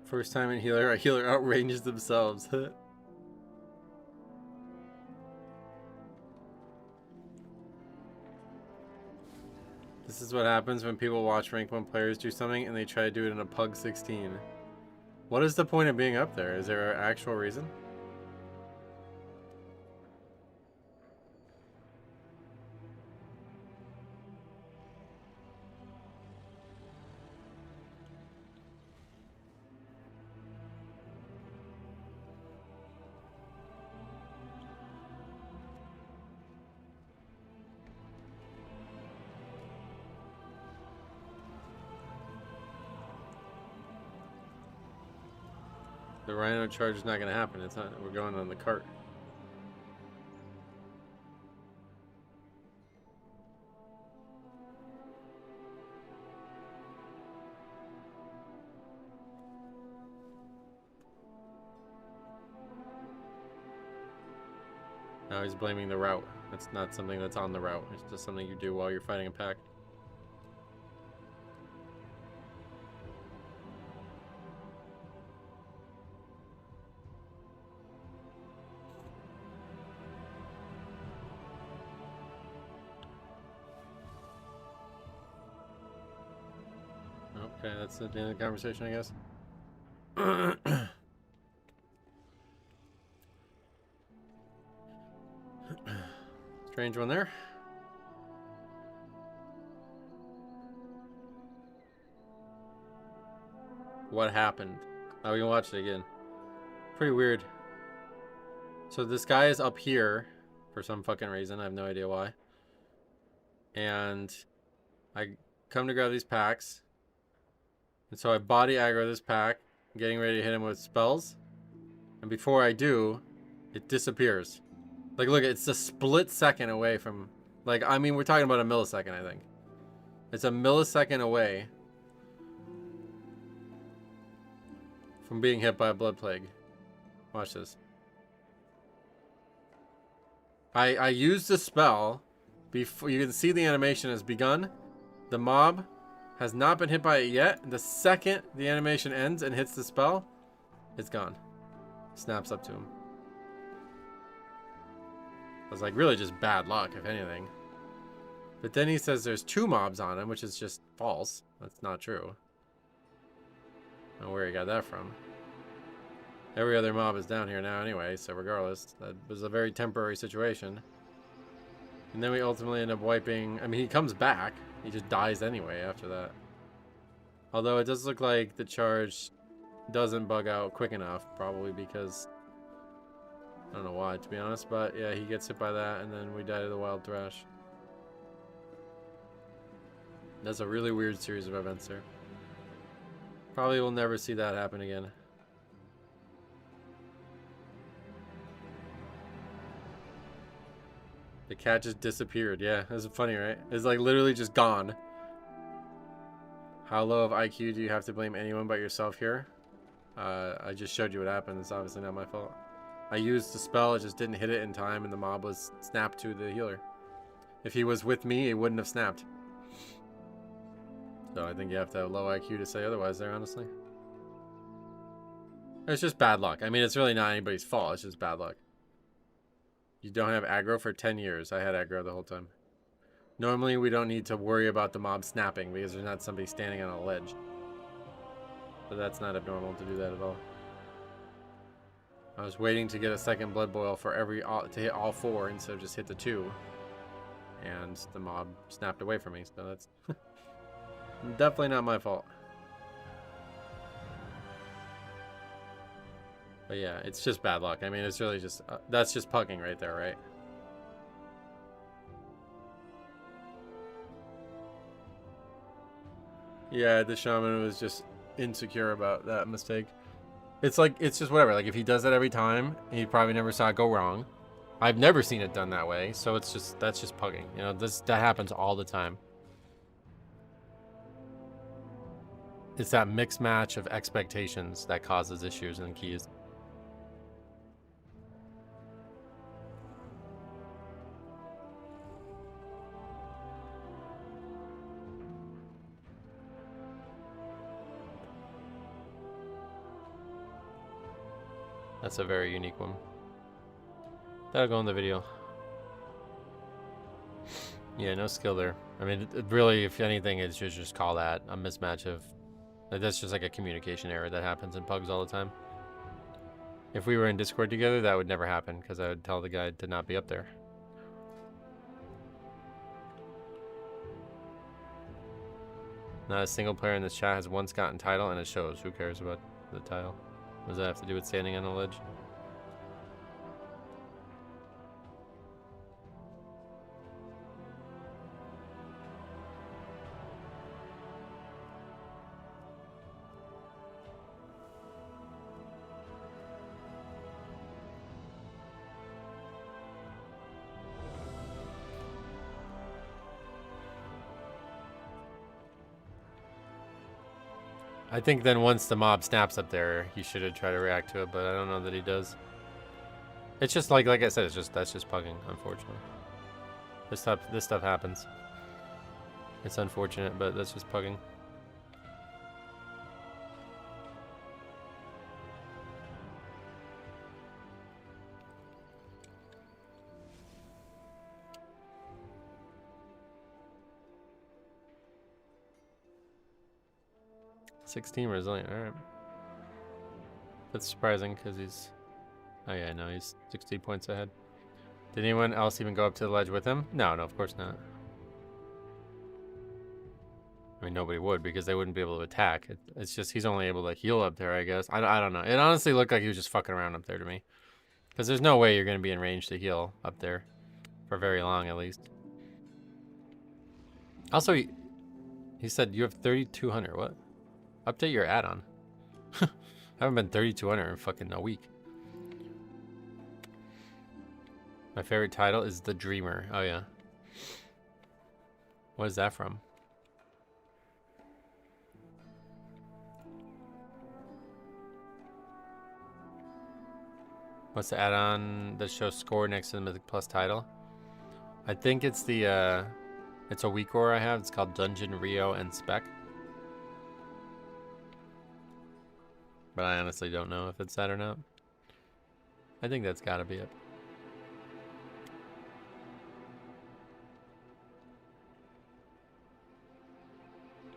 First time in healer, a healer outranges themselves. This is what happens when people watch rank 1 players do something and they try to do it in a Pug 16. What is the point of being up there? Is there an actual reason? The rhino charge is not going to happen. It's not. We're going on the cart. Now he's blaming the route. That's not something that's on the route. It's just something you do while you're fighting a pack. Okay, that's the end of the conversation, I guess. Strange one there. What happened? Oh, we can watch it again. Pretty weird. So this guy is up here for some fucking reason. I have no idea why. And I come to grab these packs. And so I body aggro this pack, getting ready to hit him with spells. And before I do, it disappears. Like, look, it's a split second away from... Like, I mean, we're talking about a millisecond, I think. It's a millisecond away from being hit by a blood plague. Watch this. I used the spell before. You can see the animation has begun. The mob has not been hit by it yet. The second the animation ends and hits the spell, it's gone. Snaps up to him. I was like, really just bad luck, if anything. But then he says there's 2 mobs on him, which is just false. That's not true. I don't know where he got that from. Every other mob is down here now anyway, so regardless, that was a very temporary situation. And then we ultimately end up wiping... I mean, he comes back. He just dies anyway after that. Although it does look like the charge doesn't bug out quick enough, probably because... I don't know why, to be honest, but yeah, he gets hit by that, and then we die to the Wild Thrash. That's a really weird series of events there. Probably will never see that happen again. The cat just disappeared. Yeah, that's funny, right? It's like literally just gone. How low of IQ do you have to blame anyone but yourself here? I just showed you what happened. It's obviously not my fault. I used the spell, it just didn't hit it in time, and the mob was snapped to the healer. If he was with me, it wouldn't have snapped. So I think you have to have low IQ to say otherwise there, honestly. It's just bad luck. I mean, it's really not anybody's fault. It's just bad luck. You don't have aggro for 10 years. I had aggro the whole time. Normally, we don't need to worry about the mob snapping because there's not somebody standing on a ledge. But that's not abnormal to do that at all. I was waiting to get a second blood boil for to hit all 4 instead of just hit the 2. And the mob snapped away from me, so that's definitely not my fault. But yeah, it's just bad luck. I mean, it's really just... that's just pugging right there, right? Yeah, the shaman was just insecure about that mistake. It's like, it's just whatever. Like, if he does that every time, he probably never saw it go wrong. I've never seen it done that way, so it's just... that's just pugging. You know, that happens all the time. It's that mixed match of expectations that causes issues in keys. That's a very unique one. That'll go in the video. Yeah, no skill there. I mean, it really, if anything, it should just call that a mismatch of... that's just like a communication error that happens in pugs all the time. If we were in Discord together, that would never happen, because I would tell the guy to not be up there. Not a single player in this chat has once gotten title, and it shows. Who cares about the title? What does that have to do with standing on a ledge? I think then once the mob snaps up there, he should have tried to react to it, but I don't know that he does. It's just like I said, that's just pugging, unfortunately. This stuff happens. It's unfortunate, but that's just pugging. 16 resilient. All right. That's surprising because he's. Oh yeah, no, he's 60 points ahead. Did anyone else even go up to the ledge with him? No, of course not. I mean, nobody would because they wouldn't be able to attack. It's just he's only able to heal up there, I guess. I don't know. It honestly looked like he was just fucking around up there to me. Because there's no way you're going to be in range to heal up there. For very long, at least. Also, he said you have 3,200. What? Update your add-on. I haven't been 3,200 in fucking a week. My favorite title is The Dreamer. Oh, yeah. What is that from? What's the add-on that shows score next to the Mythic Plus title? I think it's the, it's a weak aura I have. It's called Dungeon, Rio, and Spec. But I honestly don't know if it's that or not. I think that's gotta be it.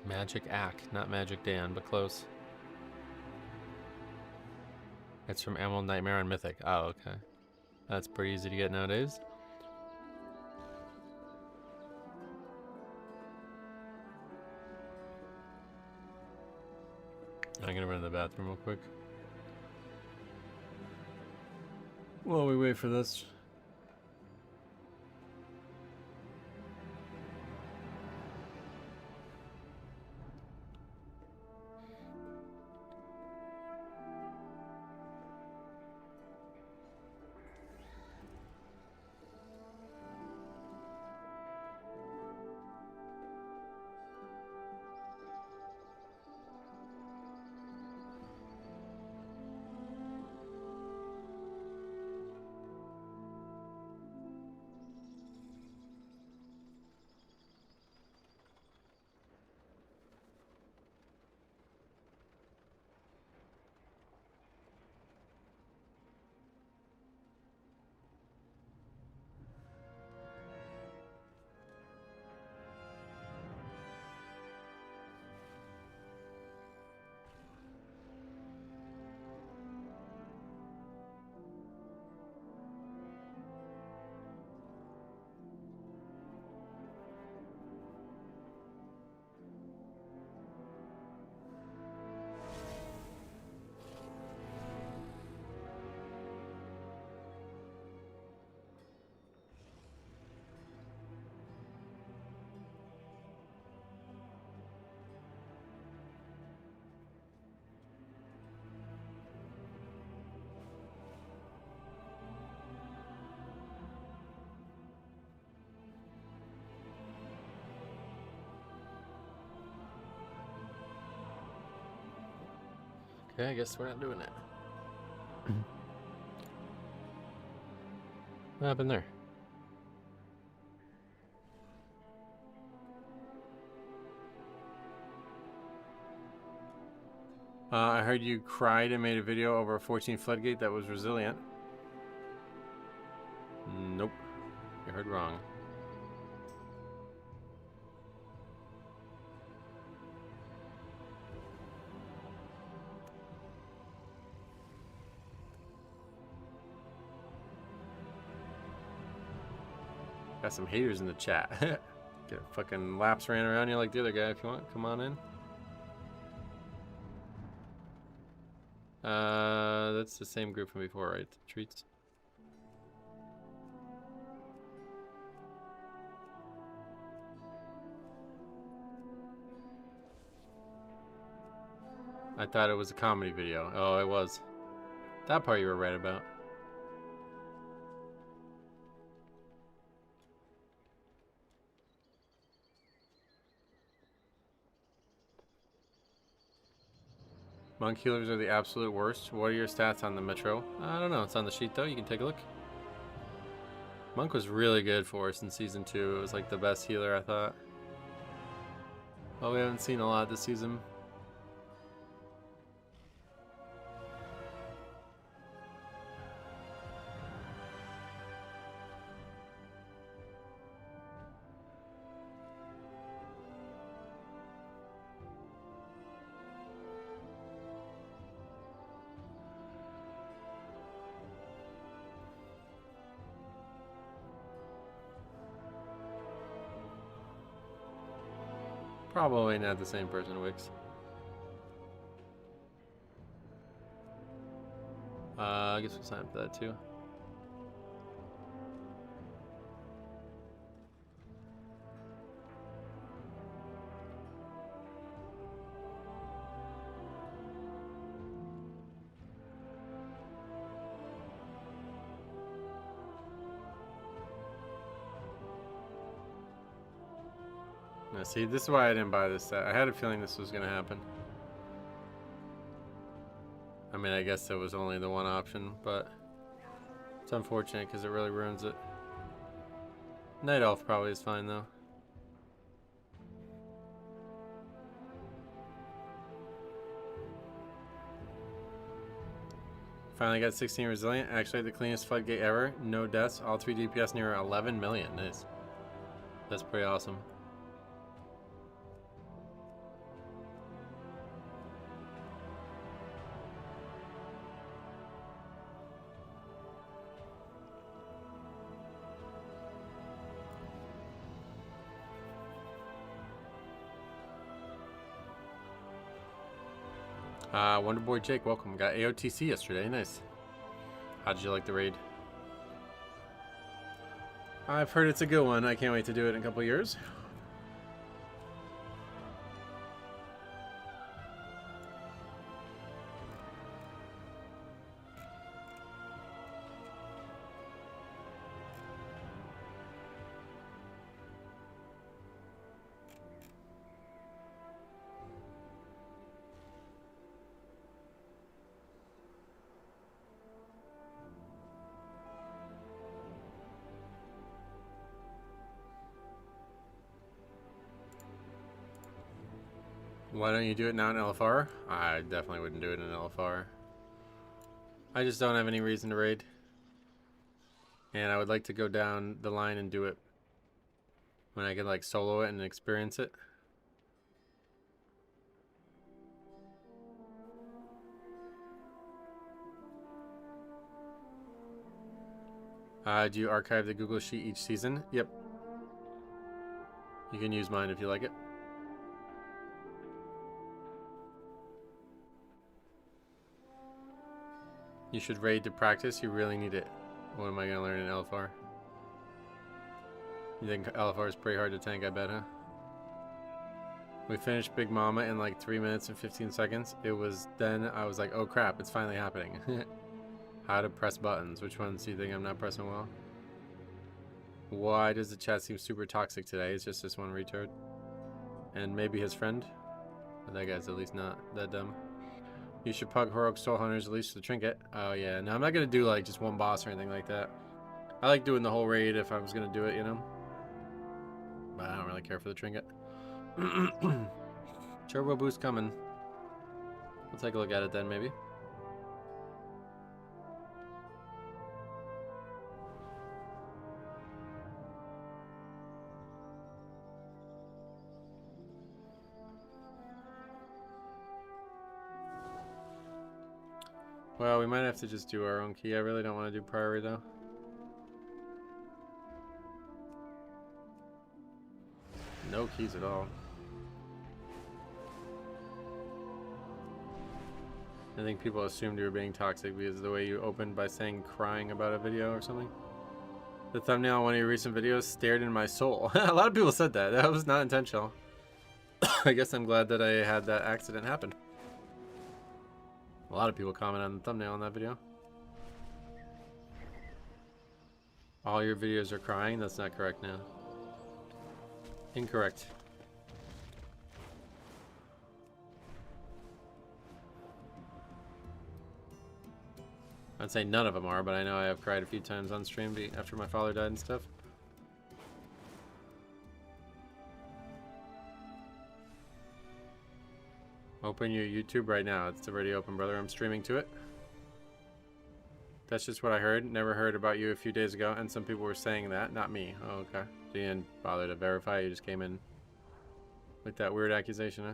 Magic Ack, not Magic Dan, but close. It's from Emerald Nightmare on Mythic. Oh, okay. That's pretty easy to get nowadays. I'm gonna run to the bathroom real quick. While we wait for this. Okay, I guess we're not doing it. What happened there? I heard you cried and made a video over a 14 floodgate that was resilient. Nope. You heard wrong. Got some haters in the chat. Get fucking laps ran around you like the other guy if you want. Come on in. That's the same group from before, right? Treats. I thought it was a comedy video. Oh, it was. That part you were right about. Monk healers are the absolute worst. What are your stats on the Metro? I don't know. It's on the sheet though. You can take a look. Monk was really good for us in Season 2. It was like the best healer, I thought. Well, we haven't seen a lot this season. Probably not the same person, Wix. I guess we'll sign up for that too. Now, see, this is why I didn't buy this set. I had a feeling this was going to happen. I mean, I guess it was only the one option, but it's unfortunate because it really ruins it. Night Elf probably is fine, though. Finally got 16 resilient. Actually, the cleanest floodgate ever. No deaths. All 3 DPS near 11 million. Nice. That's pretty awesome. Wonderboy Jake, welcome. Got AOTC yesterday. Nice. How'd you like the raid? I've heard it's a good one. I can't wait to do it in a couple years. Why don't you do it now in LFR? I definitely wouldn't do it in LFR. I just don't have any reason to raid. And I would like to go down the line and do it when I can like solo it and experience it. Do you archive the Google Sheet each season? Yep. You can use mine if you like it. You should raid to practice. You really need it. What am I going to learn in LFR? You think LFR is pretty hard to tank, I bet, huh? We finished Big Mama in like 3 minutes and 15 seconds. It was then I was like, oh crap, it's finally happening. How to press buttons. Which ones do you think I'm not pressing well? Why does the chat seem super toxic today? It's just this one retard. And maybe his friend. But that guy's at least not that dumb. You should pug Heroic Soul Hunters at least for the trinket. Oh yeah, no, I'm not gonna do like just one boss or anything like that. I like doing the whole raid if I was gonna do it, you know. But I don't really care for the trinket. Turbo boost coming. We'll take a look at it then, maybe. Well, we might have to just do our own key. I really don't want to do Priory, though. No keys at all. I think people assumed you were being toxic because of the way you opened by saying crying about a video or something. The thumbnail on one of your recent videos stared in my soul. A lot of people said that. That was not intentional. I guess I'm glad that I had that accident happen. A lot of people comment on the thumbnail on that video. All your videos are crying? That's not correct now. Incorrect. I'd say none of them are, but I know I have cried a few times on stream after my father died and stuff. Open your YouTube right now. It's already open, brother. I'm streaming to it. That's just what I heard. Never heard about you a few days ago, and some people were saying that. Not me. Oh, okay. So you didn't bother to verify. You just came in with that weird accusation, huh?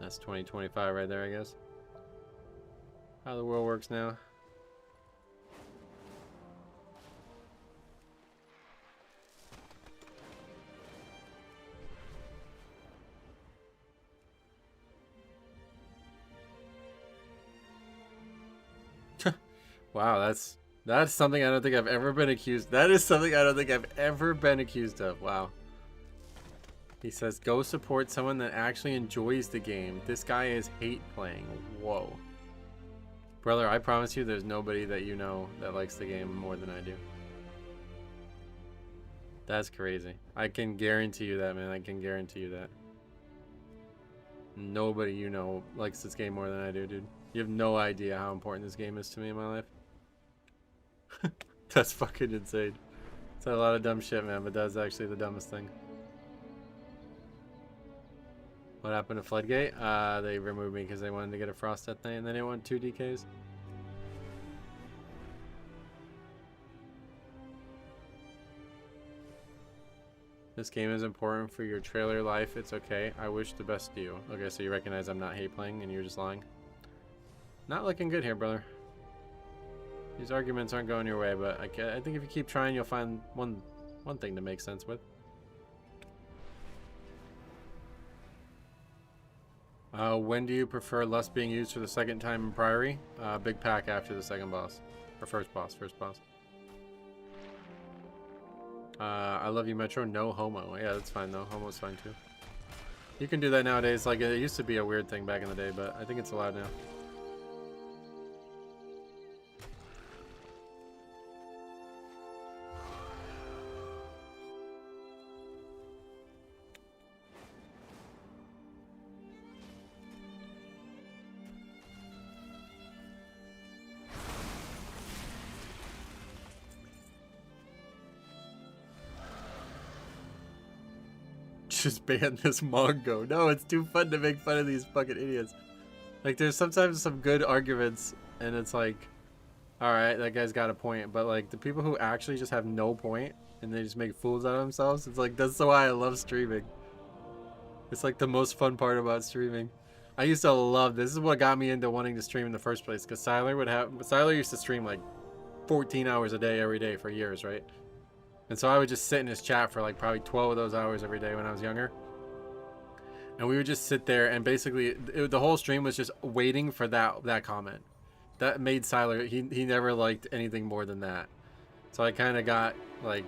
That's 2025 right there, I guess. How the world works now. Wow, that's something I don't think I've ever been accused. That is something I don't think I've ever been accused of. Wow. He says, go support someone that actually enjoys the game. This guy is hate playing. Whoa. Brother, I promise you there's nobody that you know that likes the game more than I do. That's crazy. I can guarantee you that, man. I can guarantee you that. Nobody you know likes this game more than I do, dude. You have no idea how important this game is to me in my life. That's fucking insane. It's a lot of dumb shit, man, but that's actually the dumbest thing. What happened to Floodgate? They removed me because they wanted to get a Frost Death Knight and then they want 2 DKs. This game is important for your trailer life. It's okay. I wish the best to you. Okay, so you recognize I'm not hate playing and you're just lying. Not looking good here, brother. These arguments aren't going your way, but I think if you keep trying, you'll find one thing to make sense with. When do you prefer Lust being used for the second time in Priory? Big pack after the second boss. Or first boss. I love you, Metro. No homo. Yeah, that's fine though. Homo's fine too. You can do that nowadays. Like, it used to be a weird thing back in the day, but I think it's allowed now. Just ban this Mongo. No, it's too fun to make fun of these fucking idiots. Like, there's sometimes some good arguments, and it's like, alright, that guy's got a point. But, like, the people who actually just have no point, and they just make fools out of themselves, it's like, that's why I love streaming. It's like the most fun part about streaming. I used to love this. This is what got me into wanting to stream in the first place, because Siler used to stream, like, 14 hours a day every day for years, right? And so I would just sit in his chat for like probably 12 of those hours every day when I was younger. And we would just sit there and basically the whole stream was just waiting for that comment. That made Siler, he never liked anything more than that. So I kind of got like,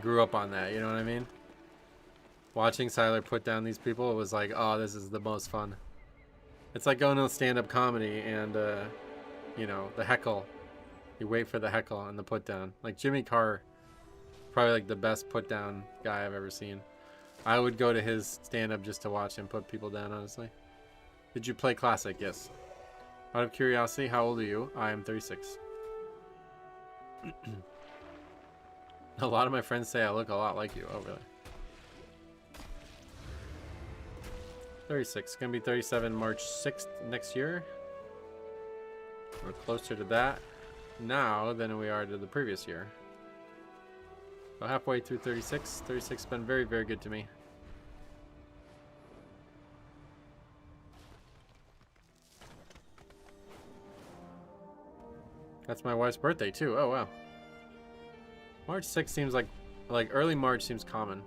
grew up on that, you know what I mean? Watching Siler put down these people, it was like, oh, this is the most fun. It's like going to stand-up comedy and, you know, the heckle. You wait for the heckle and the put down. Like Jimmy Carr. Probably like the best put down guy I've ever seen. I would go to his stand-up just to watch him put people down, honestly. Did you play Classic? Yes. Out of curiosity, how old are you? I am 36. A lot of my friends say I look a lot like you. Oh, really? 36. Gonna be 37 March 6th next year. We're closer to that now than we are to the previous year. So halfway through 36. 36 has been very, very good to me. That's my wife's birthday too. Oh wow. March 6th seems like early March seems common.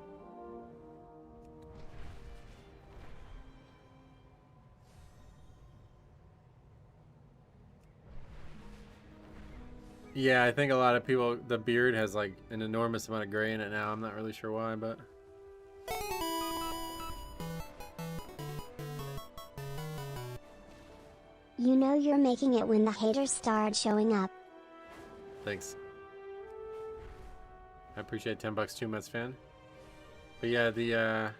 Yeah, I think a lot of people, the beard has like an enormous amount of gray in it now. I'm not really sure why, but... You know you're making it when the haters start showing up. Thanks. I appreciate $10 too, Mets fan. But yeah, the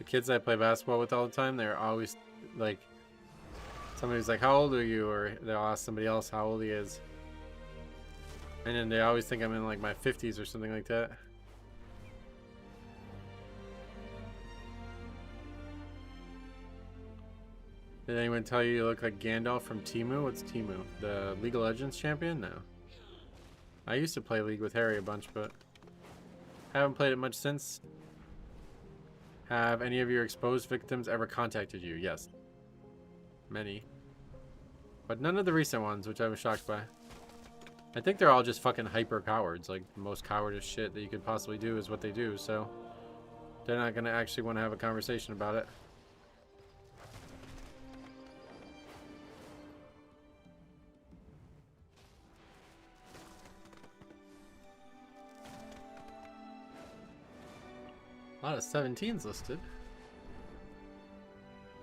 kids I play basketball with all the time, they're always like... Somebody's like, how old are you? Or they'll ask somebody else how old he is. And then they always think I'm in like my 50s or something like that. Did anyone tell you look like Gandalf from Temu? What's Temu? The League of Legends champion? No. I used to play League with Harry a bunch, but haven't played it much since. Have any of your exposed victims ever contacted you? Yes. Many. But none of the recent ones, which I was shocked by. I think they're all just fucking hyper cowards. Like, the most cowardice shit that you could possibly do is what they do, so they're not gonna actually want to have a conversation about it. A lot of 17s listed.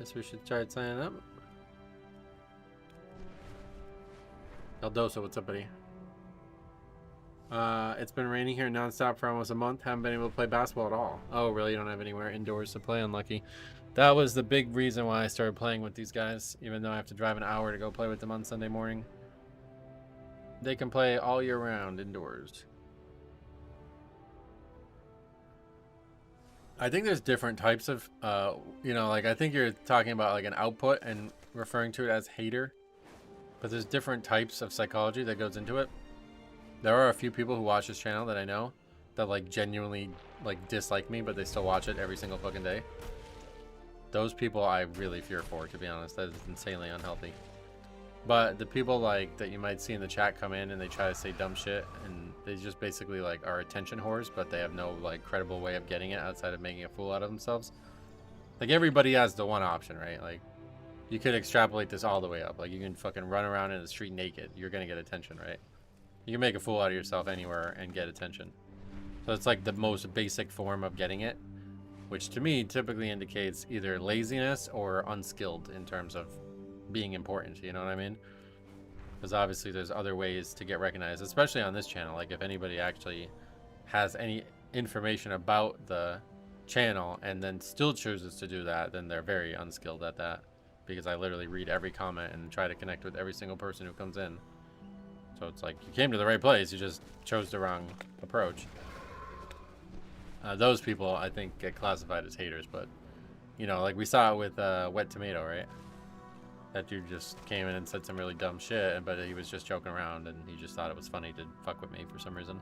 Guess we should try signing up. Eldoso, what's up, buddy? It's been raining here nonstop for almost a month. Haven't been able to play basketball at all. Oh, really? You don't have anywhere indoors to play? Unlucky. That was the big reason why I started playing with these guys, even though I have to drive an hour to go play with them on Sunday morning. They can play all year round indoors. I think there's different types of, you know, like I think you're talking about like an output and referring to it as hater. But there's different types of psychology that goes into it. There are a few people who watch this channel that I know that like genuinely like dislike me, but they still watch it every single fucking day. Those people I really fear for, to be honest. That is insanely unhealthy. But the people like that you might see in the chat come in and they try to say dumb shit and they just basically like are attention whores, but they have no like credible way of getting it outside of making a fool out of themselves. Like everybody has the one option, right? Like you could extrapolate this all the way up. Like you can fucking run around in the street naked. You're gonna get attention, right? You can make a fool out of yourself anywhere and get attention. So it's like the most basic form of getting it, which to me typically indicates either laziness or unskilled in terms of being important, you know what I mean? Because obviously there's other ways to get recognized, especially on this channel. Like if anybody actually has any information about the channel and then still chooses to do that, then they're very unskilled at that. Because I literally read every comment and try to connect with every single person who comes in. So it's like you came to the right place, you just chose the wrong approach. Those people I think get classified as haters, but you know, like we saw it with Wet Tomato, right? That dude just came in and said some really dumb shit, but he was just joking around and he just thought it was funny to fuck with me for some reason.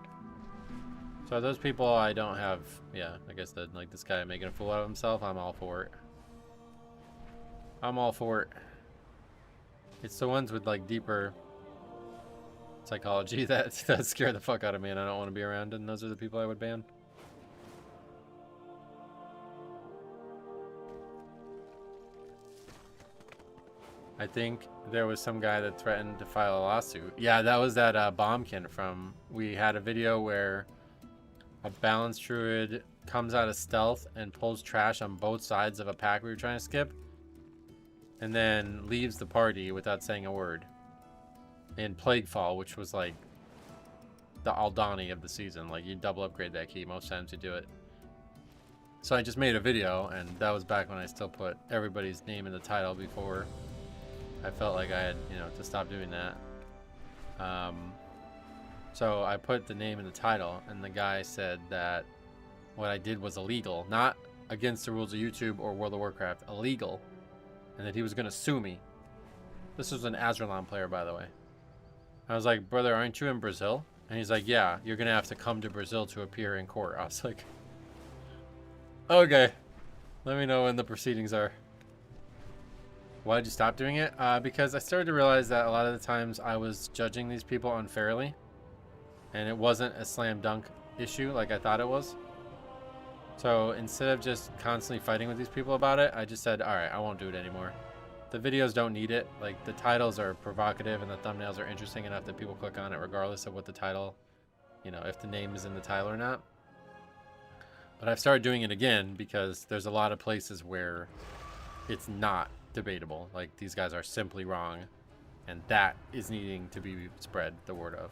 So those people I don't have, yeah, I guess that like this guy making a fool out of himself, I'm all for it. I'm all for it. It's the ones with like deeper psychology that scare the fuck out of me and I don't want to be around, and those are the people I would ban. I think there was some guy that threatened to file a lawsuit. Yeah, that was that Bombkin from... We had a video where a balanced druid comes out of stealth and pulls trash on both sides of a pack we were trying to skip. And then leaves the party without saying a word. In Plaguefall, which was like the Aldani of the season. Like you double upgrade that key most times you do it. So I just made a video, and that was back when I still put everybody's name in the title before I felt like I had, you know, to stop doing that. So I put the name in the title, and the guy said that what I did was illegal, not against the rules of YouTube or World of Warcraft, illegal, and that he was going to sue me. This was an Azralan player, by the way. I was like, brother, aren't you in Brazil? And he's like, yeah, you're going to have to come to Brazil to appear in court. I was like, okay, let me know when the proceedings are. Why did you stop doing it? Because I started to realize that a lot of the times I was judging these people unfairly, and it wasn't a slam dunk issue like I thought it was. So instead of just constantly fighting with these people about it, I just said, all right, I won't do it anymore. The videos don't need it. Like the titles are provocative and the thumbnails are interesting enough that people click on it regardless of what the title, you know, if the name is in the title or not. But I've started doing it again because there's a lot of places where it's not debatable. Like these guys are simply wrong, and that is needing to be spread the word of.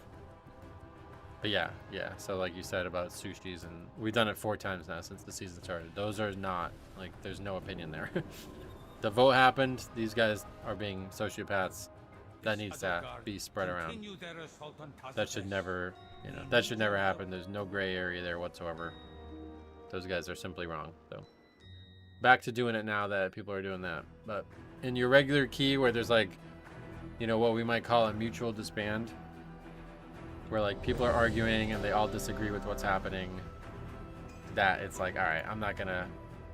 But yeah, so like you said about sushis, and we've done it 4 times now since the season started. Those are not, like, there's no opinion there. The vote happened. These guys are being sociopaths. That needs to be spread around. That should never, you know, that should never happen. There's no gray area there whatsoever. Those guys are simply wrong. So back to doing it now that people are doing that. But in your regular key where there's like, you know, what we might call a mutual disband, where like people are arguing and they all disagree with what's happening, that it's like, all right, I'm not gonna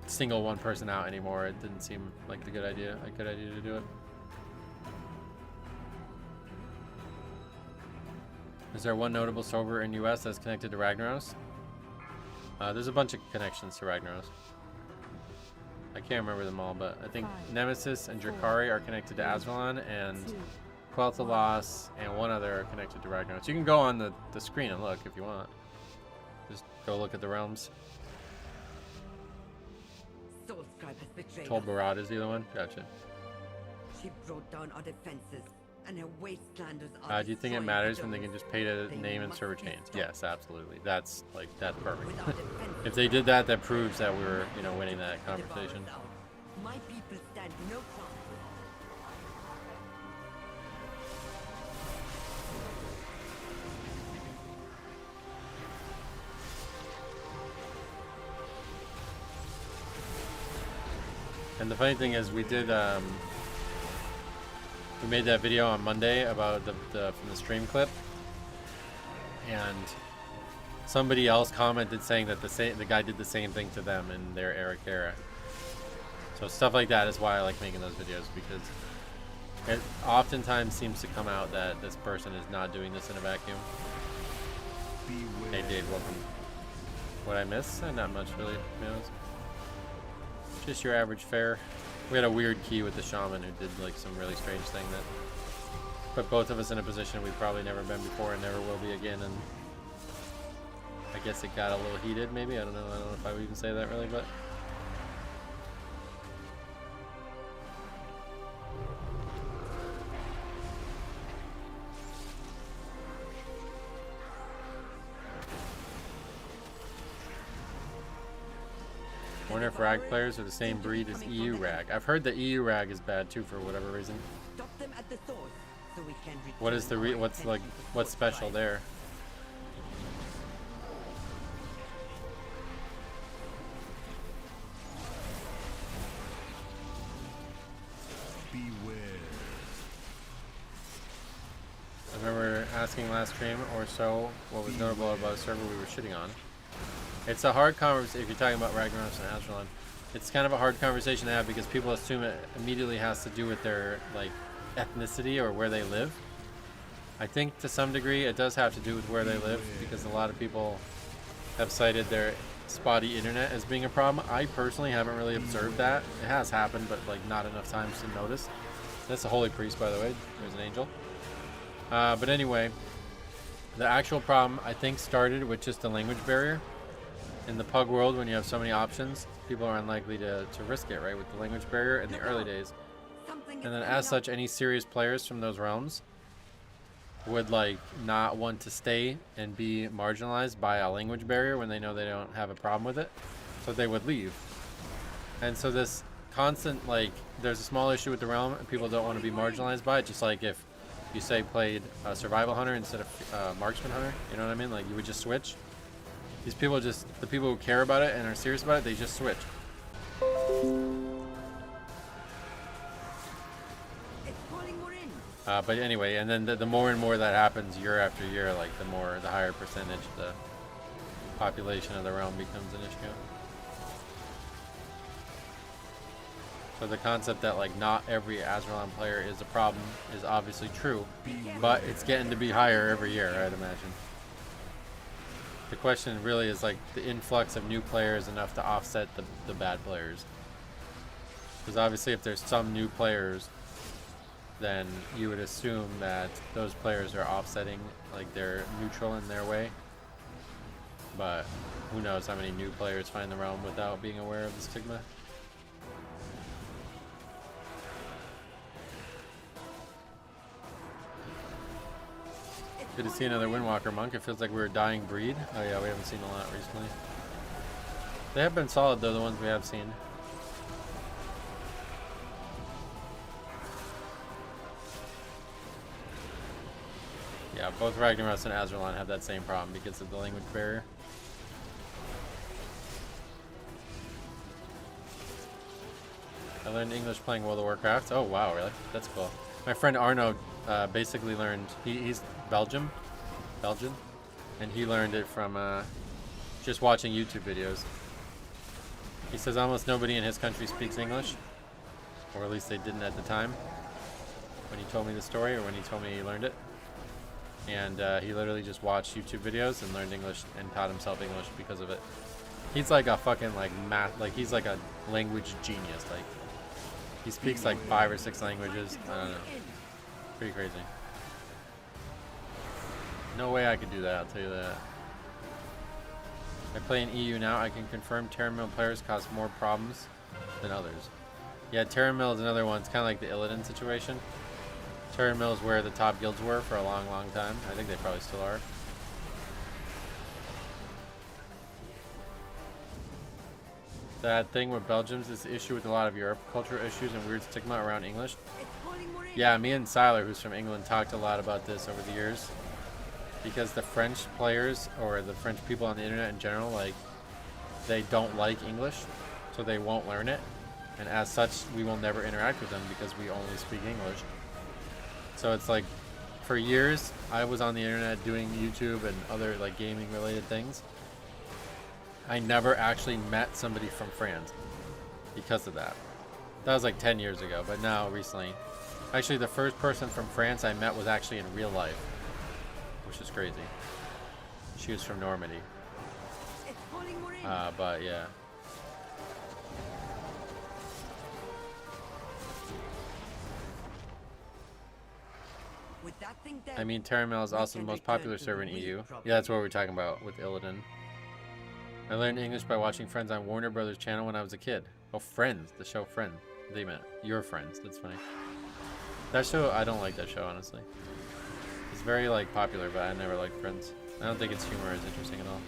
single one person out anymore. It didn't seem like a good idea to do it. Is there one notable server in US that's connected to Ragnaros? There's a bunch of connections to Ragnaros. I can't remember them all, but I think Nemesis and Drakari are connected to Azralan, and Quel'Thalas and one other are connected to Ragnaros. You can go on the screen and look if you want. Just go look at the realms. has betrayed Tol us. Barad is the other one? Gotcha. She brought down our defenses, and her wastelanders are Do you think it destroying matters the when they can domes. just pay to They name and must server be chains? stopped. Yes, absolutely. That's like, that's perfect. Without defenses, If they did that, that proves that we were, you know, winning that the devourers conversation. out. My people stand no chance. And the funny thing is, we did, we made that video on Monday about the from the stream clip, and somebody else commented saying that the guy did the same thing to them in their Eric era. So stuff like that is why I like making those videos, because it oftentimes seems to come out that this person is not doing this in a vacuum. Hey Dave, welcome. What I miss? Not much really, to be honest. Just your average fare. We had a weird key with the shaman who did like some really strange thing that put both of us in a position we've probably never been before and never will be again, and I guess it got a little heated maybe. I don't know if I would even say that really, but I wonder if rag players are the same breed as EU rag. I've heard that EU rag is bad too for whatever reason. Stop them at the source, so we can What is the return our what's like attention to what's Fortress special 5. there? Beware. I remember asking last stream or so what was notable about a server we were shitting on. It's a hard conversation if you're talking about Ragnaros and Azralan. It's kind of a hard conversation to have because people assume it immediately has to do with their like ethnicity or where they live. I think to some degree it does have to do with where they live, because a lot of people have cited their spotty internet as being a problem. I personally haven't really observed that. It has happened, but like not enough times to notice. That's a holy priest, by the way. There's an angel. But anyway, the actual problem I think started with just the language barrier. In the pug world, when you have so many options, people are unlikely to risk it, right, with the language barrier in the early days. Something And then is as coming such, any serious players from those realms would like not want to stay and be marginalized by a language barrier when they know they don't have a problem with it. So they would leave. And so this constant, like, there's a small issue with the realm and people don't want to be marginalized by it, just like if you say played survival hunter instead of marksman hunter, you know what I mean? Like you would just switch. These people just, the people who care about it and are serious about it, they just switch. It's calling more in. But anyway, and then the more and more that happens year after year, like the higher percentage the population of the realm becomes an issue. So the concept that like not every Azralan player is a problem is obviously true, but it's getting to be higher every year, I'd imagine. The question really is like the influx of new players enough to offset the bad players. Because obviously if there's some new players, then you would assume that those players are offsetting, like they're neutral in their way. But who knows how many new players find the realm without being aware of the stigma. Good to see another Windwalker monk. It feels like we're a dying breed. Oh yeah, we haven't seen a lot recently. They have been solid though, the ones we have seen. Yeah, both Ragnaros and Azralan have that same problem because of the language barrier. I learned English playing World of Warcraft. Oh wow, really? That's cool. My friend Arno basically learned, he's Belgian, and he learned it from just watching YouTube videos. He says almost nobody in his country speaks English, or at least they didn't at the time when he told me the story, or when he told me he learned it. And he literally just watched YouTube videos and learned English and taught himself English because of it. He's like a fucking like math, like he's like a language genius. Like he speaks like 5 or 6 languages. I don't know. Pretty crazy. No way I could do that, I'll tell you that. I play in EU now. I can confirm Terran players cause more problems than others. Yeah, Terran Mill is another one. It's kind of like the Illidan situation. Terran Mill is where the top guilds were for a long, long time. I think they probably still are. That thing with Belgium's is the issue with a lot of Europe, cultural issues and weird stigma around English. It's calling more in. Yeah, me and Siler, who's from England, talked a lot about this over the years. Because the French players, or the French people on the internet in general, like, they don't like English, so they won't learn it. And as such, we will never interact with them because we only speak English. So it's like, for years, I was on the internet doing YouTube and other, like, gaming-related things. I never actually met somebody from France because of that. That was like 10 years ago, but now recently. Actually, the first person from France I met was actually in real life, which is crazy. She was from Normandy. It's calling more in. But yeah. With that thing dead, I mean, Terramel is also the most popular server in EU. Yeah, that's what we're talking about with Illidan. I learned English by watching Friends on Warner Brothers channel when I was a kid. Oh, Friends, the show Friends. They meant your friends. That's funny. That show, I don't like that show, honestly. It's very, like, popular, but I never liked Friends. I don't think its humor is interesting at all.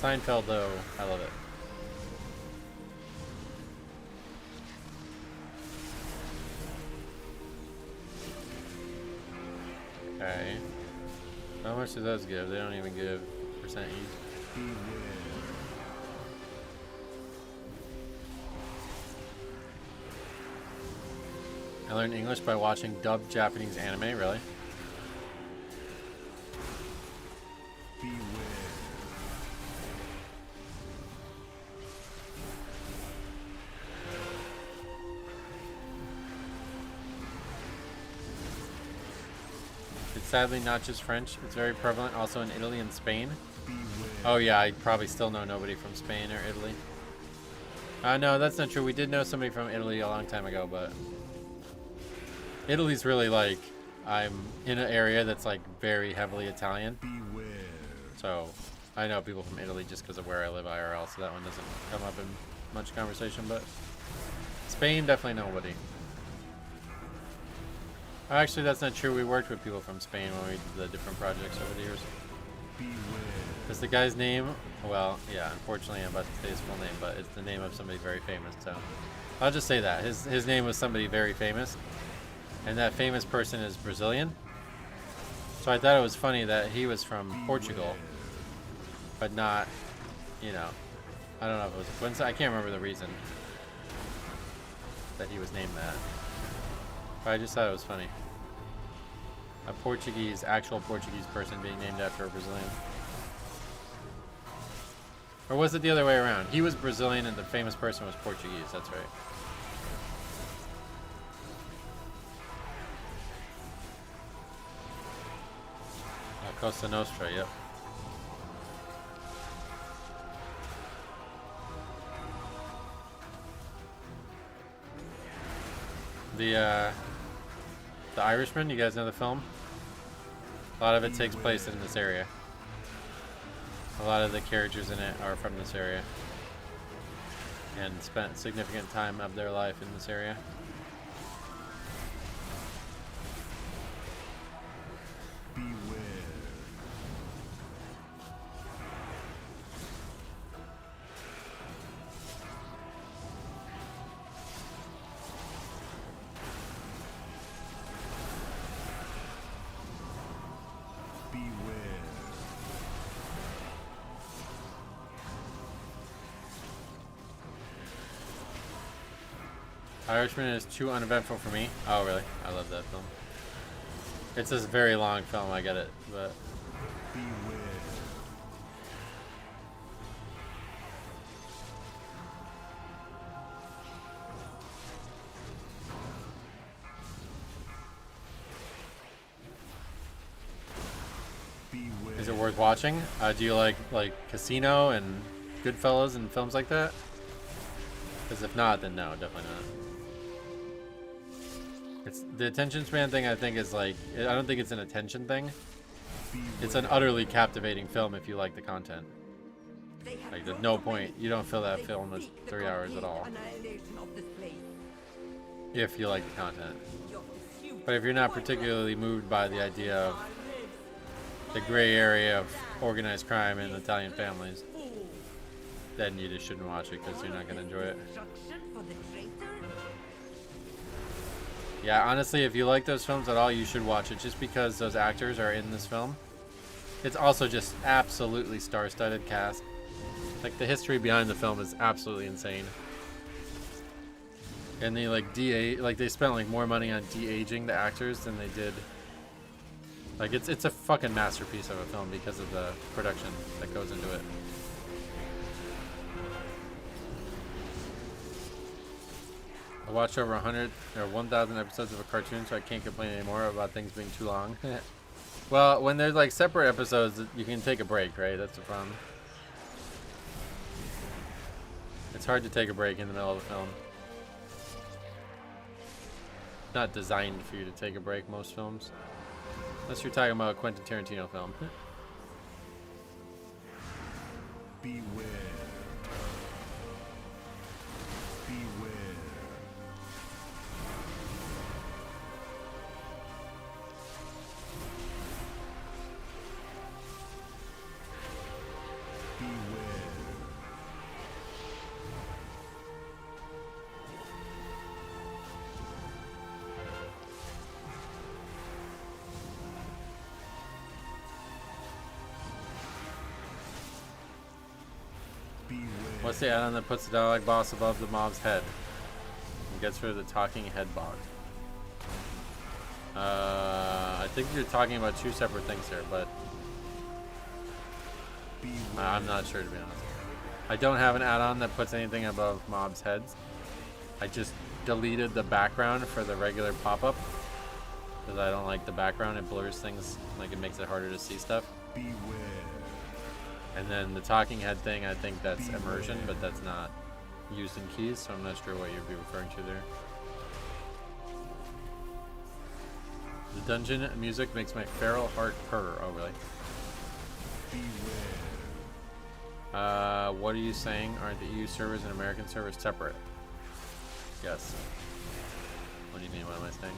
Seinfeld, though, I love it. Okay. How much do those give? They don't even give percent each. I learned English by watching dubbed Japanese anime, really? It's sadly not just French, it's very prevalent also in Italy and Spain. Oh yeah, I probably still know nobody from Spain or Italy. No, that's not true. We did know somebody from Italy a long time ago, but Italy's really like, I'm in an area that's like very heavily Italian. So I know people from Italy just because of where I live IRL, so that one doesn't come up in much conversation, but Spain, definitely nobody. Actually, that's not true. We worked with people from Spain when we did the different projects over the years. Is the guy's name? Well, yeah, unfortunately I'm about to say his full name, but it's the name of somebody very famous, so I'll just say that. His name was somebody very famous, and that famous person is Brazilian. So I thought it was funny that he was from Portugal, but not, you know, I don't know if it was a coincidence. I can't remember the reason that he was named that. But I just thought it was funny. A Portuguese, actual Portuguese person being named after a Brazilian. Or was it the other way around? He was Brazilian and the famous person was Portuguese, that's right. Costa Nostra, yep. The Irishman, you guys know the film? A lot of it takes place in this area. A lot of the characters in it are from this area and spent significant time of their life in this area. Irishman is too uneventful for me. Oh, really? I love that film. It's this very long film, I get it, but... Is it worth watching? Do you like Casino and Goodfellas and films like that? Because if not, then no, definitely not. It's the attention span thing. I think is like, I don't think it's an attention thing. It's an utterly captivating film if you like the content. They have Like, there's brought no so point. many. You don't feel that They film as seek the 3 hours at complete all. annihilation of this place. If you like the content. Your pursuit But if you're not particularly moved by the idea of the gray area of organized crime in Italian families, then you just shouldn't watch it because you're not going to enjoy it. Destruction for the traitor? Yeah, honestly, if you like those films at all, you should watch it just because those actors are in this film. It's also just absolutely star-studded cast. Like, the history behind the film is absolutely insane. And they like they spent like more money on de-aging the actors than they did. Like, it's a fucking masterpiece of a film because of the production that goes into it. I watched over 100 or 1,000 episodes of a cartoon, so I can't complain anymore about things being too long. Well, when there's like separate episodes, you can take a break, right? That's the problem. It's hard to take a break in the middle of a film. It's not designed for you to take a break, most films. Unless you're talking about a Quentin Tarantino film. Beware. Beware. Beware. Beware. What's the add-on that puts the dialogue boss above the mob's head and gets rid of the talking head bot? I think you're talking about two separate things here, but I'm not sure, to be honest. I don't have an add-on that puts anything above mobs' heads. I just deleted the background for the regular pop-up because I don't like the background. It blurs things, like it makes it harder to see stuff. Beware. And then the talking head thing, I think that's immersion, but that's not used in keys, so I'm not sure what you'd be referring to there. The dungeon music makes my feral heart purr. Oh, really? What are you saying? Aren't the EU servers and American servers separate? Yes. What do you mean? What am I saying?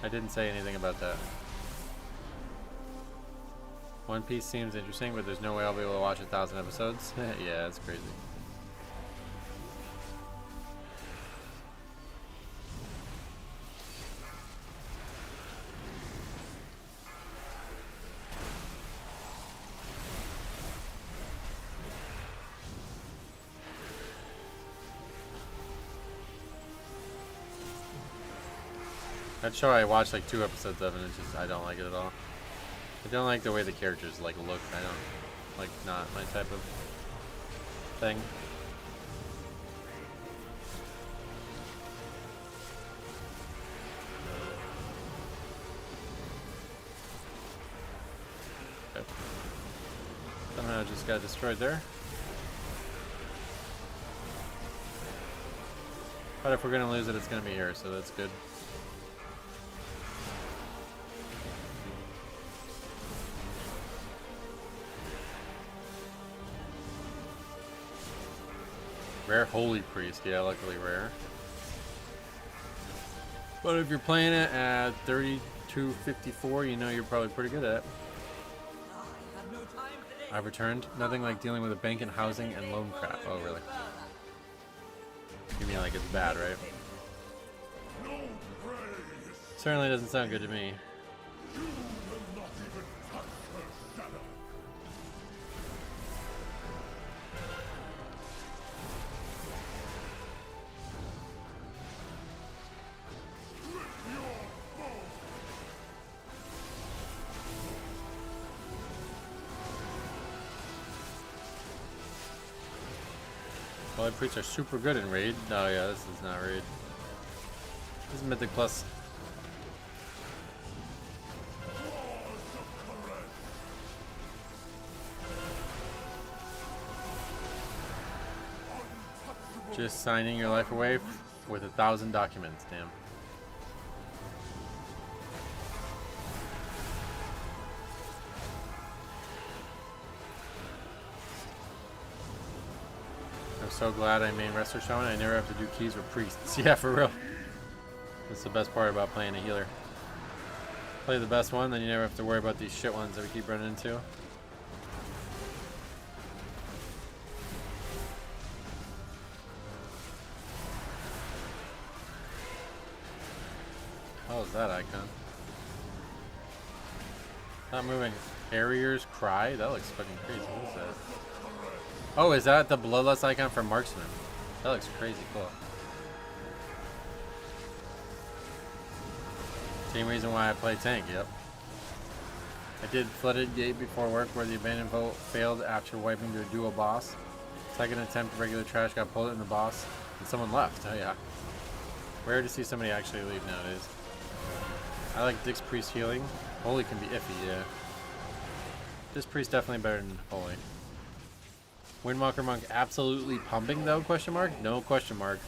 I didn't say anything about that. One Piece seems interesting, but there's no way I'll be able to watch 1,000 episodes. Yeah, that's crazy. That show I watched like 2 episodes of, and it's just, I don't like it at all. I don't like the way the characters like look. I don't like, not my type of thing. Okay. Somehow it just got destroyed there. But if we're gonna lose it, it's gonna be here, so that's good. Rare Holy Priest, yeah, luckily rare. But if you're playing it at 3254, you know you're probably pretty good at it. I've returned. Nothing like dealing with a bank and housing and loan crap. Oh, really? You mean like it's bad, right? Certainly doesn't sound good to me. Holy Priests are super good in Raid. Oh yeah, this is not Raid. This is Mythic Plus. Just signing your life away with 1,000 documents, damn. so glad I made Wrestler Shaman. I never have to do keys or priests. Yeah, for real. That's the best part about playing a healer. Play the best one, then you never have to worry about these shit ones that we keep running into. How is that icon? Not moving. Harriers Cry? That looks fucking crazy. What is that? Oh, is that the bloodlust icon for Marksman? That looks crazy cool. Same reason why I play tank, yep. I did Flooded Gate before work where the abandoned vote failed after wiping to a duo boss. Second attempt, regular trash got pulled in the boss, and someone left. Oh yeah. Rare to see somebody actually leave nowadays. I like Dix Priest healing. Holy can be iffy, yeah. This Priest definitely better than Holy. Windwalker Monk absolutely pumping though, question mark? No question mark.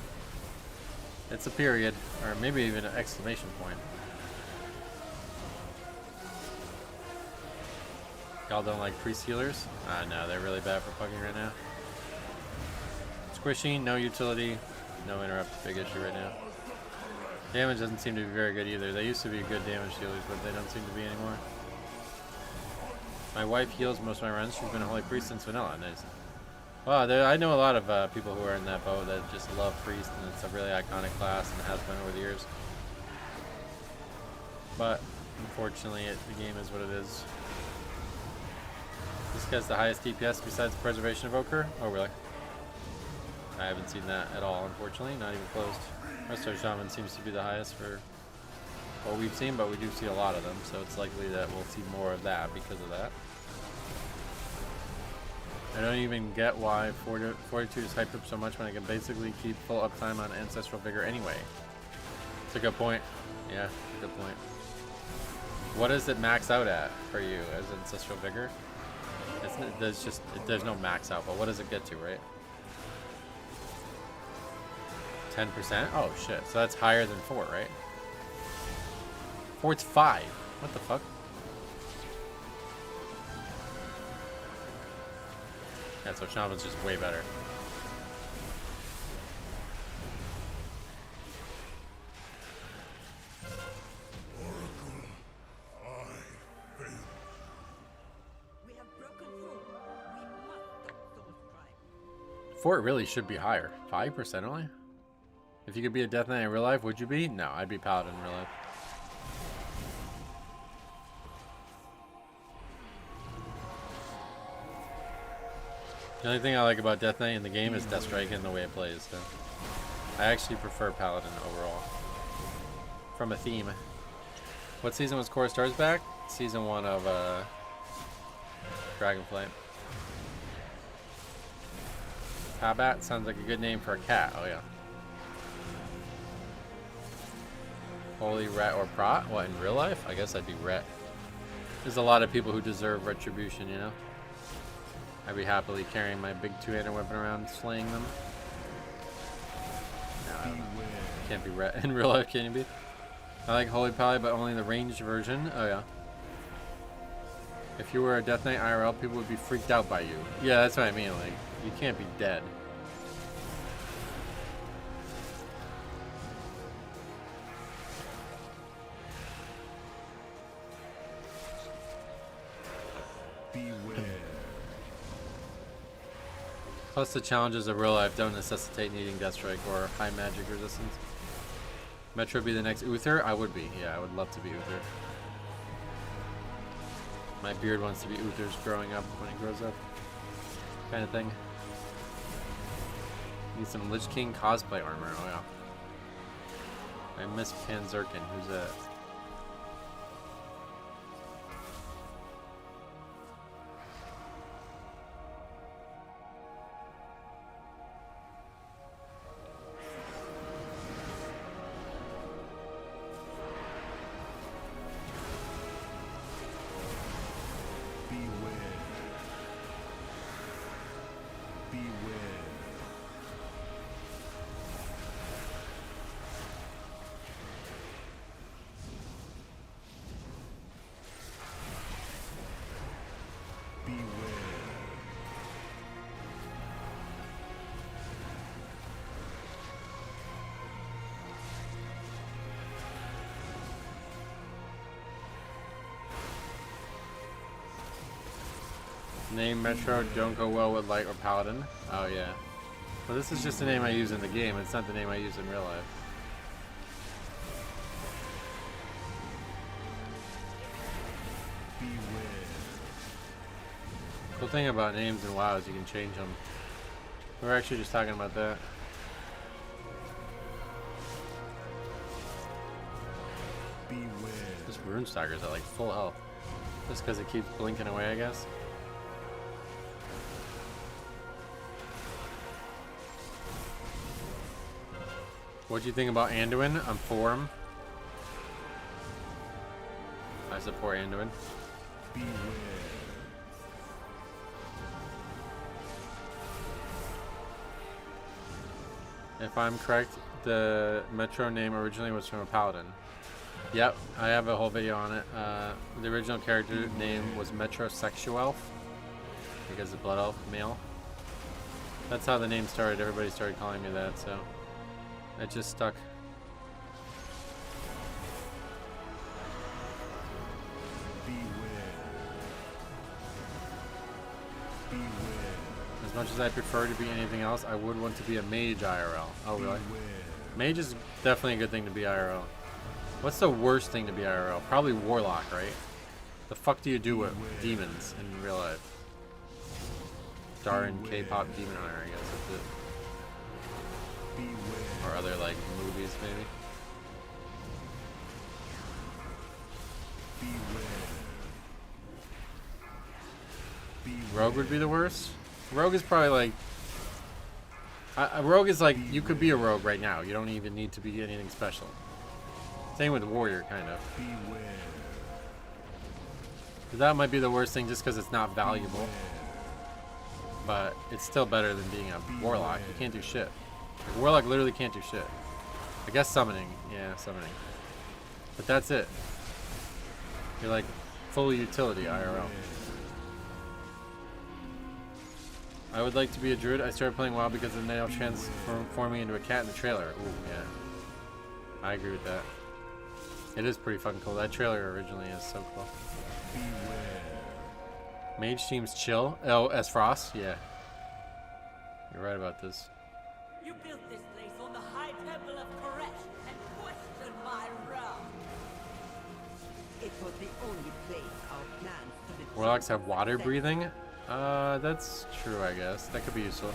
It's a period, or maybe even an exclamation point. Y'all don't like priest healers? No, they're really bad for Pugging right now. Squishy, no utility, no interrupt, big issue right now. Damage doesn't seem to be very good either. They used to be good damage healers, but they don't seem to be anymore. My wife heals most of my runs. She's been a Holy Priest since Vanilla. Nice. Well, I know a lot of people who are in that boat that just love Priest, and it's a really iconic class, and it has been over the years. But, unfortunately, the game is what it is. This guy's the highest DPS besides Preservation Evoker? Oh, really? I haven't seen that at all, unfortunately. Not even close. Resto Shaman seems to be the highest for what we've seen, but we do see a lot of them, so it's likely that we'll see more of that because of that. I don't even get why Fortitude is hyped up so much when I can basically keep full uptime on Ancestral Vigor anyway. It's a good point. Yeah, good point. What does it max out at for you as Ancestral Vigor? There's no max out, but what does it get to, right? 10%? Oh shit, so that's higher than 4, right? 4's 5. What the fuck? Yeah, so Shaman's just way better. We have broken through. We must stop Soul Scribe. Fort really should be higher. 5% only? If you could be a Death Knight in real life, would you be? No, I'd be Paladin in real life. The only thing I like about Death Knight in the game is Death Strike and the way it plays. So I actually prefer Paladin overall. From a theme. What season was Core Stars back? Season 1 of Dragonflight. Tabat sounds like a good name for a cat. Oh yeah. Holy Ret or Prot? What, in real life? I guess I'd be Ret. There's a lot of people who deserve retribution, you know? I'd be happily carrying my big two-handed weapon around, slaying them. No, I don't know. Can't be Ret. In real life, can you be? I like Holy Pally, but only the ranged version. Oh, yeah. If you were a Death Knight IRL, people would be freaked out by you. Yeah, that's what I mean. Like, you can't be dead. Plus, the challenges of real life don't necessitate needing Deathstrike or high magic resistance. Metro be the next Uther? I would be. Yeah, I would love to be Uther. My beard wants to be Uther's growing up when he grows up. Kind of thing. Need some Lich King cosplay armor. Oh, yeah. I miss Panzerkin. Who's that? Name Metro don't go well with Light or Paladin. Oh yeah. Well, this is just the name I use in the game. It's not the name I use in real life. Cool thing about names in WoW is you can change them. We were actually just talking about that. This Runestalker's at like full health. Just because it keeps blinking away, I guess. What do you think about Anduin? I'm for him. I support Anduin. If I'm correct, the Metro name originally was from a paladin. Yep, I have a whole video on it. The original character name was Metrosexual, because of Blood Elf male. That's how the name started. Everybody started calling me that, so it just stuck. As much as I prefer to be anything else, I would want to be a mage IRL. Oh, really? Mage is definitely a good thing to be IRL. What's the worst thing to be IRL? Probably Warlock, right? The fuck do you do with demons in real life? Star in K-pop demon hunter, I guess that's it. Or other like movies, maybe. Rogue would be the worst. Rogue is probably like. A rogue is like you could be a rogue right now. You don't even need to be anything special. Same with warrior, kind of. That might be the worst thing just because it's not valuable. But it's still better than being a warlock. You can't do shit. Like, warlock literally can't do shit. I guess summoning. Yeah, summoning. But that's it. You're like full utility IRL. I would like to be a druid. I started playing WoW because the night elf transformed me into a cat in the trailer. Ooh, yeah. I agree with that. It is pretty fucking cool. That trailer originally is so cool. Mage seems chill. Oh, as Frost? Yeah. You're right about this. You built this place on the high temple of Koresh and questioned my realm. It was the only place our plans to be. Warlocks have water breathing? That's true, I guess. That could be useful.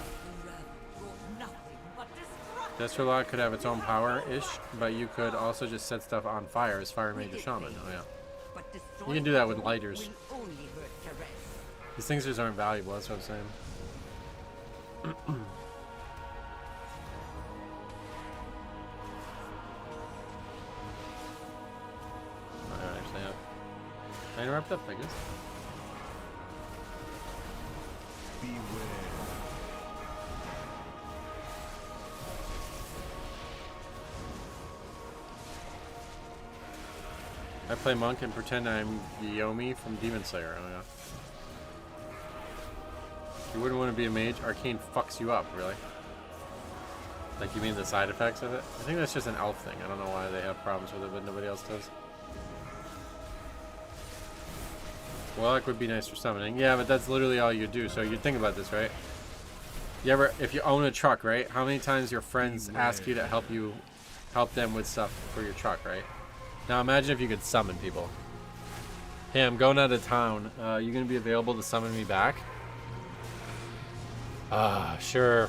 Destrolot could have its own power-ish, but you could also just set stuff on fire as Fire Mage or Shaman. Oh, yeah. You can do that with lighters. These things just aren't valuable, that's what I'm saying. I don't actually have. Can I interrupt that, I guess? I play monk and pretend I'm Yomi from Demon Slayer. Oh yeah. You wouldn't want to be a mage. Arcane fucks you up, really. Like you mean the side effects of it? I think that's just an elf thing. I don't know why they have problems with it, but nobody else does. Warlock would be nice for summoning. Yeah, but that's literally all you do. So you think about this, right? You ever, if you own a truck, right? How many times your friends ask you to help them with stuff for your truck, right? Now imagine if you could summon people. Hey, I'm going out of town. You gonna be available to summon me back? Sure.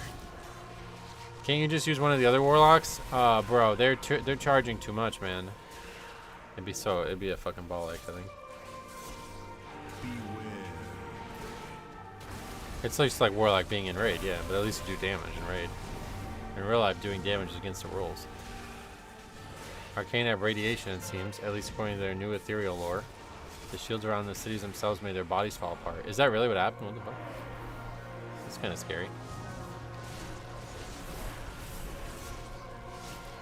Can't you just use one of the other warlocks? Bro, they're charging too much, man. It'd be a fucking ball ache, I think. It's just like warlock being in raid, yeah, but at least you do damage in raid. In real life, doing damage is against the rules. Arcane have radiation, it seems, at least according to their new ethereal lore. The shields around the cities themselves made their bodies fall apart. Is that really what happened? What the fuck? That's kind of scary.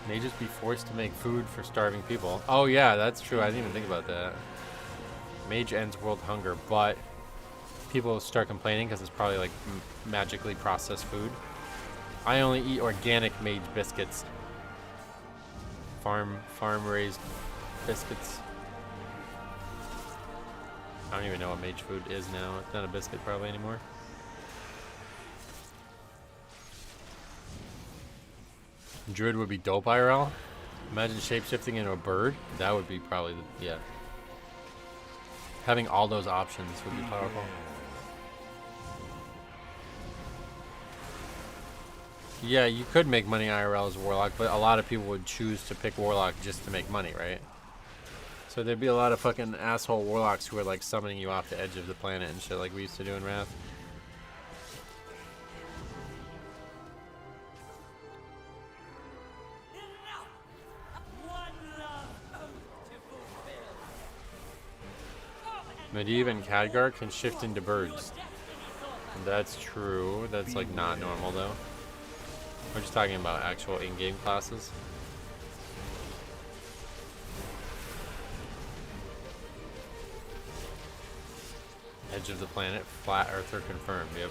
May just be forced to make food for starving people. Oh yeah, that's true. I didn't even think about that. Mage ends world hunger, but people start complaining because it's probably like magically processed food. I only eat organic mage biscuits. Farm raised biscuits. I don't even know what mage food is now. It's not a biscuit probably anymore. Druid would be dope IRL. Imagine shapeshifting into a bird. That would be probably, yeah. Having all those options would be powerful. Yeah, you could make money IRL as a Warlock, but a lot of people would choose to pick Warlock just to make money, right? So there'd be a lot of fucking asshole Warlocks who are like summoning you off the edge of the planet and shit like we used to do in Wrath. Medivh and Khadgar can shift into birds. That's true. That's like not normal though. We're just talking about actual in-game classes. Edge of the planet, flat earther confirmed, yep.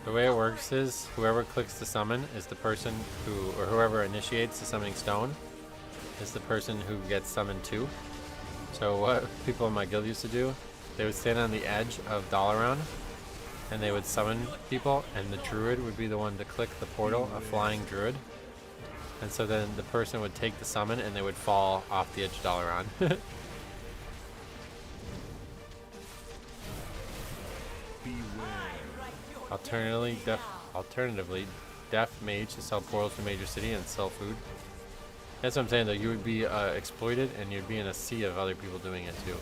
The way it works is whoever clicks to summon is the person who, or whoever initiates the summoning stone is the person who gets summoned to. So what people in my guild used to do, they would stand on the edge of Dalaran and they would summon people, and the druid would be the one to click the portal, a flying druid. And so then the person would take the summon and they would fall off the edge of Dalaran. Alternatively, deaf mage to sell portals to major city and sell food. That's what I'm saying though, you would be exploited and you'd be in a sea of other people doing it too.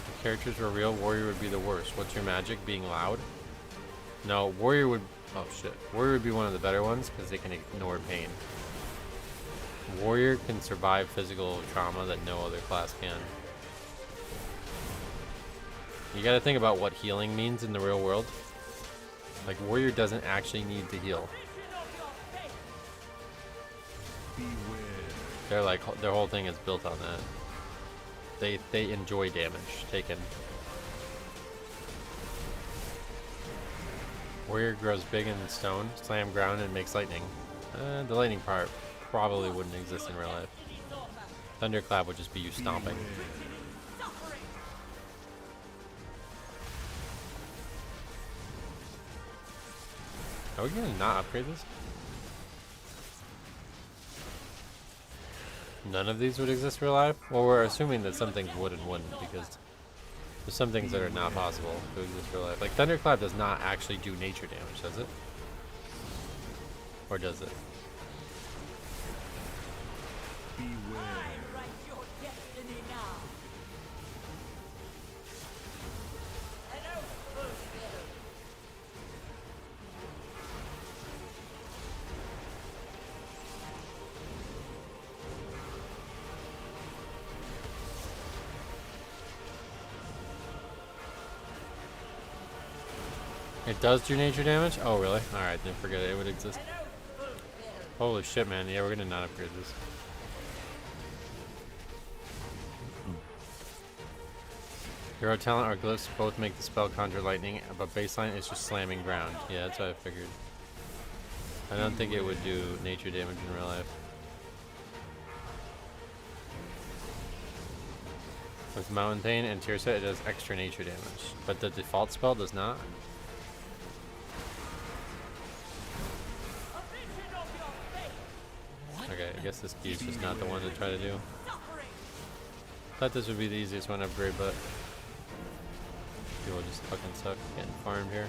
If characters were real, warrior would be the worst. What's your magic? Being loud? No, warrior would, oh shit. Warrior would be one of the better ones because they can ignore pain. Warrior can survive physical trauma that no other class can. You gotta think about what healing means in the real world. Like, warrior doesn't actually need to heal. They're like, their whole thing is built on that. They enjoy damage taken. Warrior grows big in stone, slam ground, and makes lightning. The lightning part probably wouldn't exist in real life. Thunderclap would just be you stomping. Are we gonna not upgrade this? None of these would exist in real life? Well, we're assuming that some things would and wouldn't, because there's some things that are not possible to exist in real life. Like, Thunderclap does not actually do nature damage, does it? Or does it? It does do nature damage? Oh, really? Alright, then forget it. It would exist. Holy shit, man. Yeah, we're gonna not upgrade this. Hero talent or glyphs both make the spell conjure lightning, but baseline is just slamming ground. Yeah, that's what I figured. I don't think it would do nature damage in real life. With Mountain Pain and Tear Set, it does extra nature damage, but the default spell does not. Okay, I guess this key is just not the one to try to do. Thought this would be the easiest one to upgrade, but people just fucking suck getting farmed here.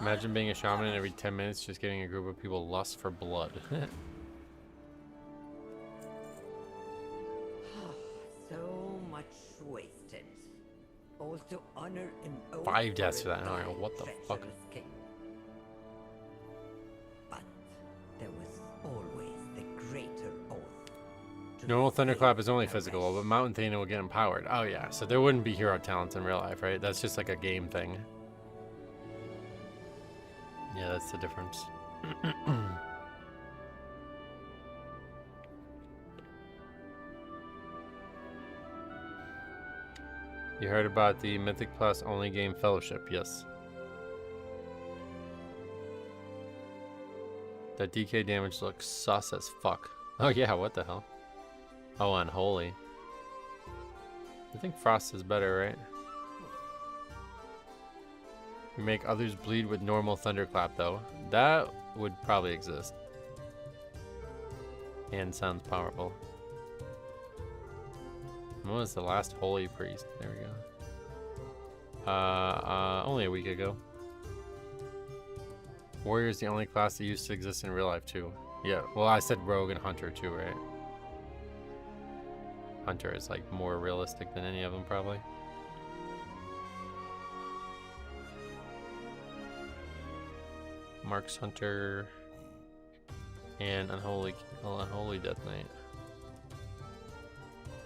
Imagine being a shaman and every 10 minutes just getting a group of people lust for blood. So much wasted. All to honor an oath 5 deaths for a that. I don't know what the fuck. treacherous king. But there was always the greater oath. Normal Thunderclap is only physical, but Mountain Thane will get empowered. Oh yeah, so there wouldn't be hero talents in real life, right? That's just like a game thing. Yeah, that's the difference. You heard about the Mythic Plus only game Fellowship? Yes. That DK damage looks sus as fuck. Oh yeah, what the hell? Oh, Unholy. I think Frost is better, right? You make others bleed with normal Thunderclap, though. That would probably exist. And sounds powerful. When was the last Holy Priest? There we go. Only a week ago. Warrior is the only class that used to exist in real life, too. Yeah, well, I said Rogue and Hunter, too, right? Hunter is, like, more realistic than any of them, probably. Mark's Hunter and Unholy Death Knight.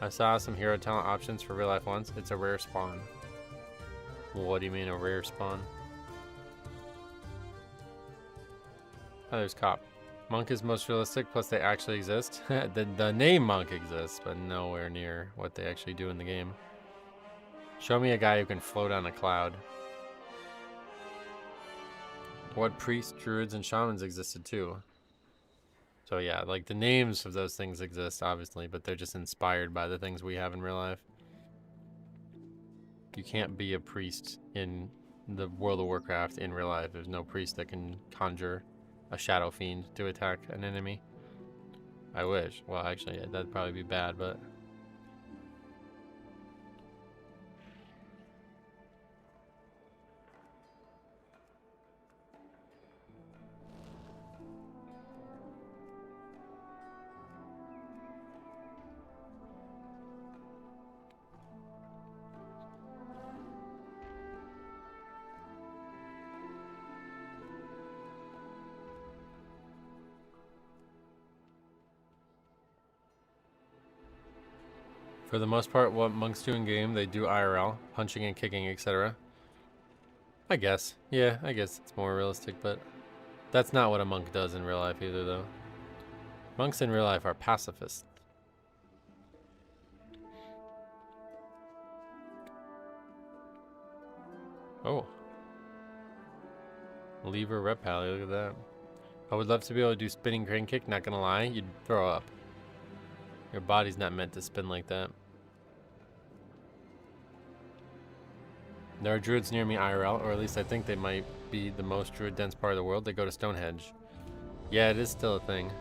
I saw some hero talent options for real life once. It's a rare spawn. What do you mean a rare spawn? Oh, there's Cop. Monk is most realistic, plus they actually exist. the name Monk exists, but nowhere near what they actually do in the game. Show me a guy who can float on a cloud. What priests, druids, and shamans existed too. So yeah, like the names of those things exist, obviously, but they're just inspired by the things we have in real life. You can't be a priest in the World of Warcraft in real life. There's no priest that can conjure a shadow fiend to attack an enemy. I wish. Well, actually, yeah, that'd probably be bad, but... For the most part, what monks do in game, they do IRL, punching and kicking, etc. I guess. Yeah, I guess it's more realistic, but that's not what a monk does in real life either, though. Monks in real life are pacifists. Oh. Lever rep pally, look at that. I would love to be able to do spinning crane kick, not gonna lie, you'd throw up. Your body's not meant to spin like that. There are druids near me IRL, or at least I think they might be the most druid dense part of the world. They go to Stonehenge. Yeah, it is still a thing.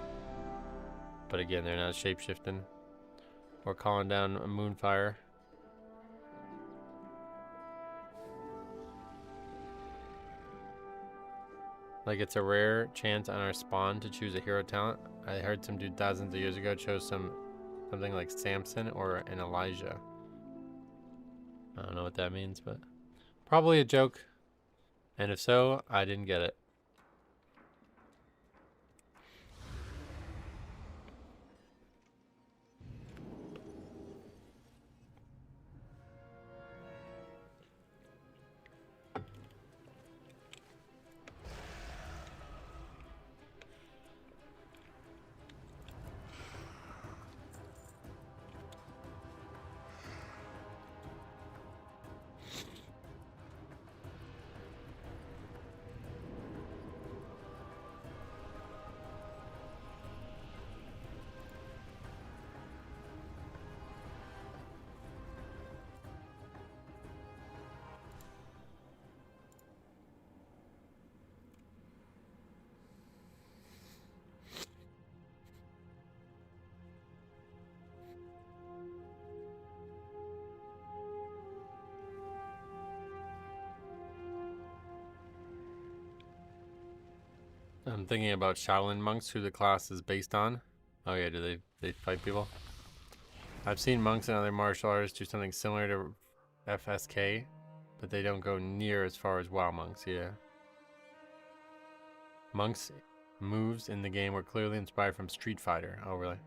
But again, they're not shapeshifting or calling down a moonfire. Like it's a rare chance on our spawn to choose a hero talent. I heard some dude thousands of years ago chose something like Samson or an Elijah. I don't know what that means, but probably a joke. And if so, I didn't get it. I'm thinking about Shaolin monks, who the class is based on. Oh yeah, do they fight people? I've seen monks and other martial artists do something similar to FSK, but they don't go near as far as WoW monks, yeah. Monks' moves in the game were clearly inspired from Street Fighter. Oh really?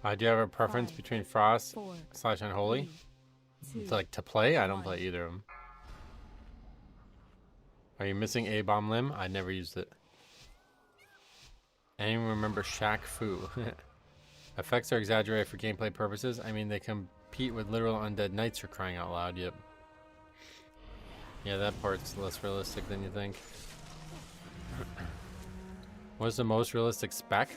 Do you have a preference 5, between Frost 4, / Unholy? 3, 2, It's like to play? I don't 1. play either of them. Are you missing A-Bomb Limb? I never used it. Anyone remember Shaq Fu? Effects are exaggerated for gameplay purposes. I mean, they compete with literal undead knights for crying out loud. Yep. Yeah, that part's less realistic than you think. What's the most realistic spec?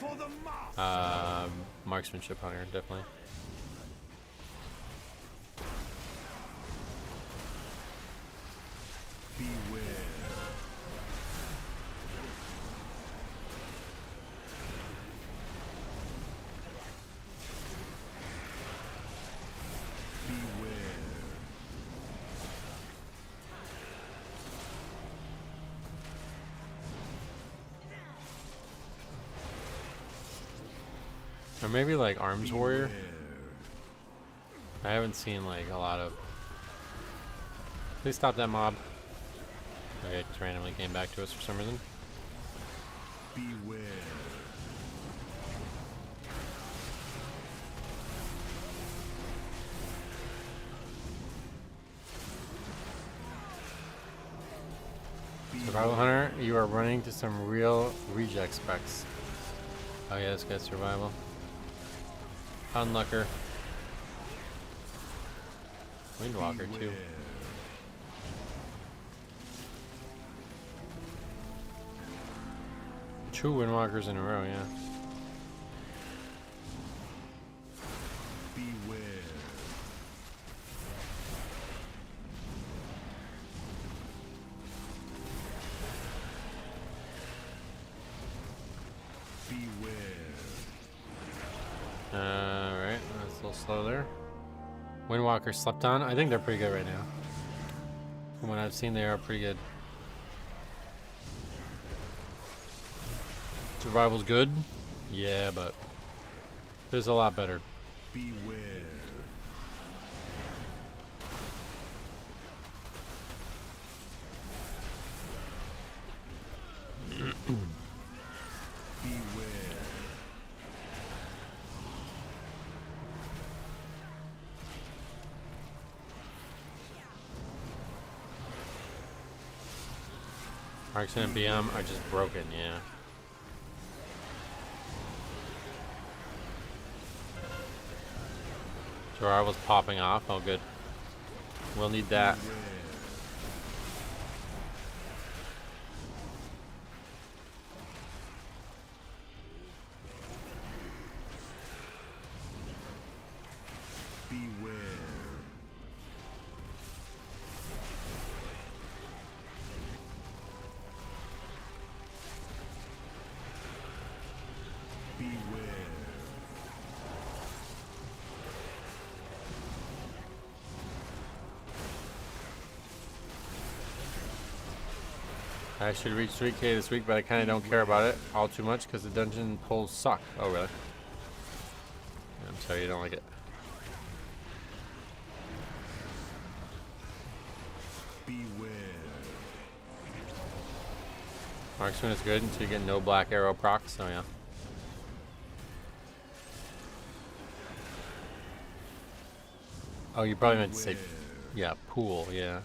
Marksmanship hunter, definitely. Beware. Or maybe like Arms Warrior. I haven't seen like a lot of. Please stop that mob. Okay, it just randomly came back to us for some reason. Beware. Survival Hunter, you are running to some real reject specs. Oh yeah, this guy's survival. Unlucker. Windwalker too. Two Windwalkers in a row, yeah. Beware. Alright, that's a little slow there. Windwalker slept on. I think they're pretty good right now. From what I've seen, they are pretty good. Survival's good. Yeah, but there's a lot better. Beware. Beware. Marksman and BM are just broken, yeah. Survival's popping off. Oh, good. We'll need that. Beware. Beware. I should reach 3K this week, but I kind of don't care about it all too much because the dungeon pulls suck. Oh, really? I'm sorry you don't like it. Beware. Marksman is good until you get no black arrow procs. Oh, yeah. Oh, you probably meant to say, yeah, pool, yeah.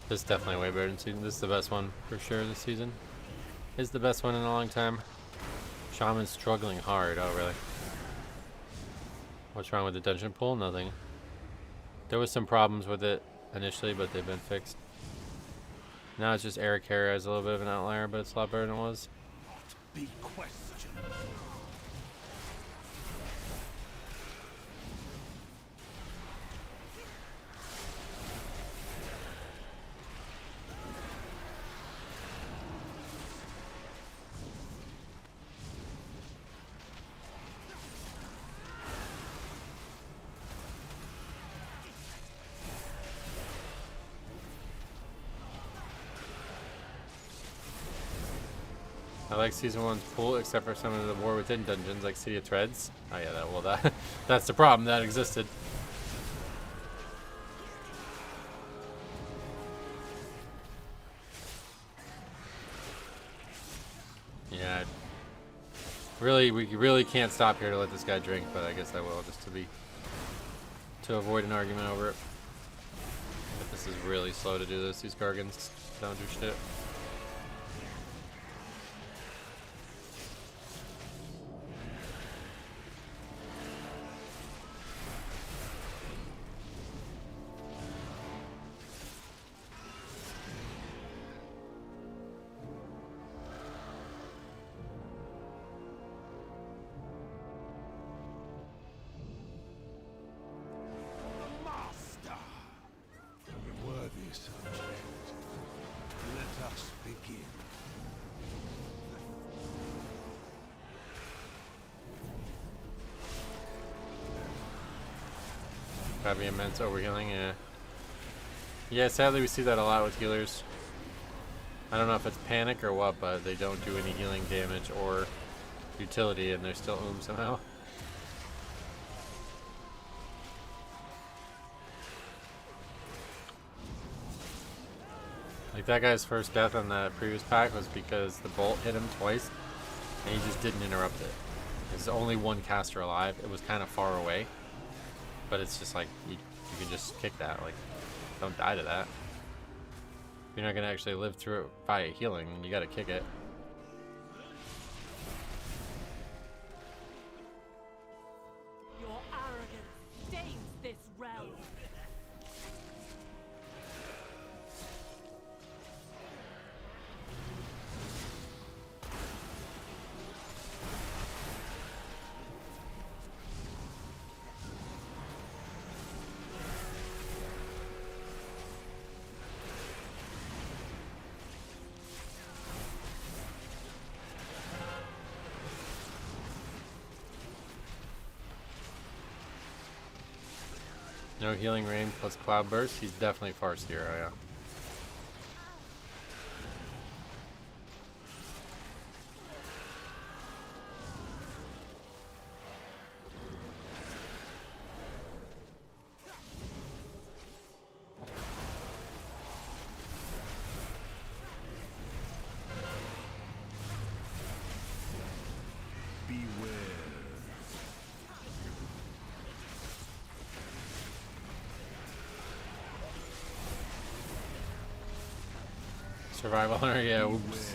This is definitely way better than season. This is the best one for sure this season. It's the best one in a long time. Shaman's struggling hard. Oh, really? What's wrong with the dungeon pool? Nothing. There was some problems with it initially, but they've been fixed. Now it's just Eric Harry has a little bit of an outlier, but it's a lot better than it was. Big question. I like season 1's pool, except for some of the war within dungeons, like City of Treads. Oh yeah, that's the problem that existed. Yeah. Really, we really can't stop here to let this guy drink, but I guess I will just to avoid an argument over it. But this is really slow to do this. These Gargans don't do shit. Master! Worthy subject, let us begin. Probably immense overhealing, yeah. Yeah, sadly we see that a lot with healers. I don't know if it's panic or what, but they don't do any healing damage or utility and they're still somehow. Like that guy's first death on the previous pack was because the bolt hit him twice and he just didn't interrupt it. There's only one caster alive. It was kind of far away, but it's just like you can just kick that. Like, don't die to that. You're not gonna actually live through it by healing. You gotta kick it. Your arrogance stains this realm. No healing rain plus cloud burst. He's definitely Farseer, yeah. Survival hunter, yeah, oops.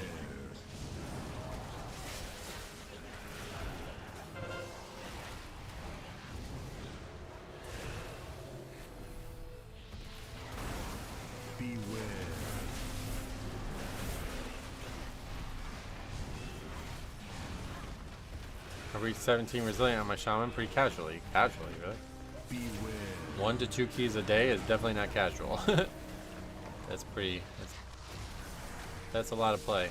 I reached 17 resilient on my shaman pretty casually. Casually, really. 1 to 2 keys a day is definitely not casual. That's pretty. That's a lot of play.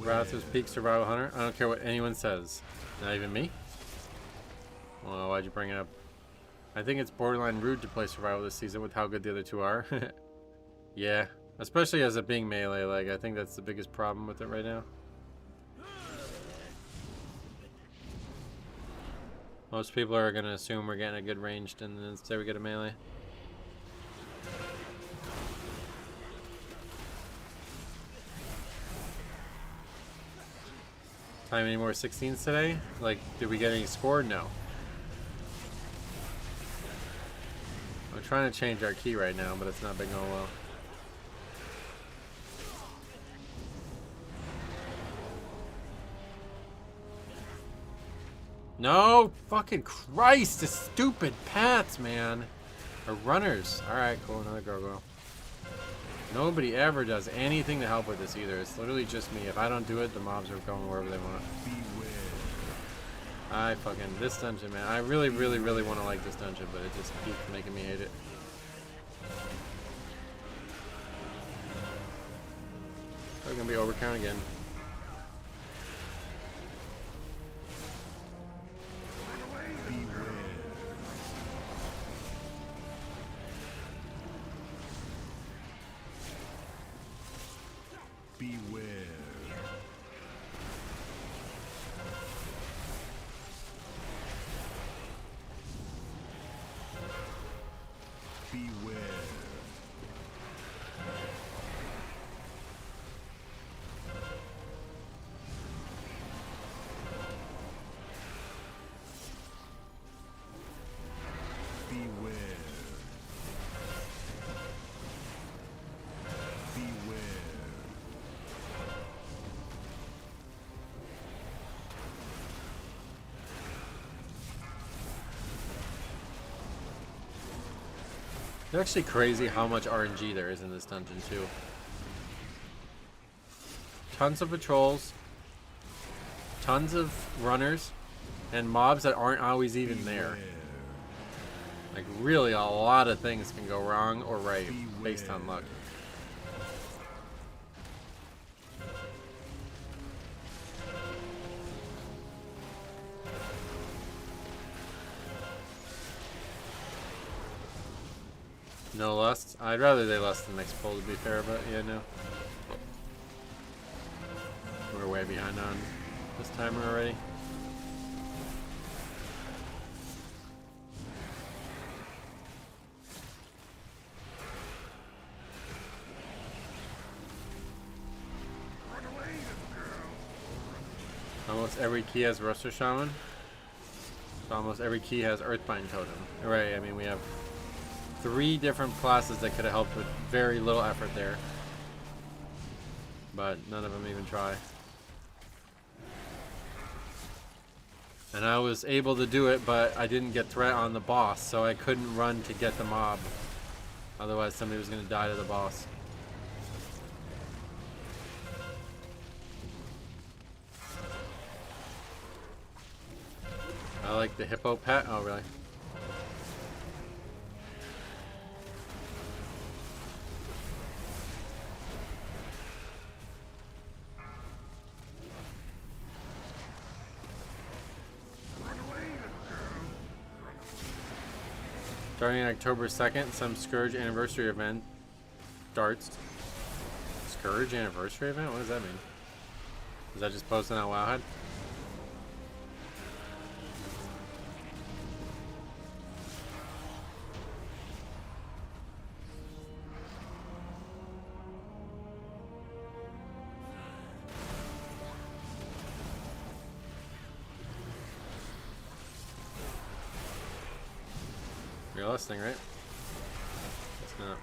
Wrath's peak survival hunter. I don't care what anyone says. Not even me? Well, why'd you bring it up? I think it's borderline rude to play survival this season with how good the other two are. Yeah, especially as it being melee. Like, I think that's the biggest problem with it right now. Most people are gonna assume we're getting a good ranged, and then instead we get a melee. Time any more 16s today? Like, did we get any score? No. I'm trying to change our key right now, but it's not been going well. No! Fucking Christ! The stupid paths, man! Or runners. Alright, cool. Another gargoyle. Nobody ever does anything to help with this either. It's literally just me. If I don't do it, the mobs are going wherever they want. I fucking... This dungeon, man. I really, really, really want to like this dungeon, but it just keeps making me hate it. It's gonna be overcount again. Beware. Beware. Beware. It's actually crazy how much RNG there is in this dungeon too. Tons of patrols, tons of runners, and mobs that aren't always even there. Like really a lot of things can go wrong or right based on luck. No lust? I'd rather they lust the next pull to be fair, but yeah, no. We're way behind on this timer already. Almost every key has Russer Shaman. So almost every key has Earthbind Totem. Right, I mean we have 3 different classes that could have helped with very little effort there. But none of them even try. And I was able to do it, but I didn't get threat on the boss, so I couldn't run to get the mob. Otherwise somebody was going to die to the boss. I like the hippo pet. Oh, really? Starting October 2nd, some Scourge anniversary event starts. Scourge anniversary event? What does that mean? Is that just posted on Wowhead? You're listening, right? It's not.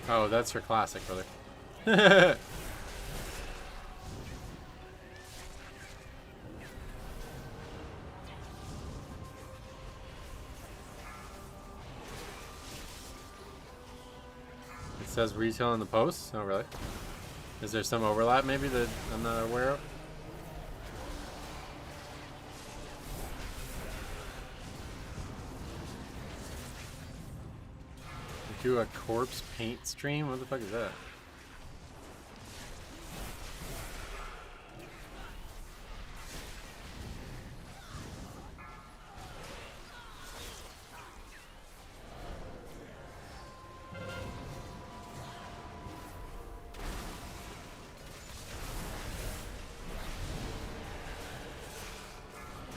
Oh, that's for classic, brother. It says retail in the post? Oh, really? Is there some overlap maybe that I'm not aware of? Do a corpse paint stream? What the fuck is that?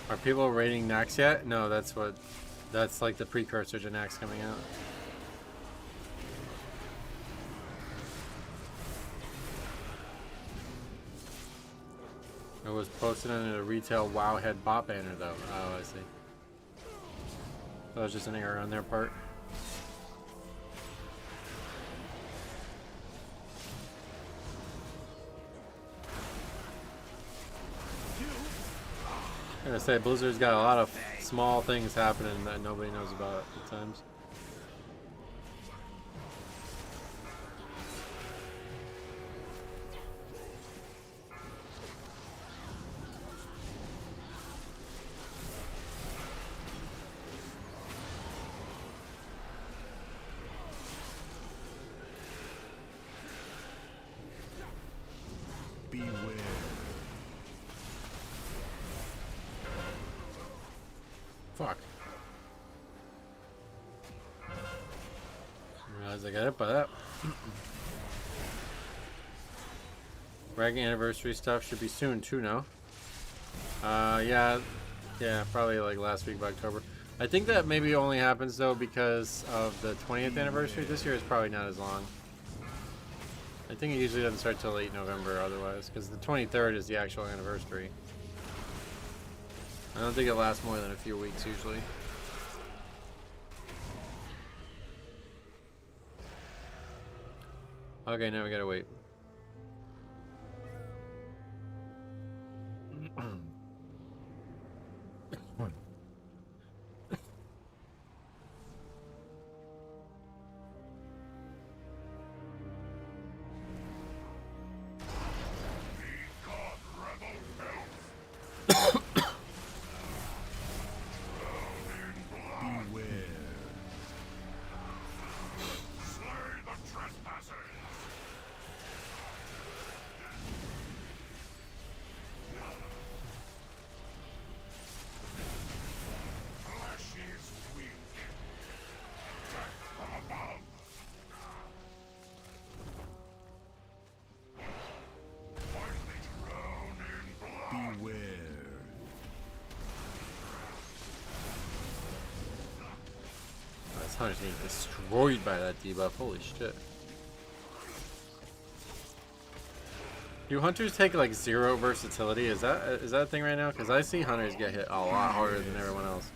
Are people rating Nax yet? No, that's like the precursor to Nax coming out. It was posted on a retail Wowhead bot banner though. Oh, I see. That was just an error on their part. I'm gonna say Blizzard's got a lot of small things happening that nobody knows about at times. Beware. Fuck. I realize I got hit by that. Rag anniversary stuff should be soon too now. Yeah, Yeah, probably like last week of October. I think that maybe only happens though because of the 20th anniversary. This year is probably not as long. I think it usually doesn't start till late November otherwise, because the 23rd is the actual anniversary. I don't think it lasts more than a few weeks usually. Okay, now we gotta wait. This hunter's getting destroyed by that debuff. Holy shit. Do hunters take like 0 versatility? Is that a thing right now? Because I see hunters get hit a lot harder than everyone else.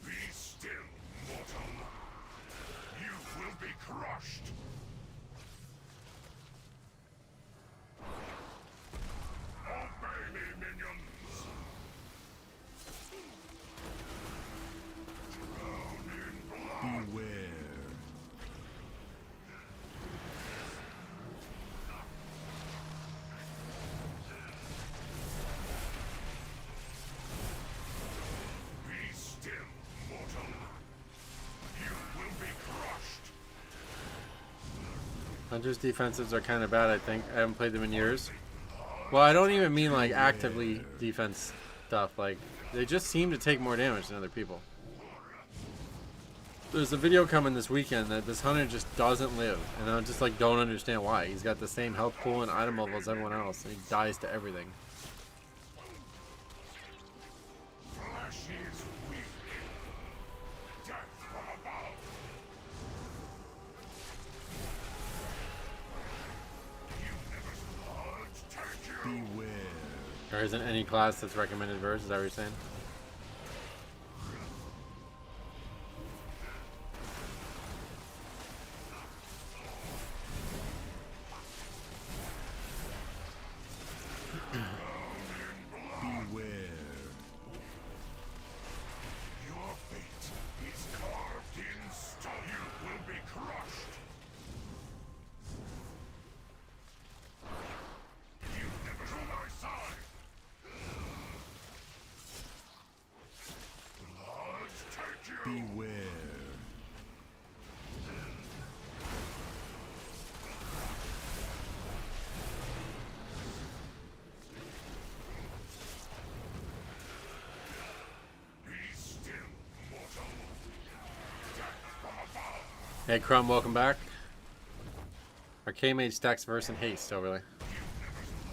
Be still, mortal. You will be crushed. Obey me, minions. Drown in blood. Beware. Be still, mortal. You will be crushed. Hunters' defensives are kind of bad, I think. I haven't played them in years. Well, I don't even mean like actively defense stuff. Like, they just seem to take more damage than other people. There's a video coming this weekend that this hunter just doesn't live, and I just like don't understand why. He's got the same health pool and item level as everyone else, and he dies to everything. Flesh is weak. Death from above. You never blood take you. Beware. There isn't any class that's recommended verse, is that what you're saying? Beware. Your fate is carved in stone. You will be crushed. You never to my side. Blood take you. Beware. Be still, mortal. Death from above. Hey Crumb, welcome back. Arcane Mage stacks verse and haste overlay.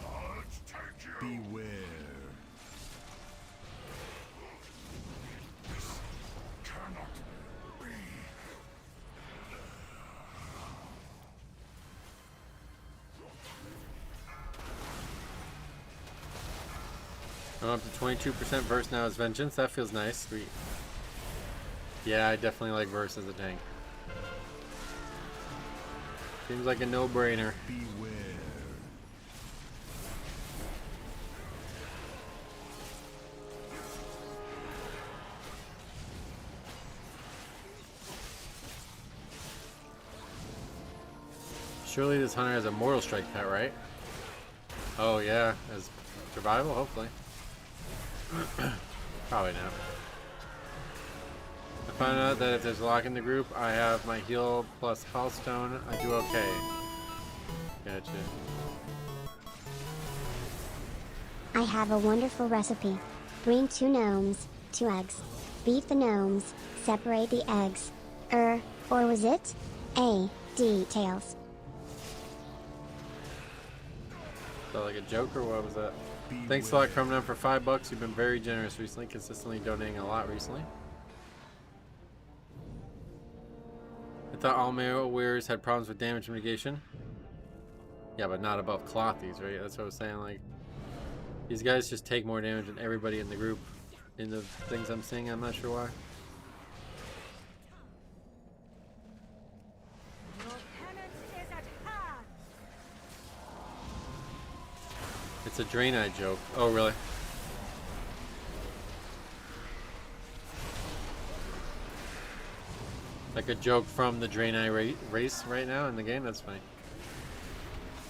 Blood take you. Beware. This cannot be. I'm up to 22% verse now as Vengeance. That feels nice. Sweet. Yeah, I definitely like verse as a tank. Seems like a no-brainer. Beware. Surely this hunter has a Mortal Strike pet, right? Oh yeah, as survival, hopefully. Probably not. I found out that if there's a lock in the group, I have my heal plus Healthstone. I do okay. Gotcha. I have a wonderful recipe. Bring 2 gnomes, 2 eggs. Beat the gnomes, separate the eggs. Or was it? Details. Is that like a joke or what was that? Thanks a lot, coming down for $5. You've been very generous recently, consistently donating a lot recently. I thought all mail wearers had problems with damage mitigation. Yeah, but not above clothies, right? That's what I was saying. Like, these guys just take more damage than everybody in the group. In the things I'm seeing, I'm not sure why. Your penance is at hand. It's a Draenei joke. Oh, really? Like a joke from the Draenei race right now in the game? That's funny.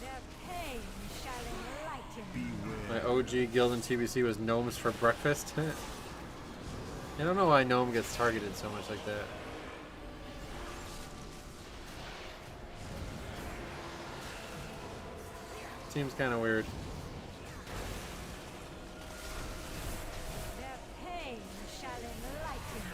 Their pain shall enlighten. My OG guild in TBC was gnomes for breakfast. I don't know why gnome gets targeted so much like that. Seems kind of weird. Their pain shall enlighten.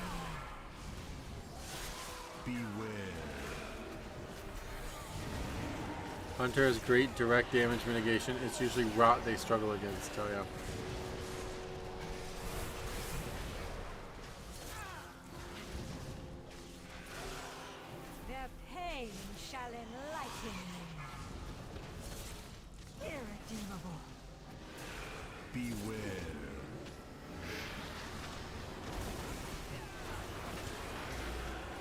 Hunter has great direct damage mitigation. It's usually rot they struggle against. Oh yeah. Their pain shall enlighten. Irredeemable.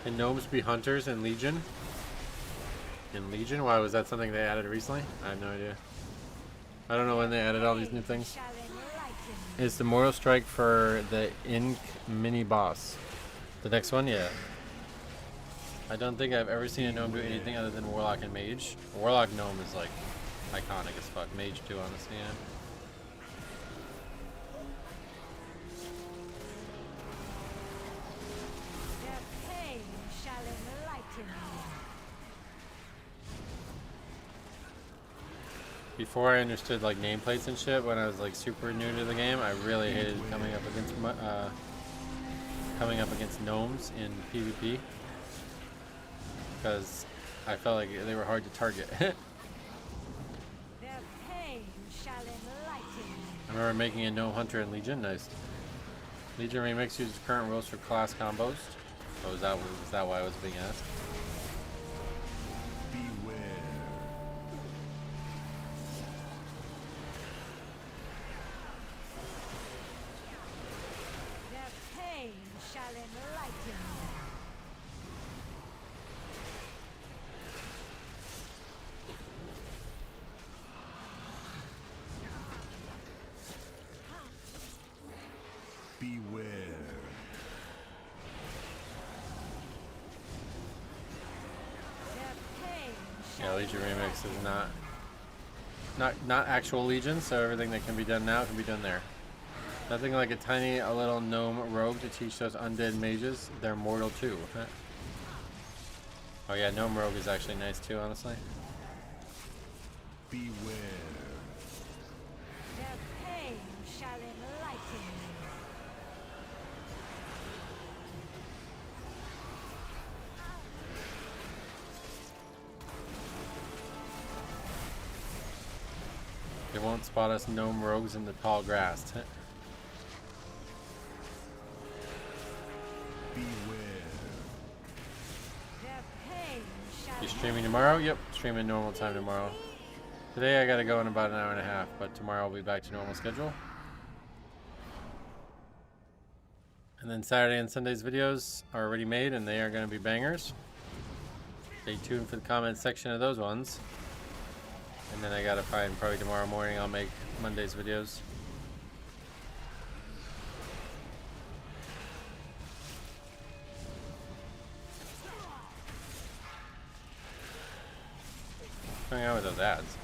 Can gnomes be hunters in Legion? In Legion? Why, was that something they added recently? I have no idea. I don't know when they added all these new things. Shall enlighten. Is the Mortal Strike for the Ink mini boss? The next one? Yeah. I don't think I've ever seen a gnome do anything other than Warlock and Mage. Warlock gnome is like iconic as fuck. Mage too, honestly, yeah. Their pain shall enlighten. Before I understood like nameplates and shit, when I was like super new to the game, I really hated coming up against gnomes in PvP because I felt like they were hard to target. Their pain shall enlighten. I remember making a gnome hunter in Legion. Nice. Legion Remix uses current rules for class combos. Oh, was that why I was being asked? Their pain shall enlighten. Their pain Yeah, shall Legion Remix is not actual Legion, so everything that can be done now can be done there. Nothing like a little gnome rogue to teach those undead mages they're mortal too. Huh? Oh yeah, gnome rogue is actually nice too, honestly. Their pain shall enlighten. They won't spot us gnome rogues in the tall grass. Huh? Their pain shall You streaming tomorrow? Yep, streaming normal time tomorrow. Today I gotta go in about an hour and a half, but tomorrow I'll be back to normal schedule. And then Saturday and Sunday's videos are already made and they are gonna be bangers. Stay tuned for the comment section of those ones. And then I gotta find, probably tomorrow morning I'll make Monday's videos. What's going on with those ads?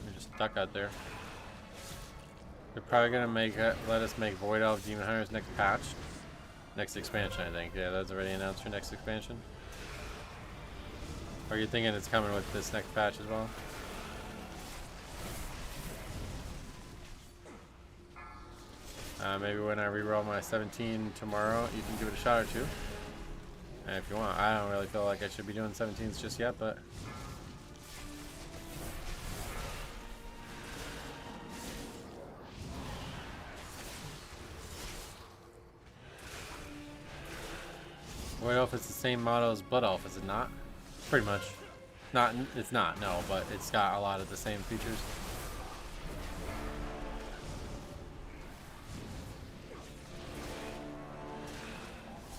They're just stuck out there. They're probably gonna let us make Void Elf Demon Hunters next patch. Next expansion, I think. Yeah, that's already announced for next expansion. Or are you thinking it's coming with this next patch as well? Maybe when I reroll my 17 tomorrow, you can give it a shot or two. And if you want, I don't really feel like I should be doing 17s just yet, but White Elf is the same model as Blood Elf, is it not? Pretty much. Not, it's not, no, but it's got a lot of the same features.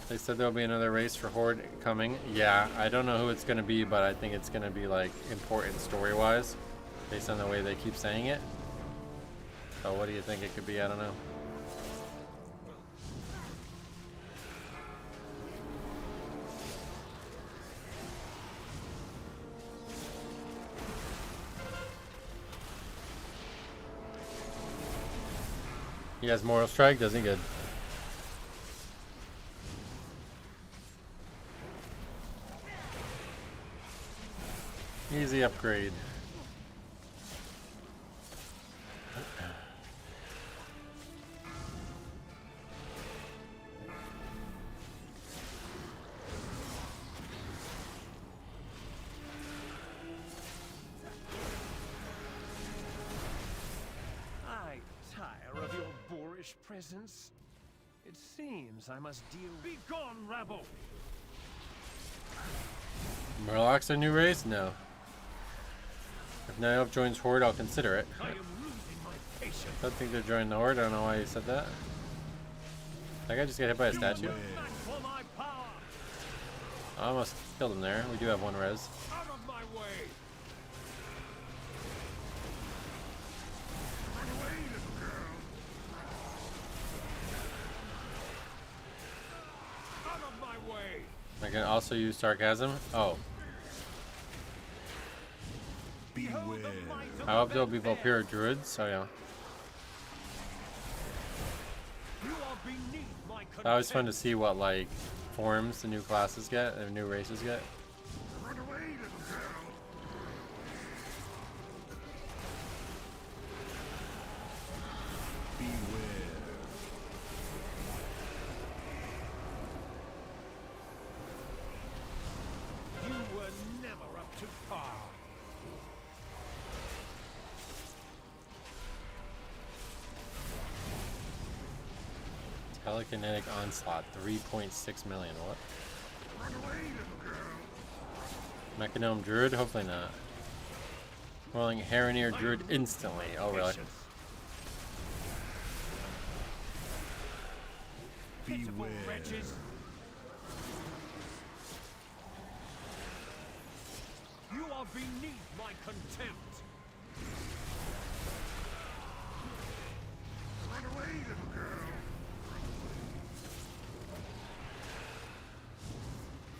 They said there'll be another race for Horde coming. Yeah, I don't know who it's going to be, but I think it's going to be like important story-wise, based on the way they keep saying it. So what do you think it could be? I don't know. He has Moral Strike, doesn't he? Good. Easy upgrade. I tire of your boorish presence. It seems I must deal. Be gone, rabble! Murloc's a new race? No. If Night Elf joins Horde, I'll consider it. I am losing my patience. I don't think they're joining the Horde. I don't know why you said that. That guy just got hit by a statue. Back for my power! I almost killed him there. We do have one res. Out of my way! Run away, little girl. Out of my way! I can also use sarcasm. Oh. Behold the might of I hope the there'll be vampire. Vampire Druids. Oh yeah. You are beneath my It's always fun to contempt. see what like forms the new classes get, or new races get. Run away, little girl. You were never up to par. Telekinetic Onslaught, 3.6 million. What? Run away, little girl. Mechanome Druid? Hopefully not. Rolling Harroneer Druid instantly. Oh really? Patience. Pitiful wretches. You are beneath my contempt. Run away, little girl.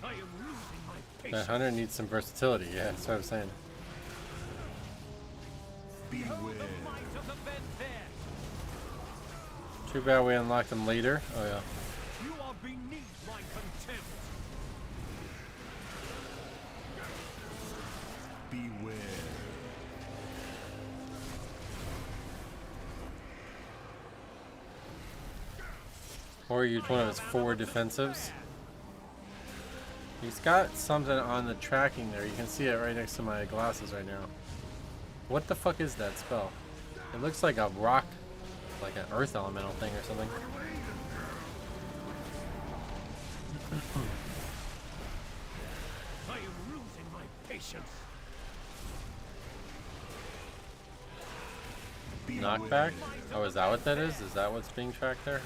I am losing my That patience. hunter needs some versatility. Yeah, that's what I'm saying. Behold the might of the vampire. Too bad we unlocked him later. Oh yeah. You are beneath my contempt. Or use one of his 4 defensives. He's got something on the tracking there. You can see it right next to my glasses right now. What the fuck is that spell? It looks like a rock, like an earth elemental thing or something. I am losing my patience. Knockback? Oh, is that what that is? Is that what's being tracked there?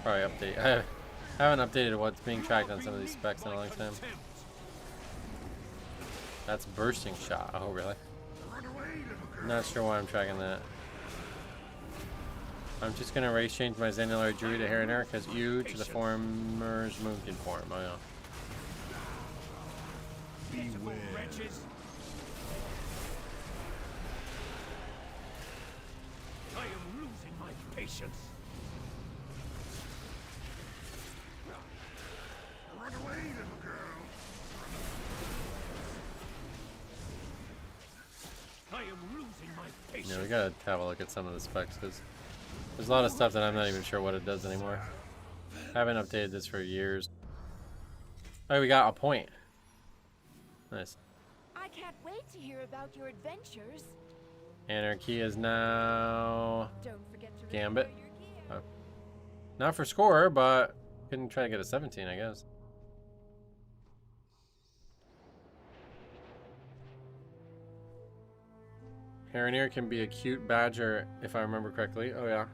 Probably update. I haven't updated what's being tracked on some of these specs in a long time. That's bursting shot. Oh, really? I'm not sure why I'm tracking that. I'm just gonna race change my Xanilary Druid to Harroneer because you to the former's Moonkin form. Oh, yeah. Pitiful wretches. I am losing my patience. Run away, little girl. I am losing my patience. Yeah, we gotta have a look at some of the specs because there's a lot of stuff that I'm not even sure what it does anymore. I haven't updated this for years. Oh, we got a point. Nice. I can't wait to hear about your adventures. Anarchy is now Don't forget to Gambit. remember your gear. not for score, but can try to get a 17, I guess. Harrineer can be a cute badger, if I remember correctly. Oh, yeah.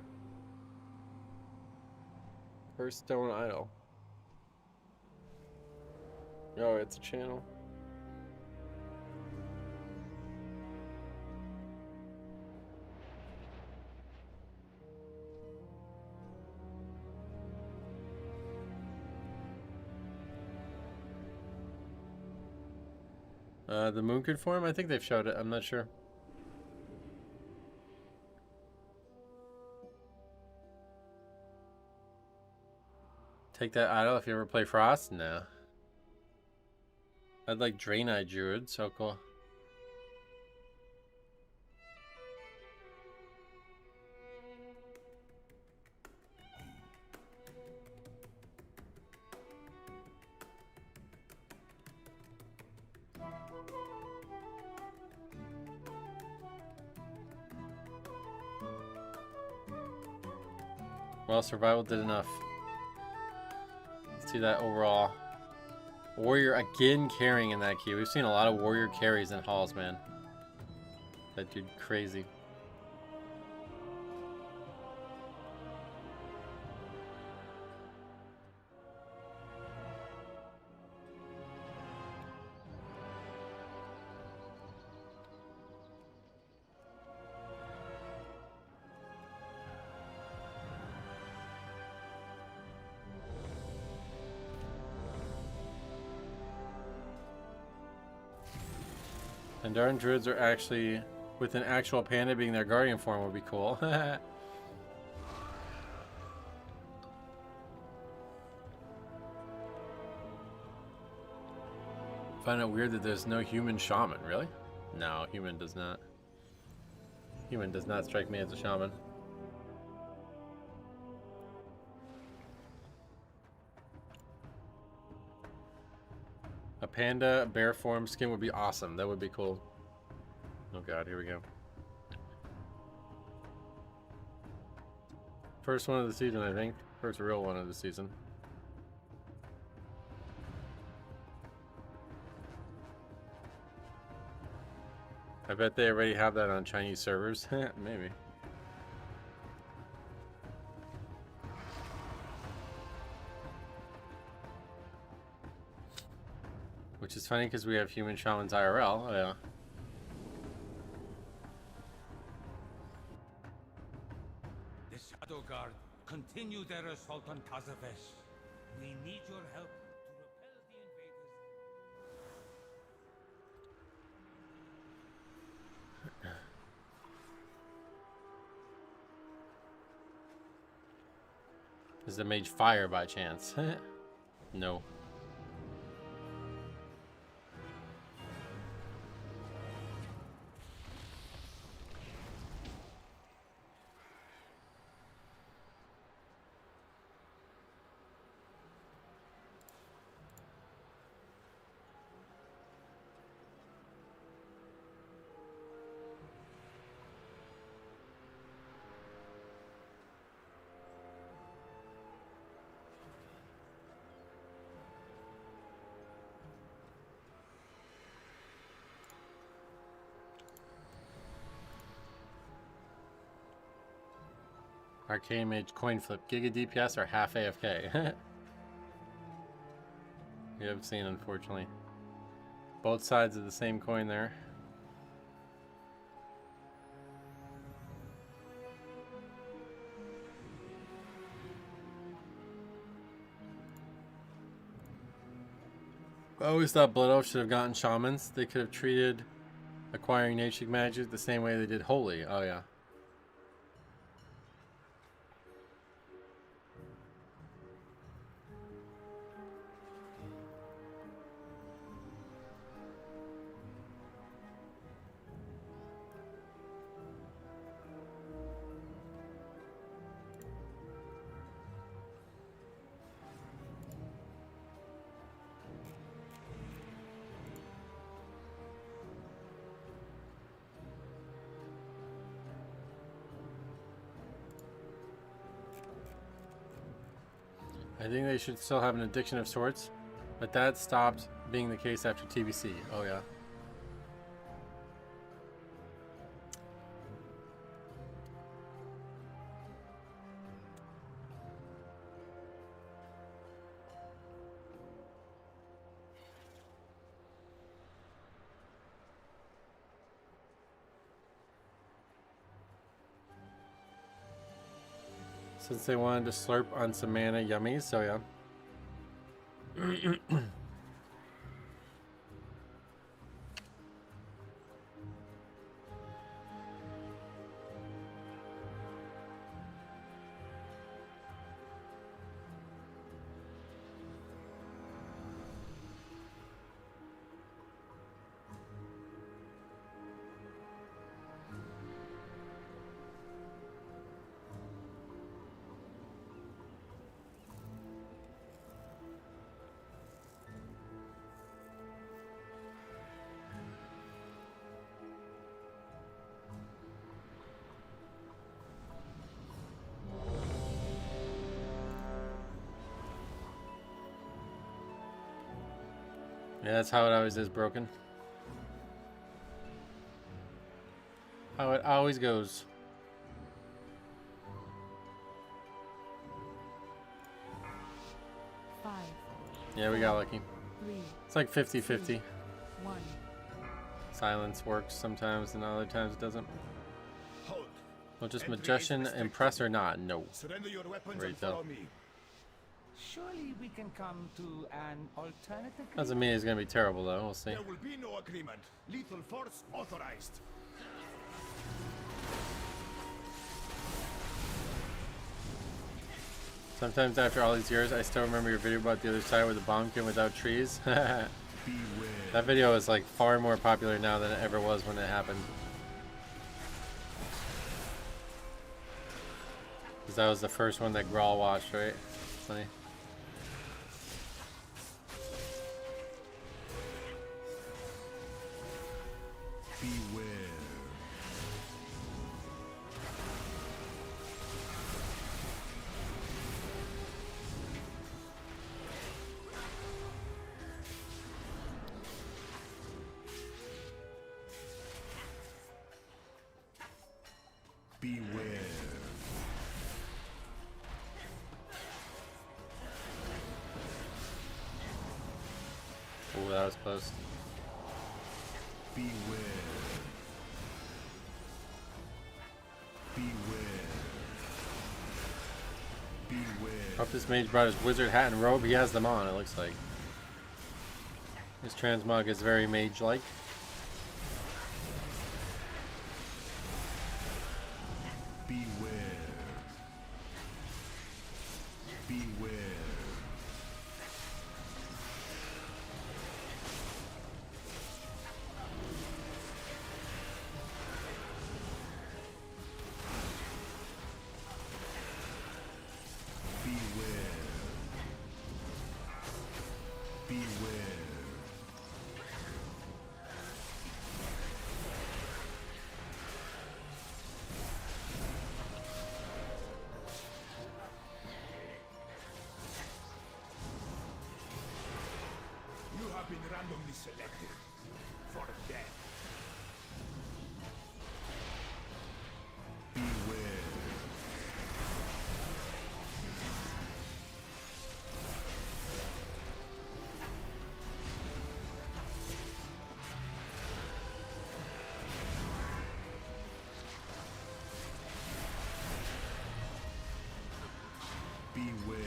First stone idol. Oh, it's a channel. The moon could form? I think they've showed it. I'm not sure. Take that idol if you ever play Frost? No. I'd like Draenei Druid. So cool. Well, survival did enough. Let's see that overall. Warrior again carrying in that key. We've seen a lot of warrior carries in halls, man. That dude crazy. Pandaren druids are actually, with an actual panda being their guardian form, would be cool. Find it weird that there's no human shaman, really? No, human does not. Human does not strike me as a shaman. A panda bear form skin would be awesome. That would be cool. Oh god, here we go. First one of the season, I think. First real one of the season. I bet they already have that on Chinese servers. Maybe. Which is funny because we have human shamans IRL. Oh, yeah. The Shadow Guard continue their assault on Kazavesh. We need your help to repel the invaders. Is the mage fire by chance? No. Arcane Mage coin flip. Giga DPS or half AFK. We haven't seen, unfortunately. Both sides of the same coin there. I always thought Blood Elves should have gotten shamans. They could have treated acquiring nature magic the same way they did holy. Oh yeah. I think they should still have an addiction of sorts, but that stopped being the case after TBC. Oh yeah. Since they wanted to slurp on some mana yummies, so yeah. Yeah, that's how it always is, broken. How it always goes. Five, Yeah, we got lucky. 3, It's like 50-50. 1. Silence works sometimes and other times it doesn't. Halt. Well, just Entry is magician, restricted. impress or not? No. Surrender your weapons Right and there. follow me. Surely we can come to an alternative. Doesn't mean it's gonna be terrible though. We'll see. There will be no agreement. Lethal force authorized. Sometimes after all these years, I still remember your video about the other side where the bomb came without trees. That Beware. video is like far more popular now than it ever was when it happened. Because that was the first one that Grawl watched, right? Funny. Beware. Beware. Oh, that was close. Beware. Beware. Beware. Hope this mage brought his wizard hat and robe. He has them on, it looks like. His transmog is very mage-like. Beware. Beware. Beware. Beware. You have been randomly selected for death. Beware. Beware.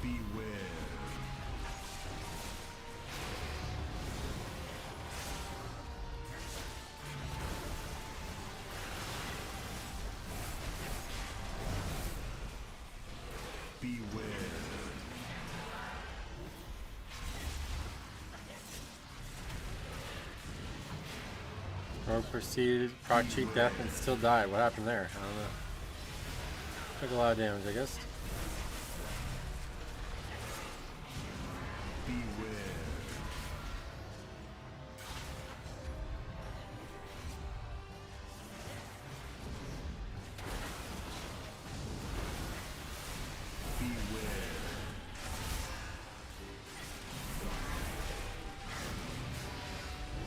Beware. Beware. Rogue proceeded, proc cheat death, and still died. What happened there? I don't know. Took a lot of damage, I guess. Beware. Beware.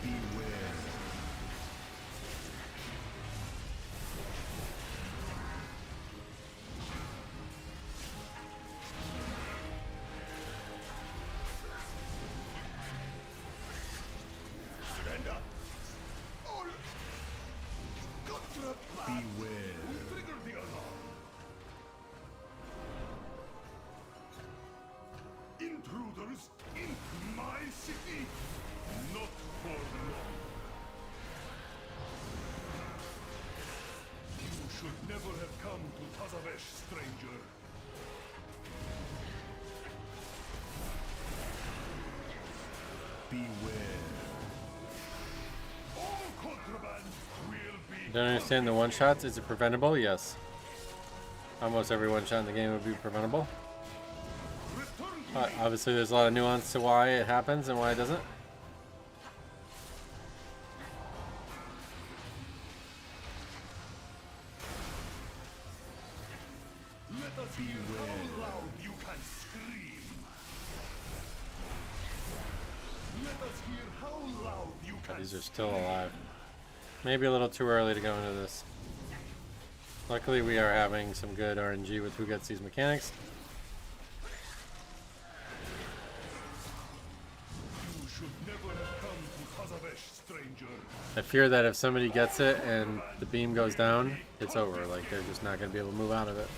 Beware. Beware. Who triggered the alarm? Intruders in my city? Not for long. You should never have come to Tazavesh, stranger. Beware. All contraband will be. Don't understand the one-shots. Is it preventable? Yes. Almost every one-shot in the game would be preventable. Obviously, there's a lot of nuance to why it happens and why it doesn't. Let us hear how loud you can scream. Let us hear how loud you can. These are still alive. Maybe a little too early to go into this. Luckily, we are having some good RNG with who gets these mechanics. You should never have come to Tazavesh, stranger. I fear that if somebody gets it and the beam goes down, it's over. Like, they're just not going to be able to move out of it.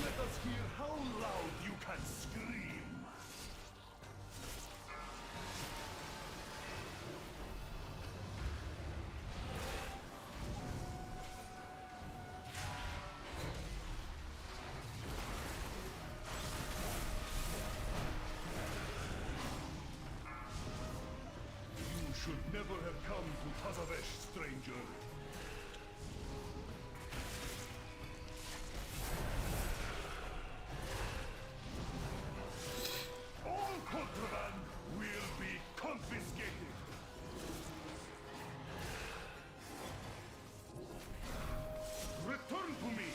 Let us hear how loud you can scream. You should never have come to Tazavesh, stranger. All contraband will be confiscated. Return to me.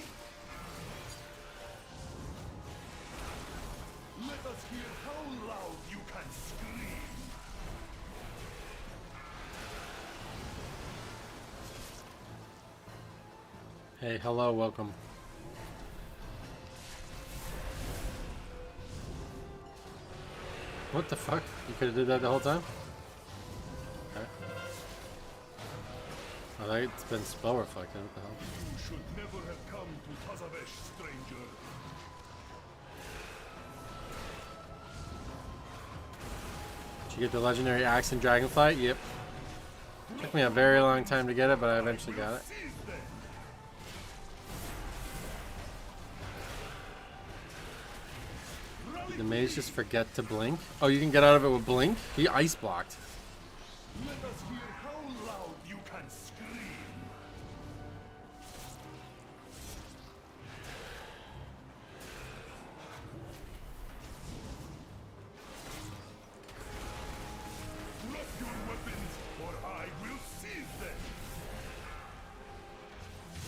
Let us hear how loud you can scream. Hey, hello, welcome. What the fuck? You could have did that the whole time? Okay. I think it's been spell reflected. What the hell? You should never have come to Tazavesh, stranger. Did you get the legendary axe and dragonfly? Yep. Took me a very long time to get it, but I eventually got it. Seize them. Did the mage just forget to blink? Oh, you can get out of it with blink? He ice blocked. Let us hear how loud you can scream. Drop your weapons, or I will seize them.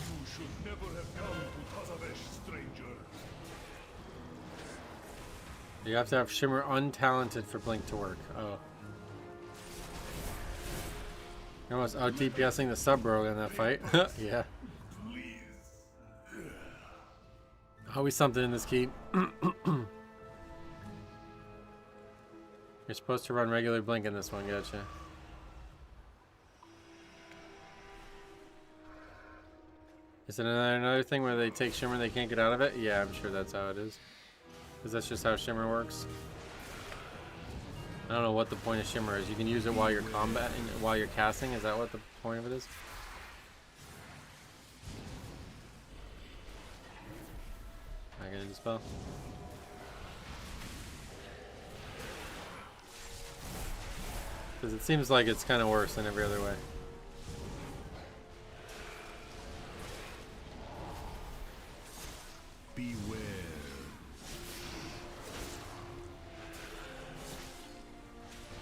You should never have come to Tazavesh, stranger. You have to have Shimmer untalented for blink to work. Oh. You're almost out DPSing the sub-rogue in that fight. Yeah. Please. Always something in this key. You're supposed to run regular blink in this one, gotcha. Is it another thing where they take Shimmer and they can't get out of it? Yeah, I'm sure that's how it is. Because that's just how Shimmer works. I don't know what the point of Shimmer is. You can use it while you're combating, while you're casting. Is that what the point of it is? Am I gonna dispel? Because it seems like it's kind of worse than every other way. Beware.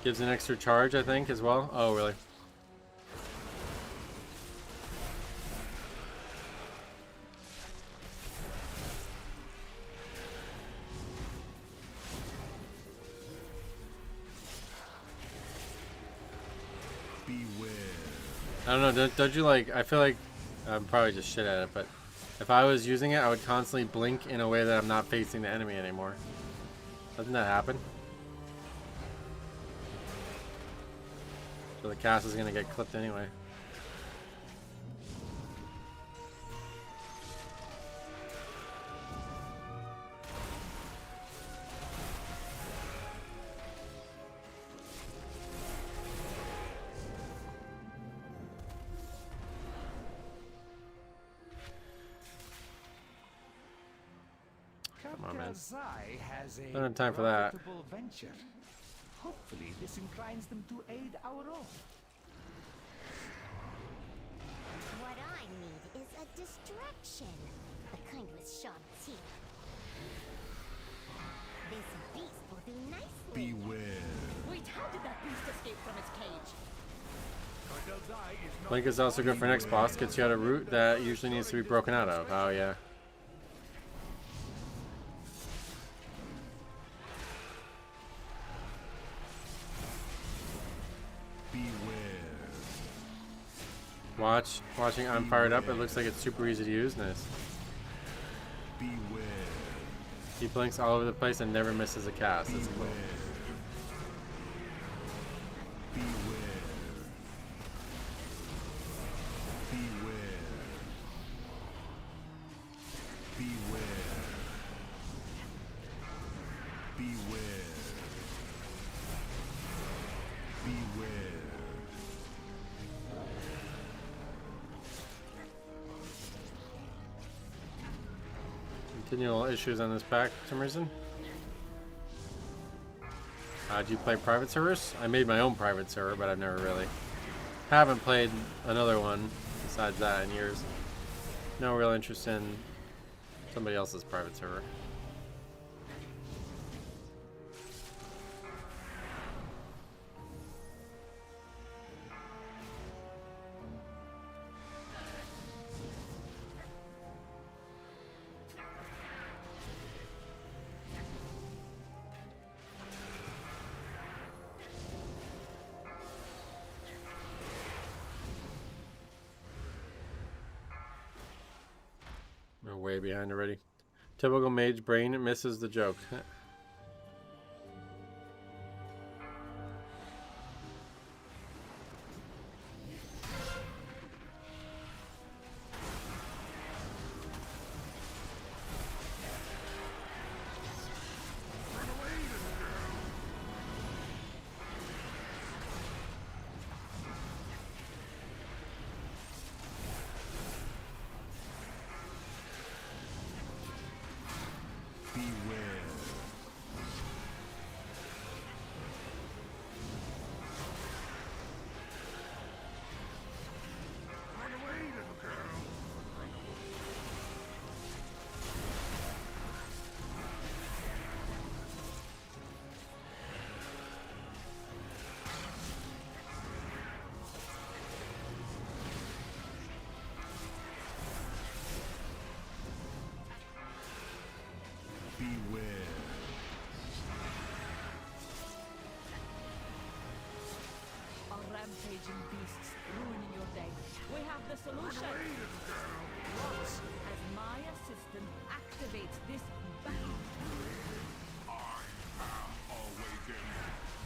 Gives an extra charge, I think, as well. Oh, really? Beware. I don't know. Don't you like? I feel like I'm probably just shit at it, but If I was using it, I would constantly blink in a way that I'm not facing the enemy anymore. Doesn't that happen? So the cast is gonna get clipped anyway. Come on, man. Has Don't have time for that. profitable venture. Hopefully, this inclines them to aid our own. What I need is a distraction. The kind with sharp teeth. This beast will do nicely. Beware. Wait, how did that beast escape from its cage? Blink is also good for next boss. Gets you out of route that usually needs to be broken out of. Oh yeah. Watching I'm fired up, it looks like it's super easy to use. Nice. Beware. He blinks all over the place and never misses a cast. That's cool. Beware. Beware. Beware. Beware. Beware. Continual issues on this pack for some reason. Do you play private servers? I made my own private server, but I've never really haven't played another one besides that in years. No real interest in somebody else's private server. We're way behind already. Typical mage brain misses the joke. Are rampaging beasts ruining your day? We have the solution. Watch as my assistant activates this battle. I am awakened.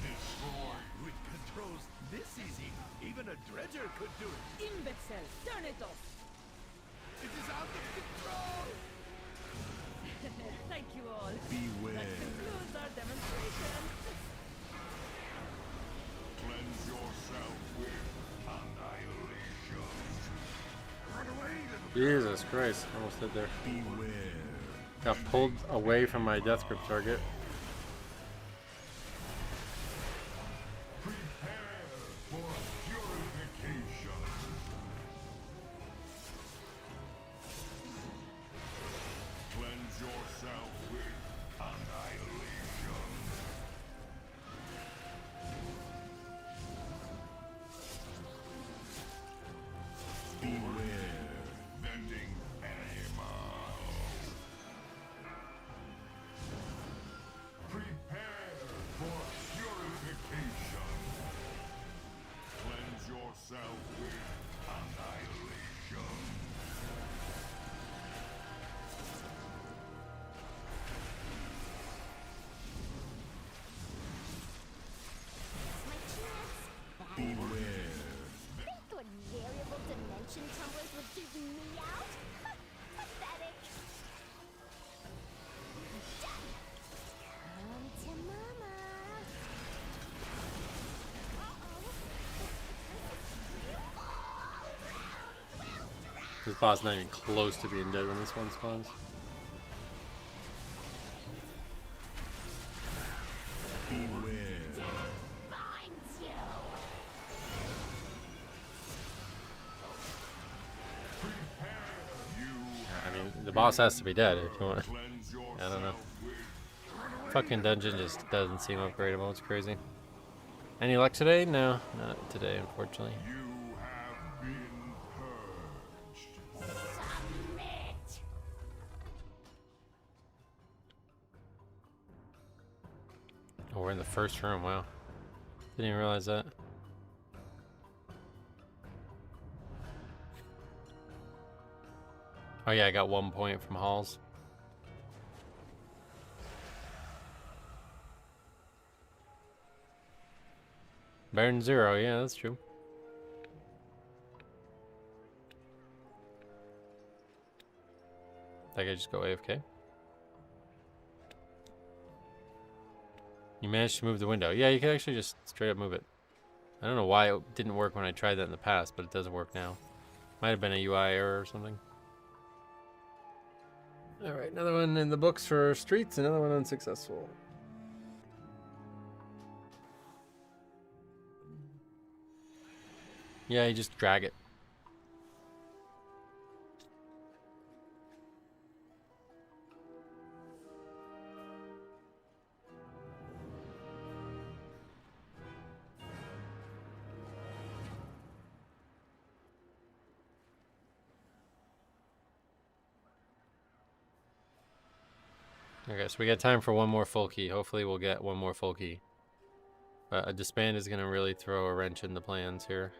Destroy. With controls this easy, even a dredger could do it. Imbecile, turn it off. It is out of control. Thank you all. Beware. That concludes our demonstration. Cleanse yourself with annihilation. Run away, little Jesus Christ, almost did there. beware. Got pulled away from my death grip target. Prepare for purification. Cleanse yourself with annihilation. Beware. Vending animal. Prepare for purification. Cleanse yourself with annihilation. This boss is not even close to being dead when this one spawns. I mean, the boss has to be dead if you want. I don't know. Fucking dungeon just doesn't seem upgradable. It's crazy. Any luck today? No, not today, unfortunately. You have been purged. Oh, we're in the first room. Wow. Didn't even realize that. Oh yeah, I got 1 point from Halls. Better than 0, yeah, that's true. I could just go AFK. You managed to move the window. Yeah, you can actually just straight up move it. I don't know why it didn't work when I tried that in the past, but it does work now. Might have been a UI error or something. Alright, another one in the books for streets, another one unsuccessful. Yeah, you just drag it. Okay, so we got time for one more full key. Hopefully we'll get one more full key. But a disband is going to really throw a wrench in the plans here.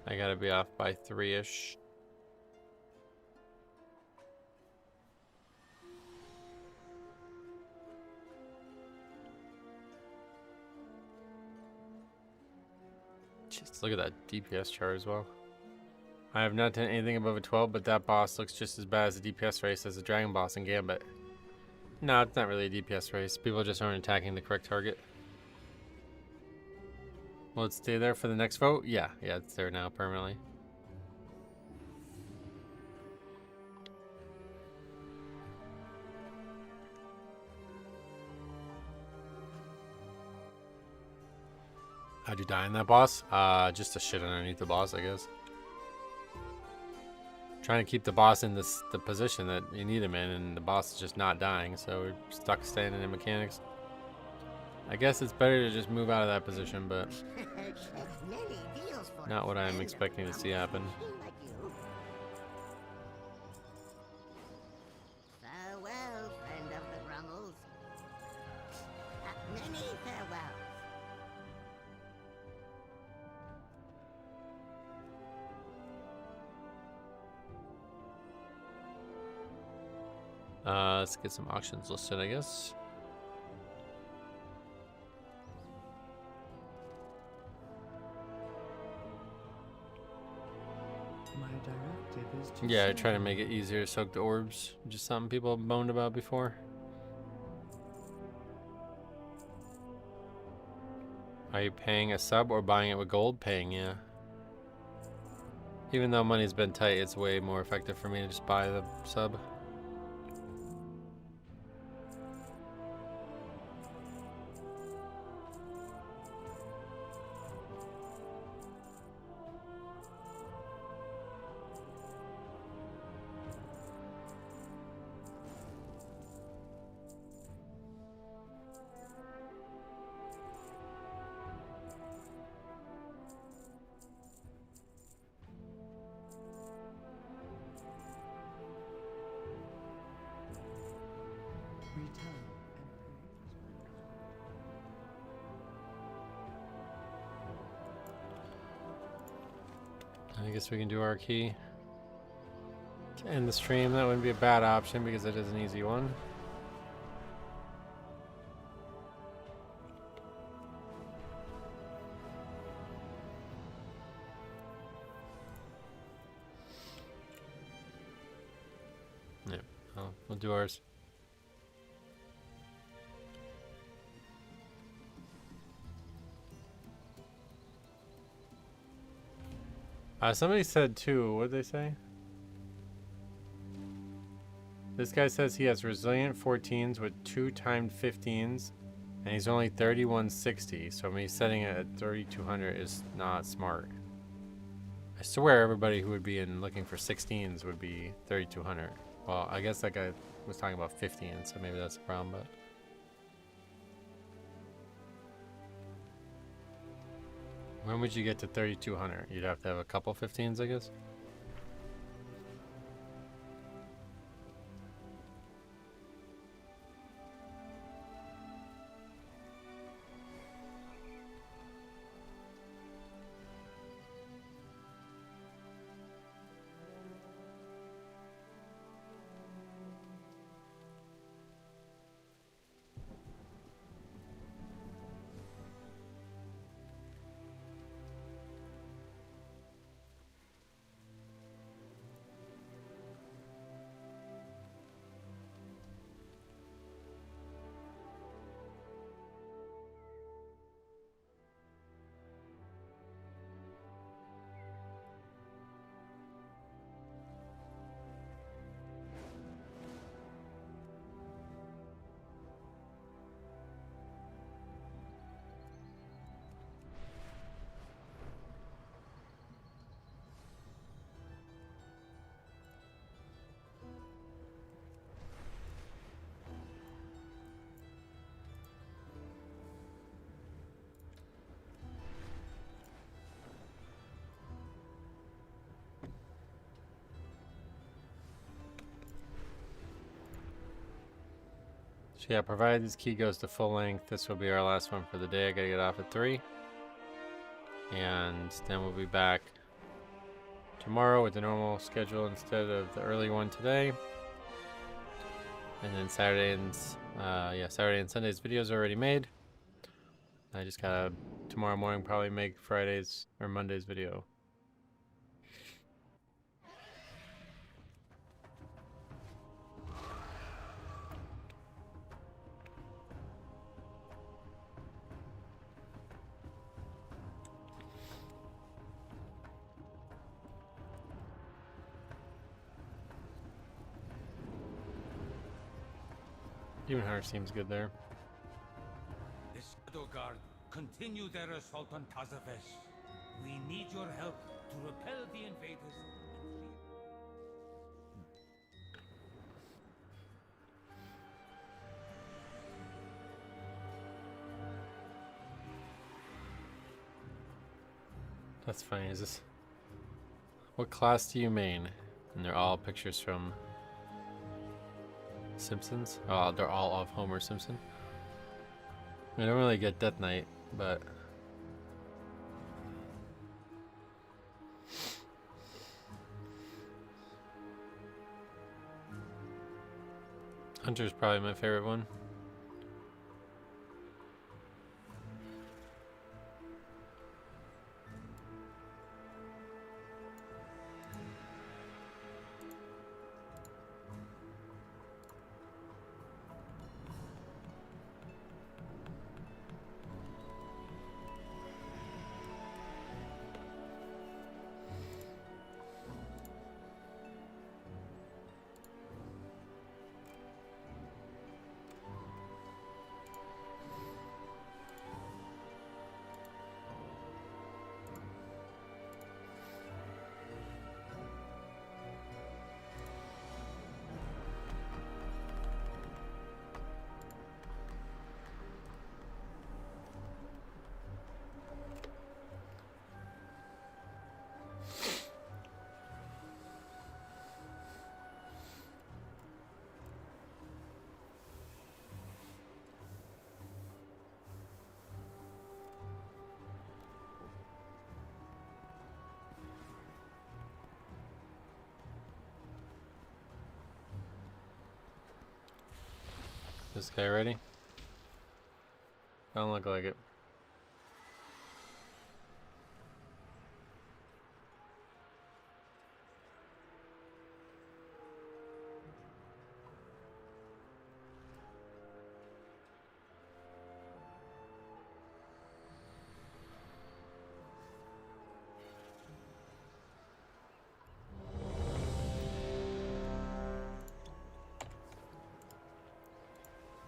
I gotta be off by 3-ish. Just look at that DPS chart as well. I have not done anything above a 12, but that boss looks just as bad as a DPS race as a dragon boss in Gambit. No, it's not really a DPS race. People just aren't attacking the correct target. Will it stay there for the next vote? Yeah, it's there now permanently. How'd you die in that boss? Just a shit underneath the boss, I guess. Trying to keep the boss in the position that you need him in, and the boss is just not dying, so we're stuck standing in mechanics. I guess it's better to just move out of that position, but not what I'm expecting to see happen. Farewell, friend of the Brummels. Many farewells. Let's get some auctions listed, I guess. My directive is to Yeah, I try to make it easier to soak the orbs. Just something people have moaned about before. Are you paying a sub or buying it with gold? Paying, yeah. Even though money's been tight, it's way more effective for me to just buy the sub. I guess we can do our key to end the stream. That wouldn't be a bad option because it is an easy one. Yep, we'll do ours. Somebody said too, what did they say? This guy says he has resilient 14s with 2 timed 15s, and he's only 3160, so me setting it at 3200 is not smart. I swear everybody who would be in looking for 16s would be 3200. Well, I guess that guy was talking about 15s, so maybe that's the problem, but... When would you get to 3200? You'd have to have a couple 15s, I guess? So yeah, provided this key goes to full length, this will be our last one for the day. I gotta get off at 3. And then we'll be back tomorrow with the normal schedule instead of the early one today. And then Saturday and Sunday's videos are already made. I just gotta, tomorrow morning, probably make Friday's or Monday's video. Demon Hunter seems good there. The Shadow Guard continue their assault on Tazafesh. We need your help to repel the invaders. That's funny. Is this... What class do you main? And they're all pictures from Simpsons. Oh, they're all of Homer Simpson. I don't really get Death Knight, but Hunter's probably my favorite one. This guy ready? Don't look like it.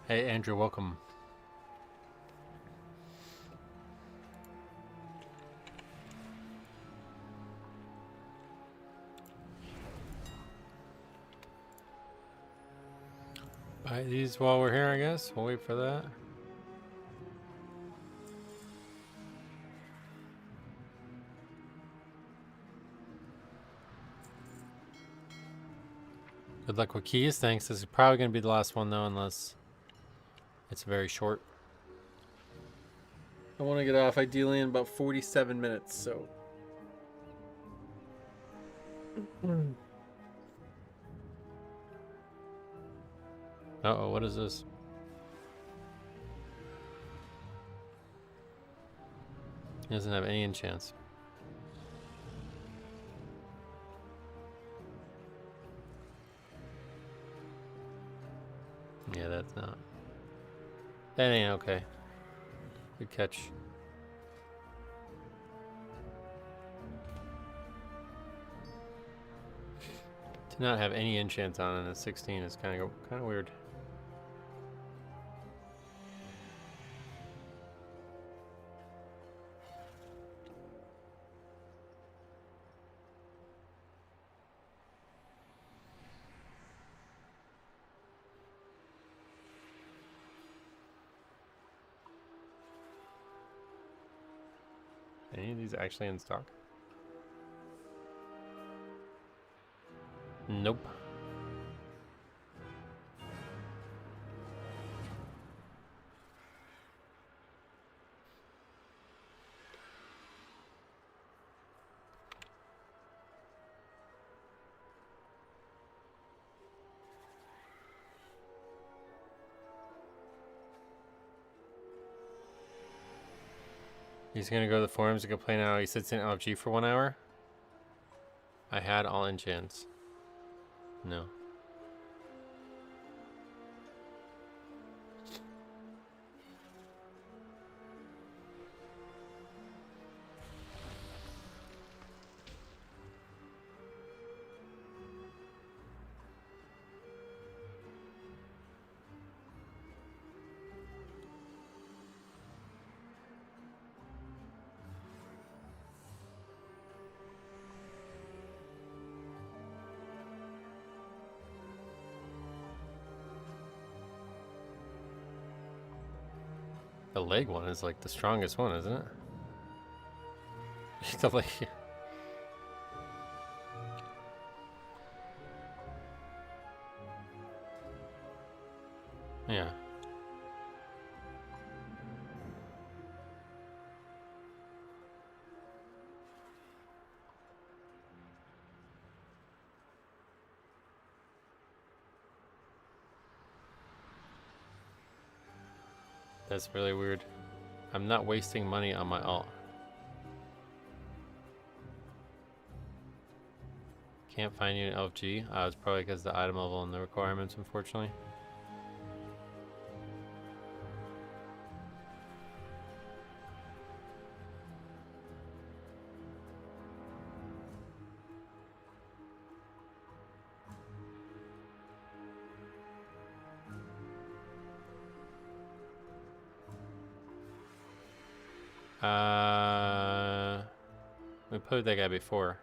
Hey, Andrew, welcome. Buy these while we're here, I guess. We'll wait for that. Good luck with keys. Thanks. This is probably going to be the last one, though, unless it's very short. I want to get off ideally in about 47 minutes, so. Uh-oh, what is this? He doesn't have any enchants. Yeah, that's not. That ain't okay. Good catch. To not have any enchants on in a 16 is kind of weird. Any of these actually in stock? Nope. He's gonna go to the forums and complain how he sits in LFG for 1 hour. I had all enchants. No. The leg one is like the strongest one, isn't it? The leg. Yeah. That's really weird. I'm not wasting money on my alt. Can't find you in LFG. It's probably because the item level and the requirements, unfortunately. We played that guy before.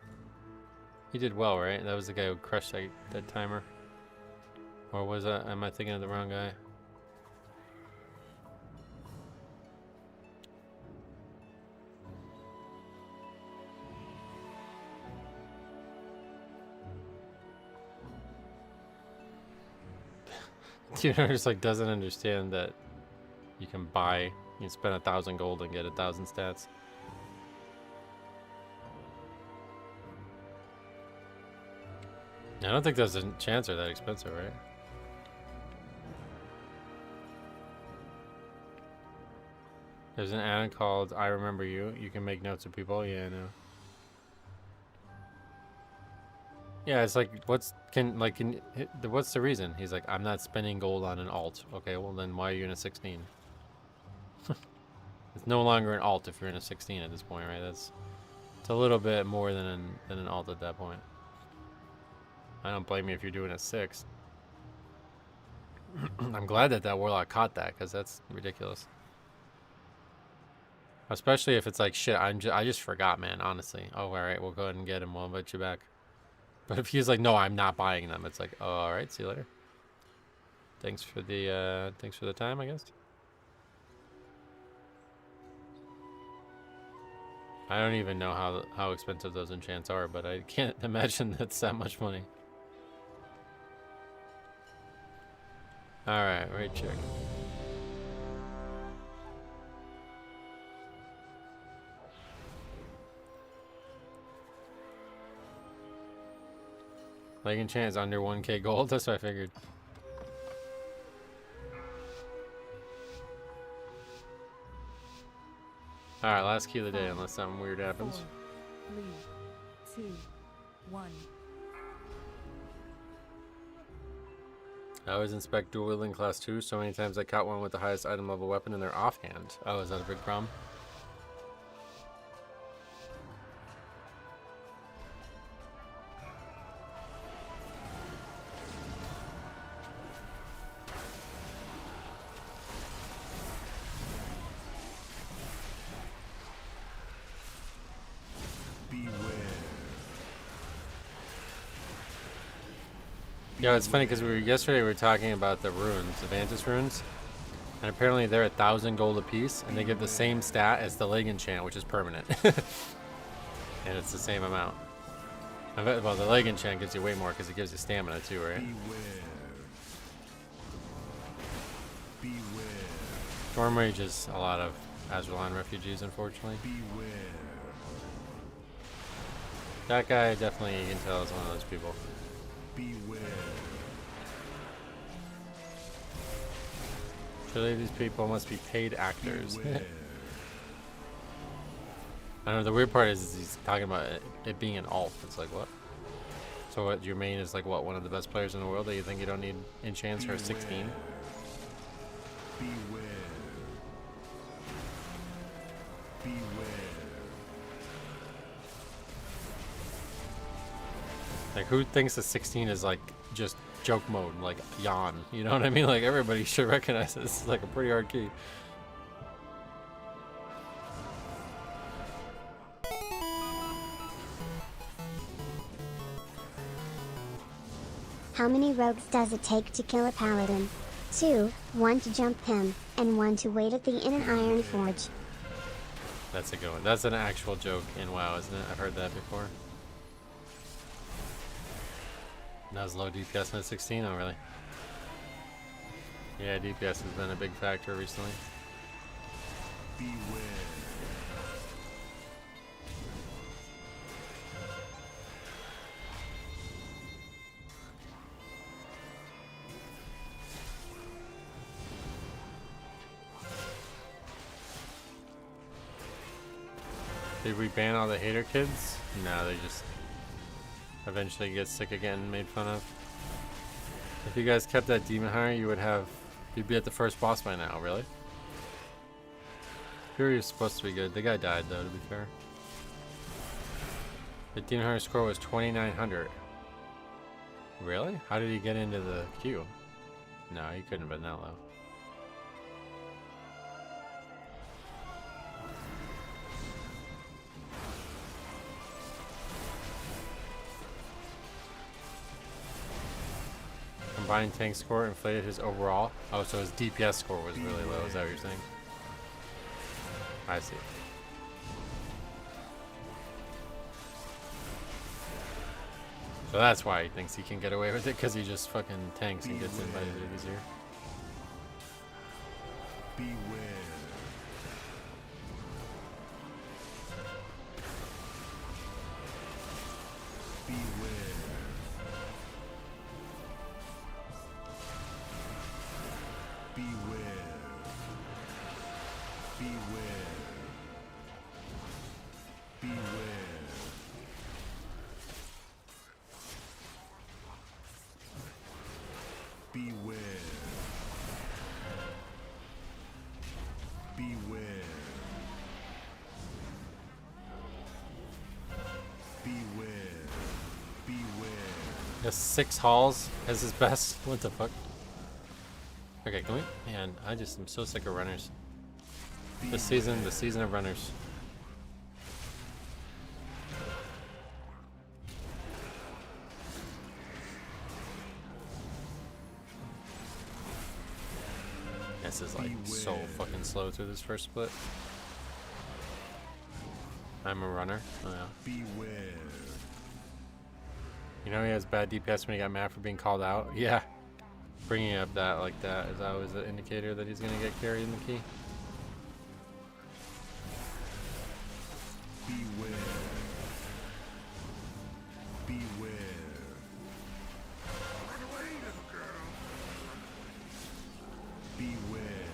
He did well, right? That was the guy who crushed that timer. Or was that? Am I thinking of the wrong guy? Dude, just like doesn't understand that you can buy, you can spend 1,000 gold and get 1,000 stats. I don't think those enchants are that expensive, right? There's an add-on called I Remember You. You can make notes of people. Yeah, I know. Yeah, it's like, what's the reason? He's like, I'm not spending gold on an alt. Okay, well then why are you in a 16? It's no longer an alt if you're in a 16 at this point, right? It's a little bit more than an alt at that point. I don't blame you if you're doing a 6. I'm glad that that warlock caught that, because that's ridiculous. Especially if it's like, shit, I just forgot, man, honestly. Oh, alright, we'll go ahead and get him. We'll invite you back. But if he's like, no, I'm not buying them, it's like, oh, alright, see you later. Thanks for the time, I guess. I don't even know how expensive those enchants are, but I can't imagine that's that much money. Alright, right check. Leg enchant is under 1k gold, that's what I figured. Alright, last key of the day, unless something weird happens. 4, 3, 2, 1. I always inspect dual wielding class 2. So many times I caught one with the highest item level weapon in their offhand. Oh, is that a big problem? Yeah, it's funny because yesterday we were talking about the runes, the Vantis runes, and apparently they're 1,000 gold apiece, and they give the same stat as the leg enchant, which is permanent, and it's the same amount. Well, the leg enchant gives you way more because it gives you stamina too, right? Storm Rage is a lot of Azralan refugees, unfortunately. That guy definitely, you can tell, is one of those people. Surely these people must be paid actors. I don't know, the weird part is he's talking about it being an alt. It's like, what? So what, your main is like, what, one of the best players in the world that you think you don't need enchants for a 16? Like, who thinks a 16 is like just joke mode, like yawn? You know what I mean? Like, everybody should recognize this is like a pretty hard key. How many rogues does it take to kill a paladin? 2, 1 to jump him, and 1 to wait at the inn and Iron Forge. That's a good one. That's an actual joke in WoW, isn't it? I've heard that before. That was low DPS in the 16? Oh, really? Yeah, DPS has been a big factor recently. Did we ban all the hater kids? No, they just eventually get sick of getting made fun of. If you guys kept that demon higher, you'd be at the first boss by now, really? Fury is supposed to be good. The guy died though, to be fair. The demon hunter score was 2,900. Really? How did he get into the queue? No, he couldn't have been that low. Combined tank score inflated his overall. Oh, so his DPS score was really low. Is that what you're saying? I see. So that's why he thinks he can get away with it, because he just fucking tanks and gets invited easier. He has 6 halls as his best. What the fuck? Okay, can we? Man, I just am so sick of runners. The season of runners. This is like so fucking slow through this first split. I'm a runner. Oh yeah. Beware. You know he has bad DPS when he got mad for being called out? Yeah. Bringing up that like that is always an indicator that he's gonna get carried in the key. Beware. Beware. Run away, little girl. Beware.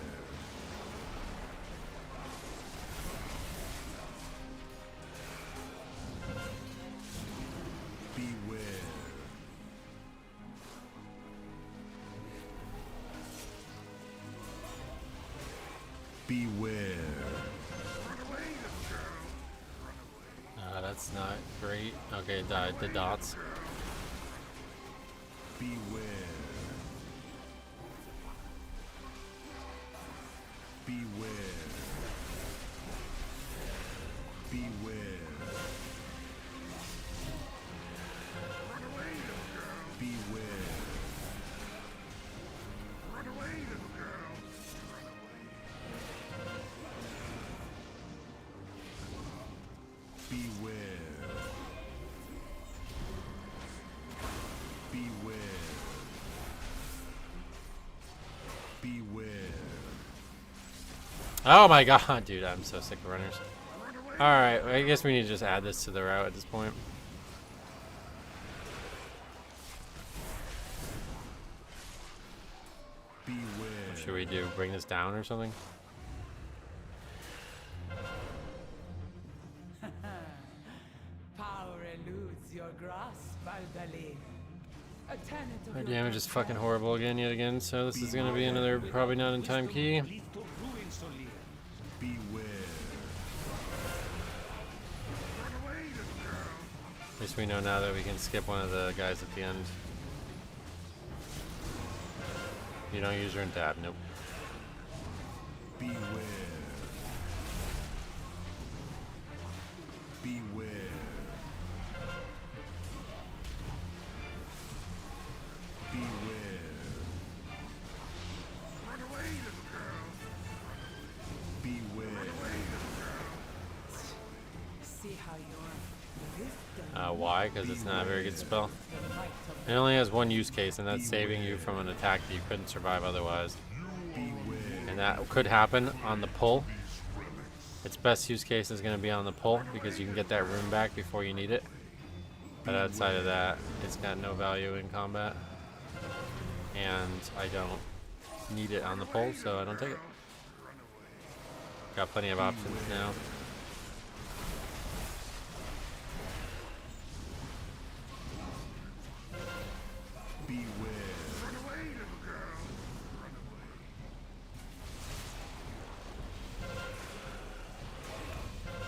Beware. That's not great. Okay, it died. The dots. Beware. Beware. Beware. Run away, little girl. Beware. Run away, little girl. Run away. Beware. Beware. Beware. Oh my god, dude, I'm so sick of runners. Alright, I guess we need to just add this to the route at this point. Beware. What should we do? Bring this down or something? Power eludes your grasp, Aldalin. A tenet of Our your damage is fucking horrible again, yet again, so this is gonna be another probably not in time key. At Lead to ruin, Solir. Beware. Run away, little girl. least we know now that we can skip one of the guys at the end. You don't use your tab, nope. Beware. Beware. Beware. Run away, little girl. Beware. Run away, little girl. See how your Why? Because it's not a very good spell. It only has one use case, and that's saving you from an attack that you couldn't survive otherwise. And that could happen on the pull. Its best use case is going to be on the pull, because you can get that rune back before you need it. But outside of that, it's got no value in combat. And I don't need it on the pull, so I don't take it. Got plenty of options now. Beware. Run away, little girl. Run away.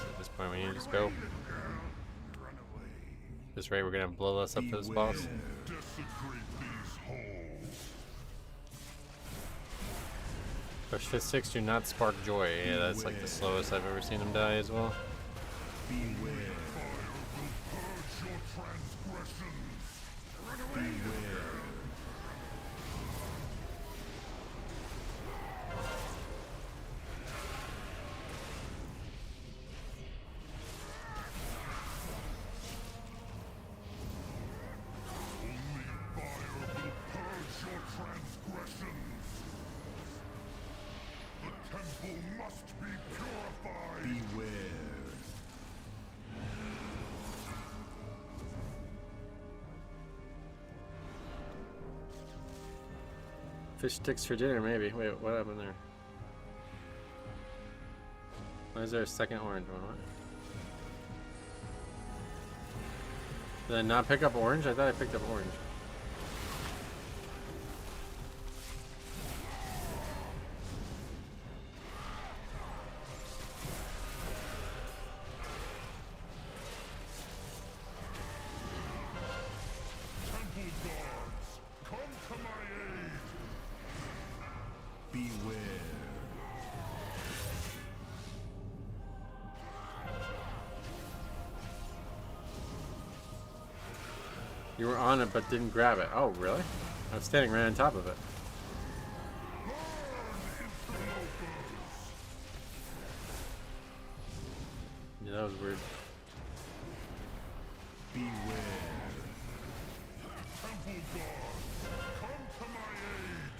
So at this point, we need to just go. Run away. This rate, we're going to blow us up to this boss. Desecrate these halls. Push Fist 6, do not spark joy. Yeah, that's like the slowest I've ever seen him die as well. Beware. Fire will purge your transgressions. Run away. Beware. Only fire will purge your transgressions. The temple must be purified. Beware. Fish sticks for dinner, maybe. Wait, what happened there? Why is there a second orange one? What? Did I not pick up orange? I thought I picked up orange. Temple guards, come to my aid. Beware. You were on it but didn't grab it. Oh, really? I was standing right on top of it. Yeah, that was weird. Beware. Temple God, come to my aid.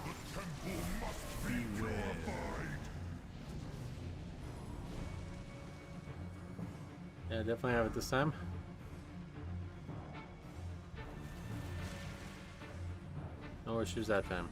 The temple must be purified. Yeah, definitely have it this time. No issues that time.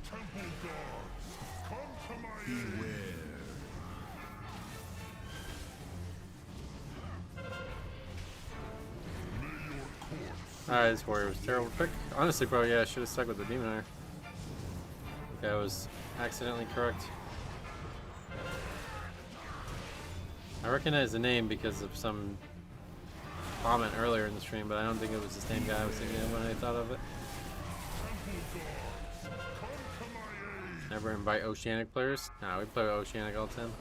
Temple gods, come to my aid. Beware. May your corpse Alright, this warrior was a terrible pick. Honestly, bro, yeah, I should have stuck with the demon hunter. I was accidentally correct. I recognize the name because of some comment earlier in the stream, but I don't think it was the same guy I was thinking of when I thought of it. Never invite Oceanic players? Nah, we play with Oceanic all the time.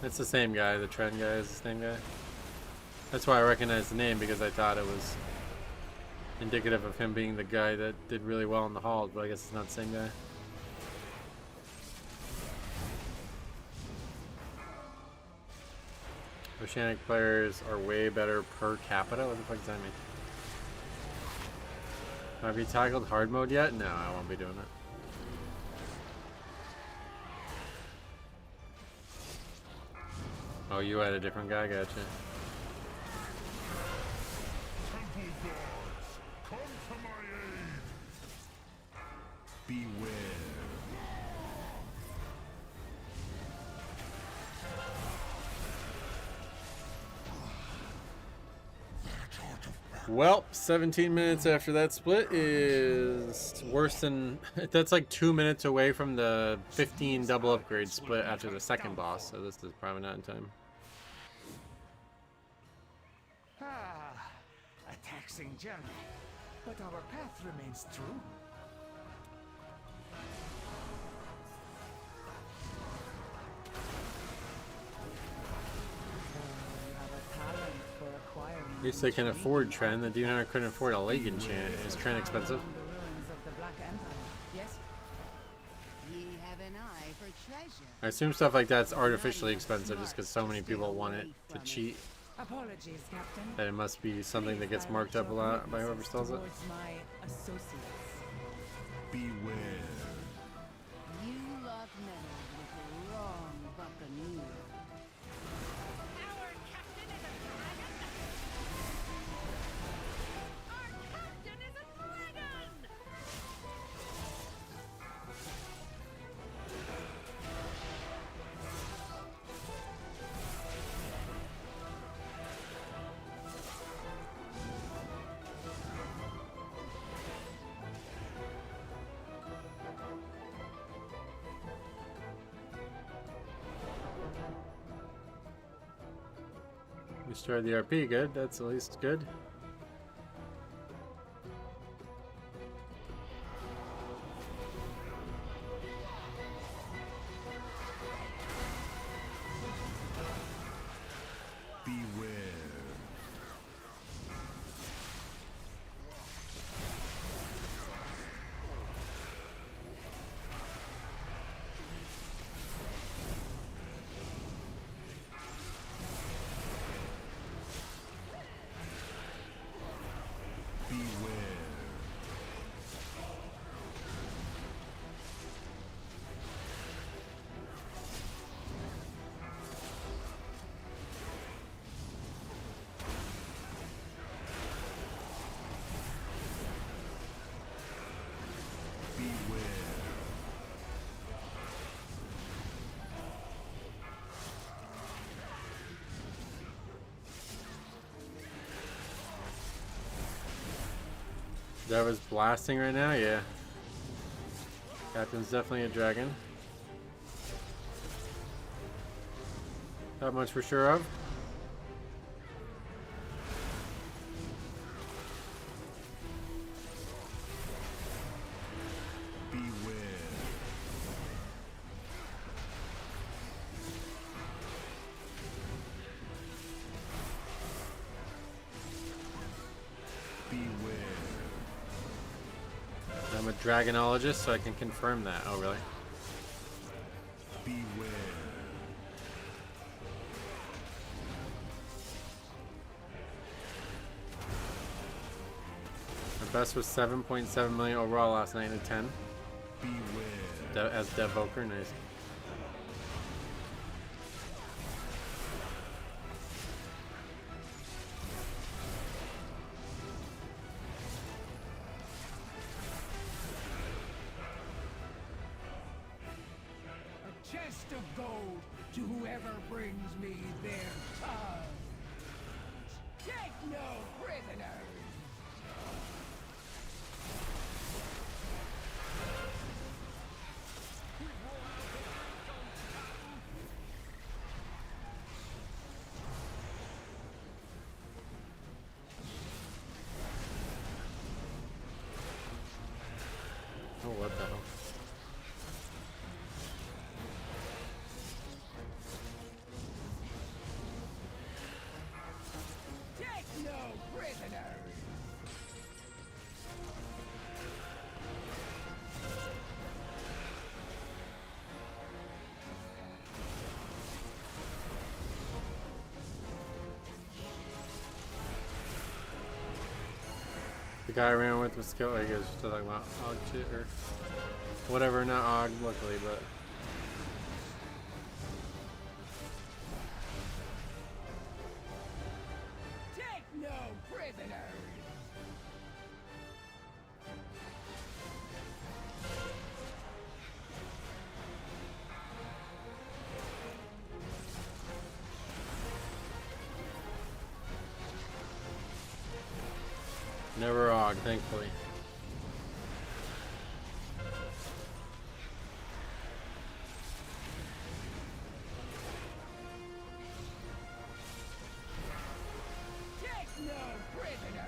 It's the same guy, the trend guy is the same guy. That's why I recognize the name, because I thought it was indicative of him being the guy that did really well in the halls, but I guess it's not the same guy. Oceanic players are way better per capita? What the fuck does that mean? Have you tackled hard mode yet? No, I won't be doing it. Oh, you had a different guy? Gotcha. temple gods, come to my aid. Beware. Well, 17 minutes after that split is worse than... That's like 2 minutes away from the 15 double upgrade split after the second boss, so this is probably not in time. Ah, a taxing journey, but our path remains true. You have a talent for acquiring At least they can afford Tren. The Demon Hunter couldn't afford a leg enchant. Is Tren expensive? the ruins of the Black Empire. Yes? Ye have an eye for treasure. I assume stuff like that's artificially expensive just because so many people want it to cheat. Apologies, Captain. That it must be something that gets marked up a lot by whoever sells it. Towards my associates. Beware. You lot meddled with the wrong buccaneer. Our captain is a dragon! Our captain is a dragon! We started the RP, good. That's at least good. Beware. That was blasting right now, yeah. Captain's definitely a dragon. That much for sure of. I'm a dragonologist, so I can confirm that. Oh, really? Beware. My best was 7.7 million overall last night in 10. Beware. As Dev Voker, nice. A chest of gold to whoever brings me their tongue. Take no prisoners. Oh, what the hell? Take no prisoners. The guy I ran with was skill. I guess still talking about Og shit or whatever. Not Og, luckily, but Take no prisoners. never Og, thankfully. Take no prisoners.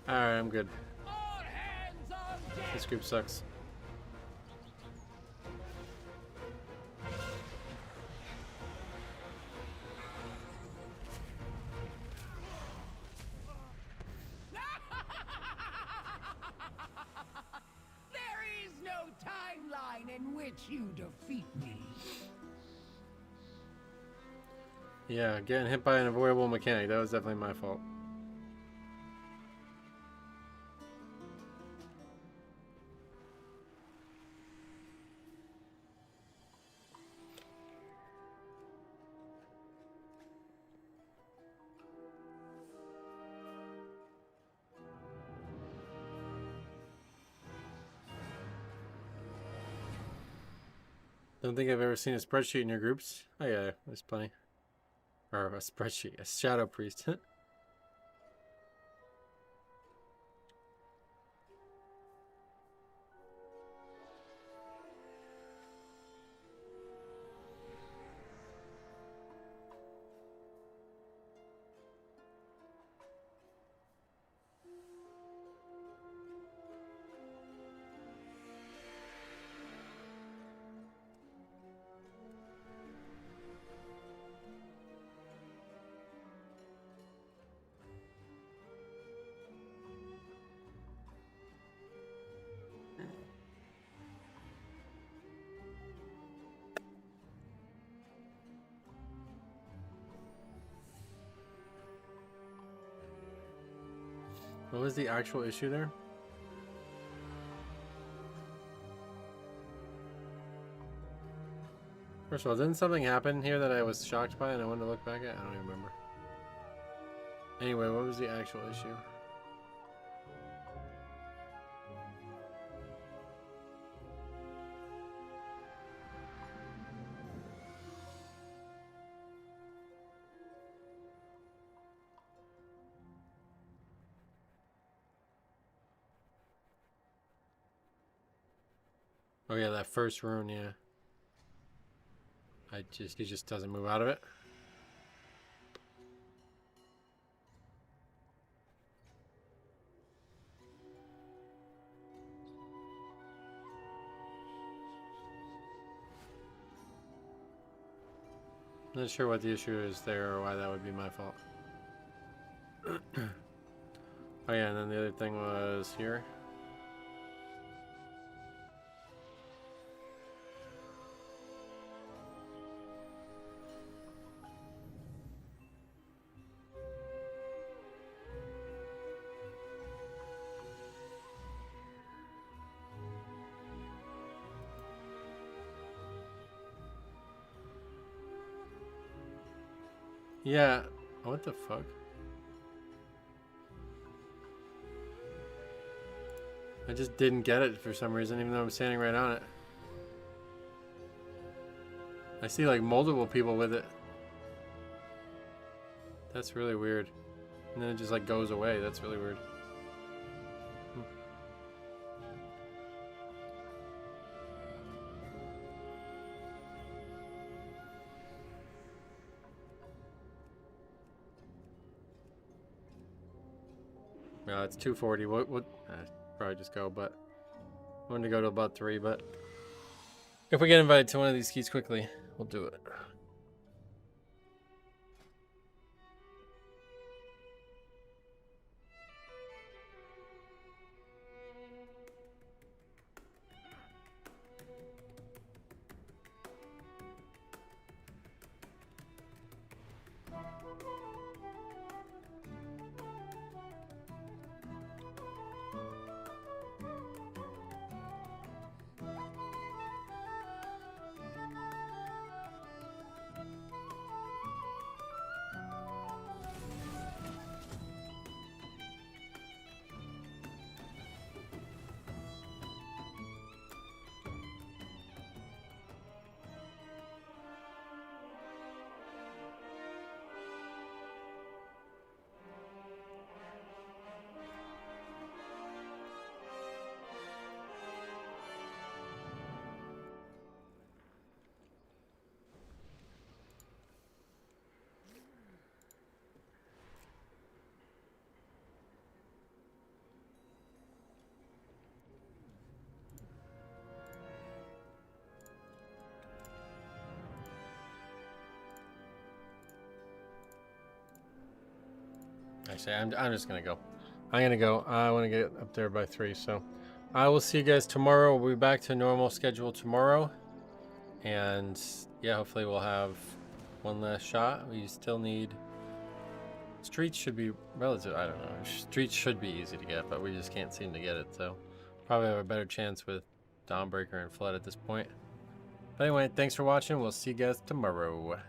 Alright, I'm good. All hands on deck. This group sucks. There is no timeline in which you defeat me. Yeah, getting hit by an avoidable mechanic. That was definitely my fault. Don't think I've ever seen a spreadsheet in your groups. Oh yeah, there's plenty. Or a spreadsheet, a shadow priest. What was the actual issue there? First of all, didn't something happen here that I was shocked by and I wanted to look back at? I don't even remember. Anyway, what was the actual issue? Oh yeah, that first rune, yeah. He just doesn't move out of it. Not sure what the issue is there or why that would be my fault. Oh yeah, and then the other thing was here. Yeah, what the fuck? I just didn't get it for some reason, even though I'm standing right on it. I see like multiple people with it. That's really weird. And then it just like goes away. That's really weird. No, it's 240. What? Probably just go, but I wanted to go to about 3, but if we get invited to one of these keys quickly, we'll do it. Actually, I'm just gonna go. I'm gonna go. I want to get up there by 3, so I will see you guys tomorrow. We'll be back to normal schedule tomorrow, and yeah, hopefully we'll have one last shot. We still need streets should be relative. I don't know. Streets should be easy to get, but we just can't seem to get it. So probably have a better chance with Dawnbreaker and Flood at this point. But anyway, thanks for watching. We'll see you guys tomorrow.